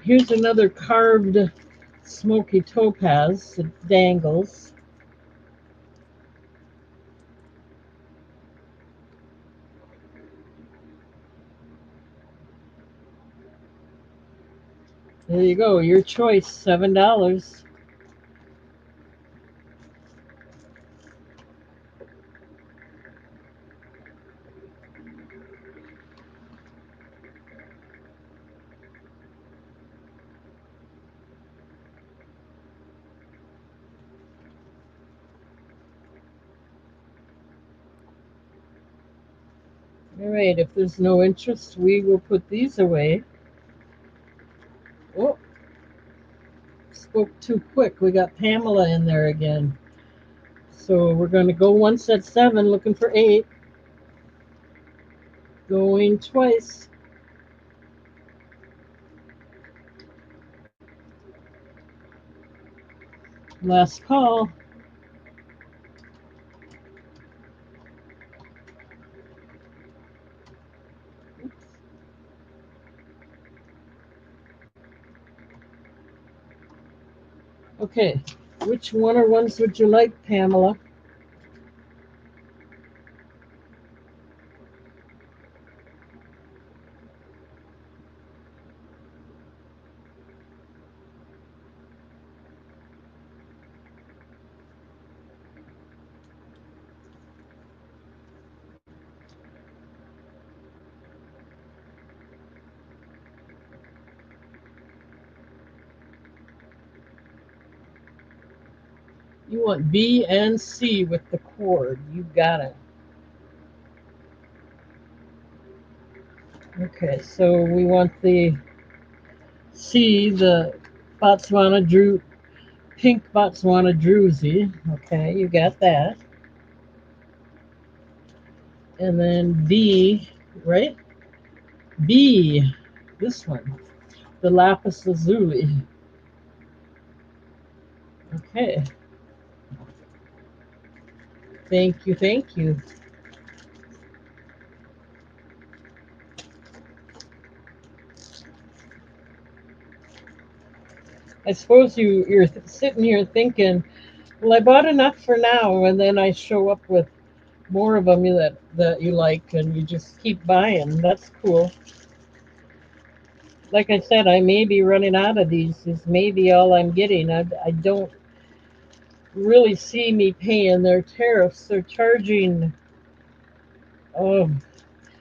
A: Here's another carved smoky topaz. It dangles. There you go. Your choice, $7. All right, if there's no interest, we will put these away. Oh, spoke too quick. We got Pamela in there again. So we're going to go once at 7, looking for 8. Going twice. Last call. Okay, which one or ones would you like, Pamela? You want B and C with the cord. You got it. Okay, so we want the C, the Botswana pink Botswana druzy. Okay, you got that. And then B, right? B, this one, the lapis lazuli. Okay, thank you, thank you. I suppose you're sitting here thinking, Well, I bought enough for now, and then I show up with more of them that you like, and you just keep buying. That's cool. Like I said, I may be running out of these. This may be all I'm getting. I don't really see me paying their tariffs. They're charging, oh,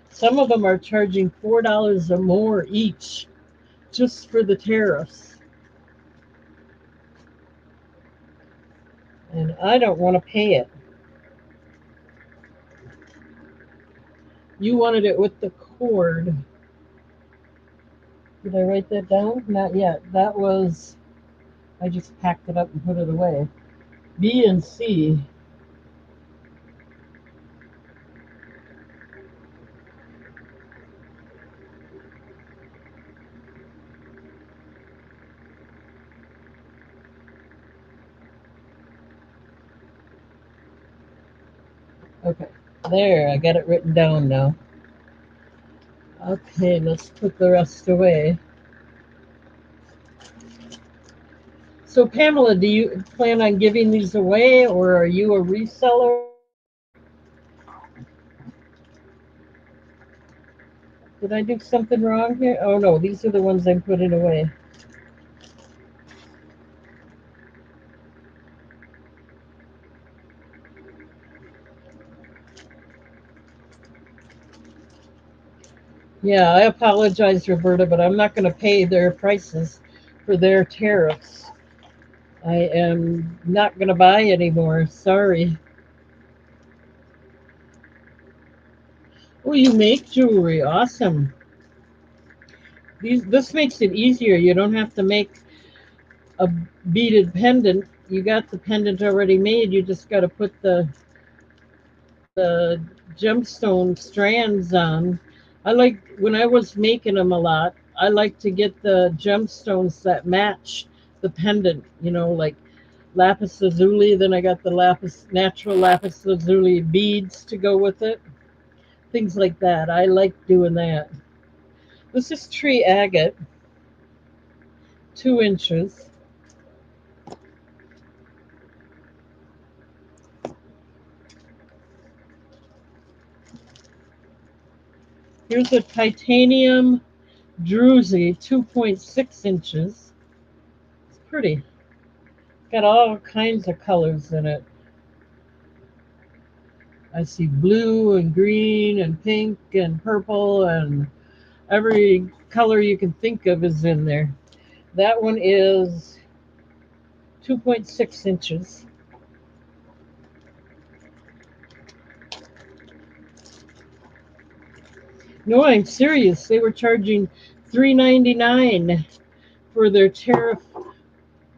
A: some of them are charging $4 or more each just for the tariffs. And I don't want to pay it. You wanted it with the cord. Did I write that down? Not yet. That was, I just packed it up and put it away. B and C. Okay, there, I got it written down now. Okay, let's put the rest away. So, Pamela, do you plan on giving these away or are you a reseller? Did I do something wrong here? Oh no, these are the ones I'm putting away. Yeah, I apologize, Roberta, but I'm not going to pay their prices for their tariffs. I am not going to buy anymore. Sorry. Oh, you make jewelry. Awesome. This makes it easier. You don't have to make a beaded pendant. You got the pendant already made. You just got to put the gemstone strands on. I like when I was making them a lot. I like to get the gemstones that match the pendant. Like lapis lazuli. Then I got the natural lapis lazuli beads to go with it. Things like that. I like doing that. This is tree agate, 2 inches. Here's a titanium druzy, 2.6 inches. It's pretty. Got all kinds of colors in it. I see blue and green and pink and purple and every color you can think of is in there. That one is 2.6 inches. No, I'm serious. They were charging $3.99 for their tariff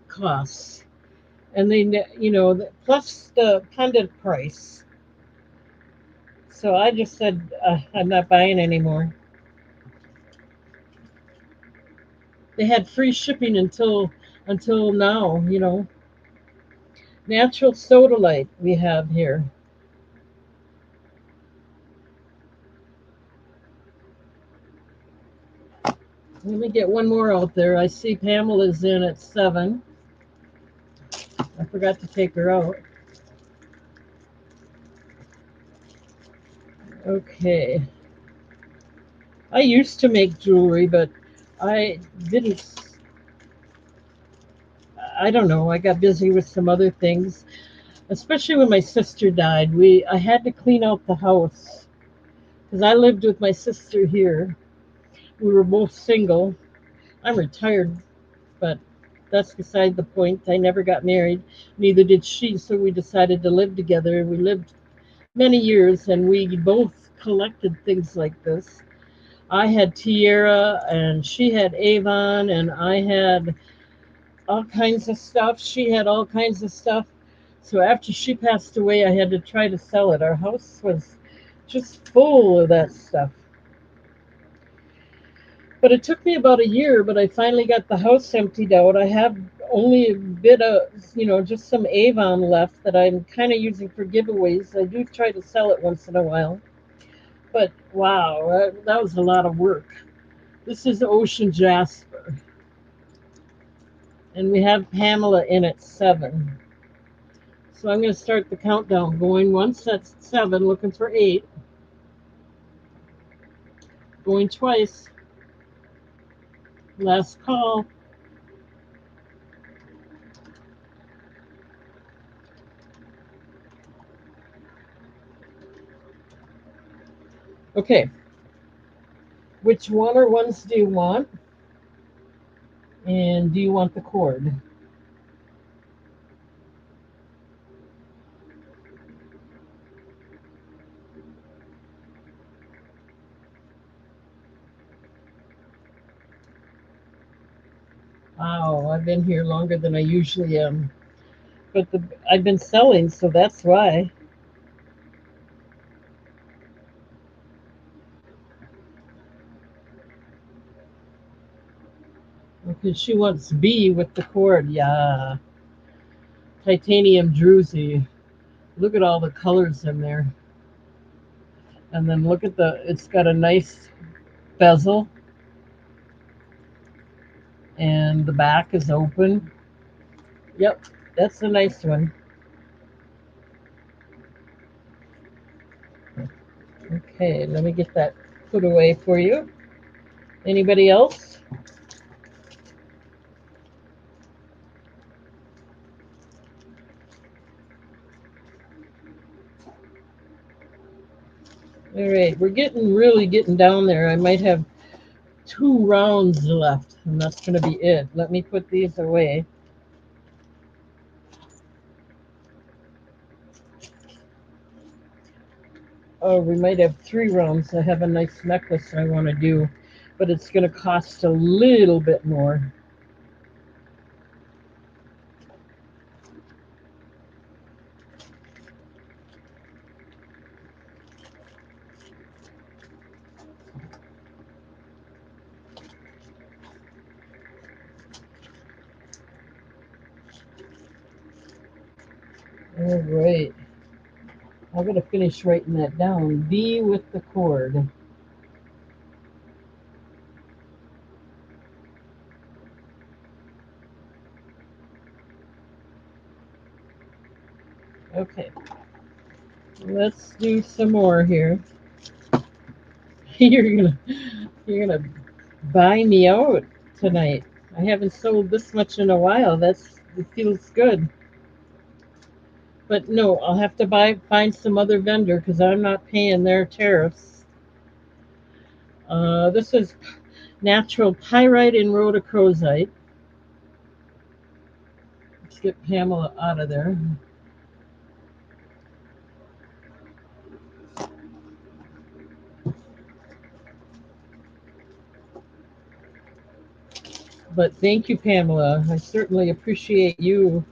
A: costs, and plus the pendant price. So I just said I'm not buying anymore. They had free shipping until now. Natural sodalite we have here. Let me get one more out there. I see Pamela's in at 7. I forgot to take her out. Okay. I used to make jewelry, but I didn't. I don't know. I got busy with some other things, especially when my sister died. I had to clean out the house because I lived with my sister here. We were both single. I'm retired, but that's beside the point. I never got married, neither did she, so we decided to live together. We lived many years and we both collected things like this. I had Tierra and she had Avon and I had all kinds of stuff. She had all kinds of stuff. So after she passed away, I had to try to sell it. Our house was just full of that stuff. But it took me about a year, but I finally got the house emptied out. I have only a bit of, just some Avon left that I'm kind of using for giveaways. I do try to sell it once in a while. But wow, that was a lot of work. This is Ocean Jasper. And we have Pamela in at 7. So I'm going to start the countdown. Going once, that's 7, looking for 8. Going twice, last call. Okay, which one or ones do you want? And do you want the cord? Wow, I've been here longer than I usually am. But I've been selling, so that's why. Because she wants B with the cord. Yeah. Titanium druzy. Look at all the colors in there. And then look at it's got a nice bezel. And the back is open. Yep, that's a nice one. Okay, let me get that put away for you. Anybody else? All right, we're really getting down there. I might have 2 rounds left, and that's going to be it. Let me put these away. Oh, we might have 3 rounds. I have a nice necklace I want to do, but it's going to cost a little bit more. All right. I'm going to finish writing that down. B with the cord. Okay. Let's do some more here. You're gonna buy me out tonight. I haven't sold this much in a while. It feels good. But no, I'll have to find some other vendor because I'm not paying their tariffs. This is natural pyrite and rhodochrosite. Let's get Pamela out of there. But thank you, Pamela. I certainly appreciate you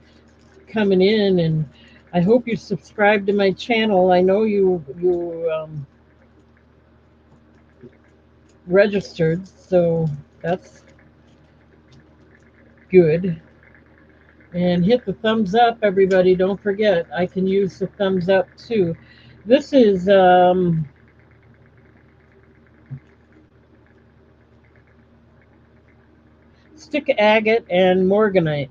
A: coming in, and I hope you subscribe to my channel. I know you registered, so that's good. And hit the thumbs up, everybody. Don't forget, I can use the thumbs up too. This is stick agate and morganite.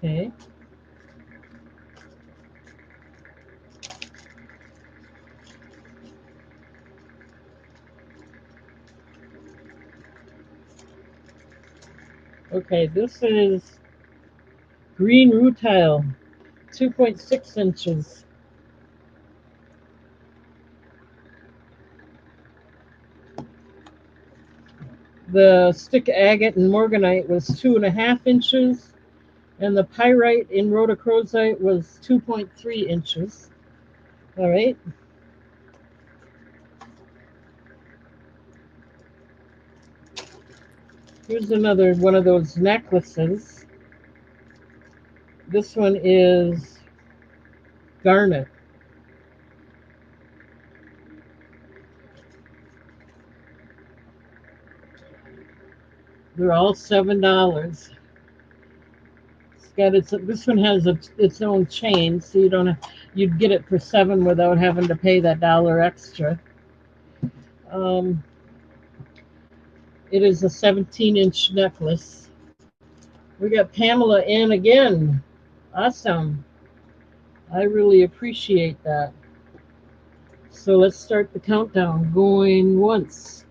A: Okay. Okay, this is green rutile, 2.6 inches. The stick agate and morganite was 2.5 inches, and the pyrite in rhodochrosite was 2.3 inches. All right. Here's another one of those necklaces. This one is garnet. They're all $7. This one has its own chain, so you'd get it for 7 without having to pay that dollar extra. Um, It is a 17-inch necklace. We got Pamela in again. Awesome. I really appreciate that. So let's start the countdown. Going once.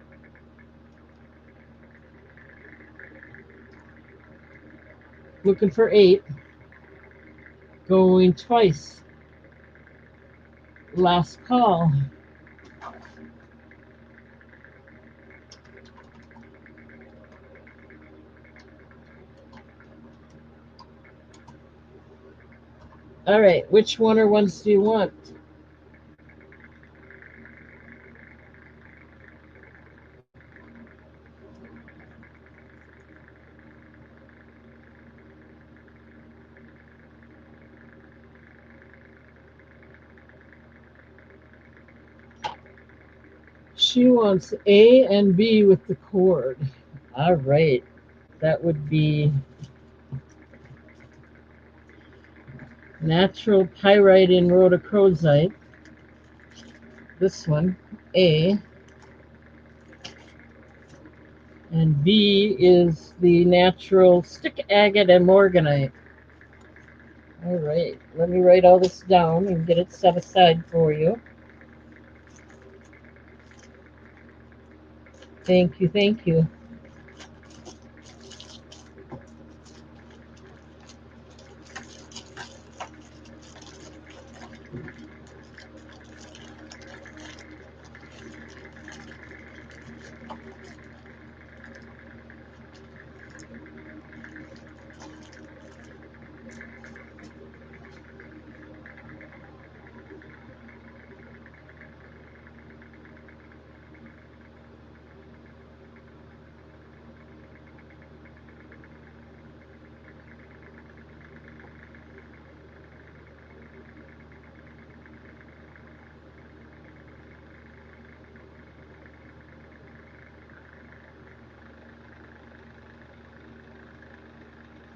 A: Looking for 8. Going twice. Last call. All right, which one or ones do you want? She wants A and B with the cord. All right, that would be natural pyrite in rhodochrosite. This one, A. And B is the natural stick agate and morganite. All right, let me write all this down and get it set aside for you. Thank you, thank you.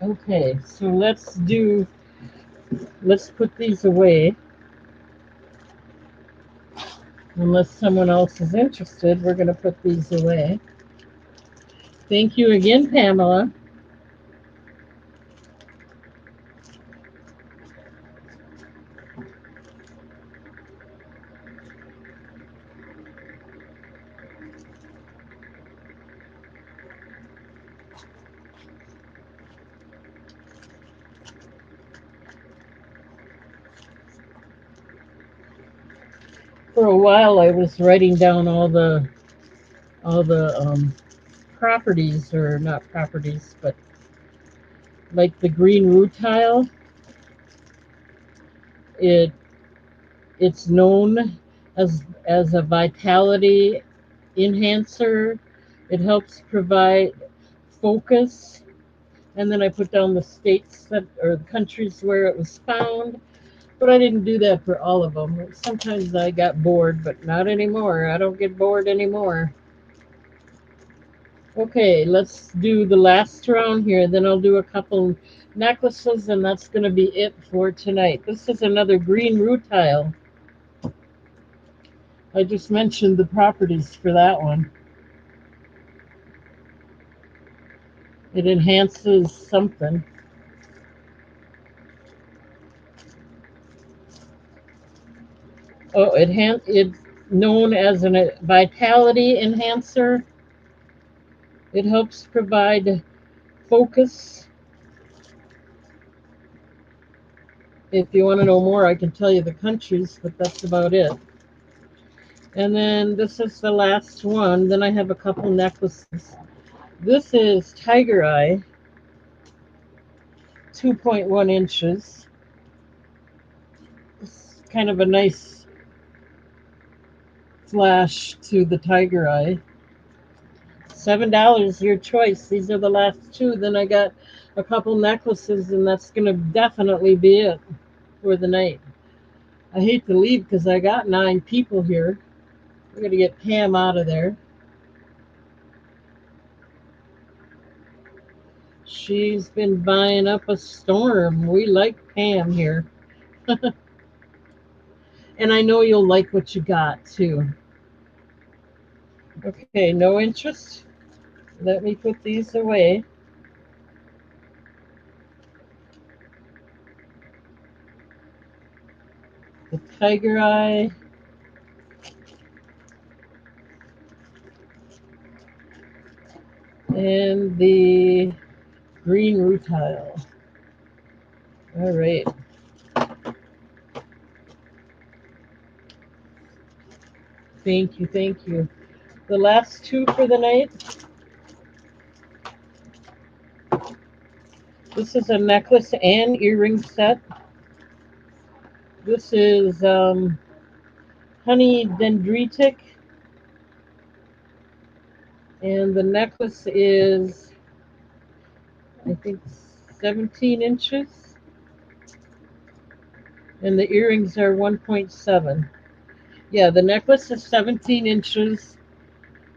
A: Okay, so let's put these away. Unless someone else is interested, we're going to put these away. Thank you again, Pamela. For a while, I was writing down all the properties, or not properties, but like the green rutile. It it's known as a vitality enhancer. It helps provide focus. And then I put down the states that, or the countries where it was found. But I didn't do that for all of them. Sometimes I got bored, but not anymore. I don't get bored anymore. Okay, let's do the last round here. Then I'll do a couple necklaces, and that's going to be it for tonight. This is another green rutile. I just mentioned the properties for that one. It enhances something. Oh, it's known as a vitality enhancer. It helps provide focus. If you want to know more, I can tell you the countries, but that's about it. And then this is the last one. Then I have a couple necklaces. This is Tiger Eye, 2.1 inches. It's kind of a nice flash to the Tiger Eye. $7, your choice. These are the last two. Then I got a couple necklaces, and that's going to definitely be it for the night. I hate to leave because I got 9 people here. We're going to get Pam out of there. She's been buying up a storm. We like Pam here. And I know you'll like what you got too. Okay, no interest? Let me put these away. The tiger eye. And the green rutile. All right. Thank you, thank you. The last two for the night. This is a necklace and earring set. This is honey dendritic, and the necklace is, I think, 17 inches, and the earrings are 1.7. Yeah, the necklace is 17 inches.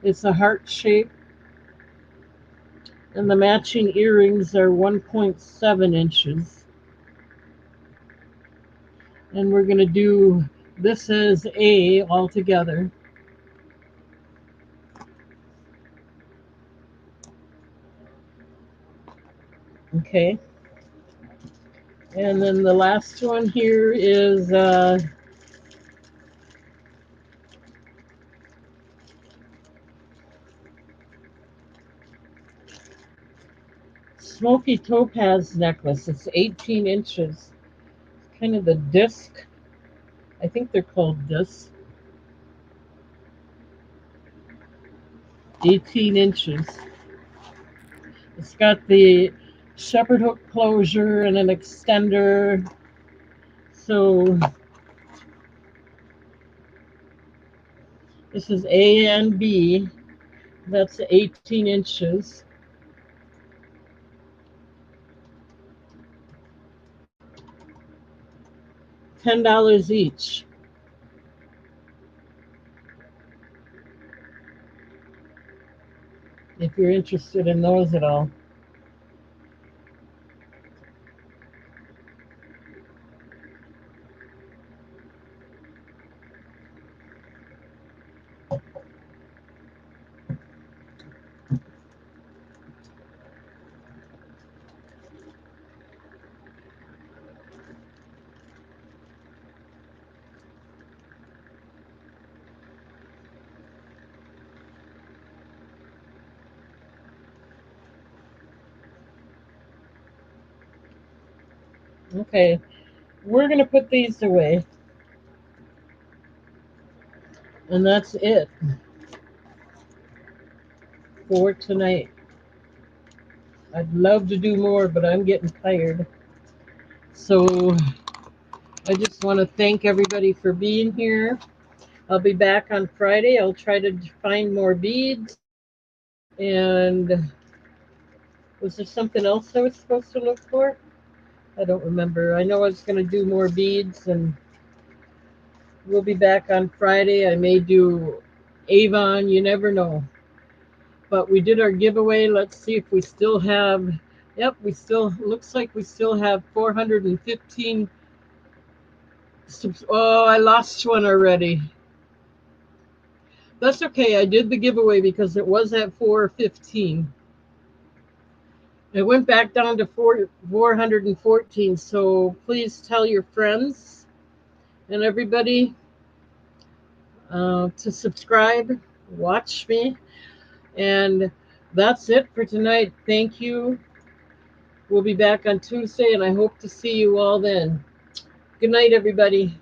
A: It's a heart shape, and the matching earrings are 1.7 inches. And we're going to do this as A altogether. Okay. And then the last one here is Smoky Topaz necklace. It's 18 inches. Kind of the disc. I think they're called discs. 18 inches. It's got the shepherd hook closure and an extender. So this is A and B. That's 18 inches. $10 each. If you're interested in those at all. Okay, we're going to put these away. And that's it for tonight. I'd love to do more, but I'm getting tired. So I just want to thank everybody for being here. I'll be back on Friday. I'll try to find more beads. And was there something else I was supposed to look for? I don't remember. I know I was going to do more beads, and we'll be back on Friday. I may do Avon. You never know. But we did our giveaway. Let's see if we still have. Yep, we still looks like we still have 415. Oh, I lost one already. That's okay. I did the giveaway because it was at 415. It went back down to 414. So please tell your friends and everybody to subscribe, watch me. And that's it for tonight. Thank you. We'll be back on Tuesday, and I hope to see you all then. Good night, everybody.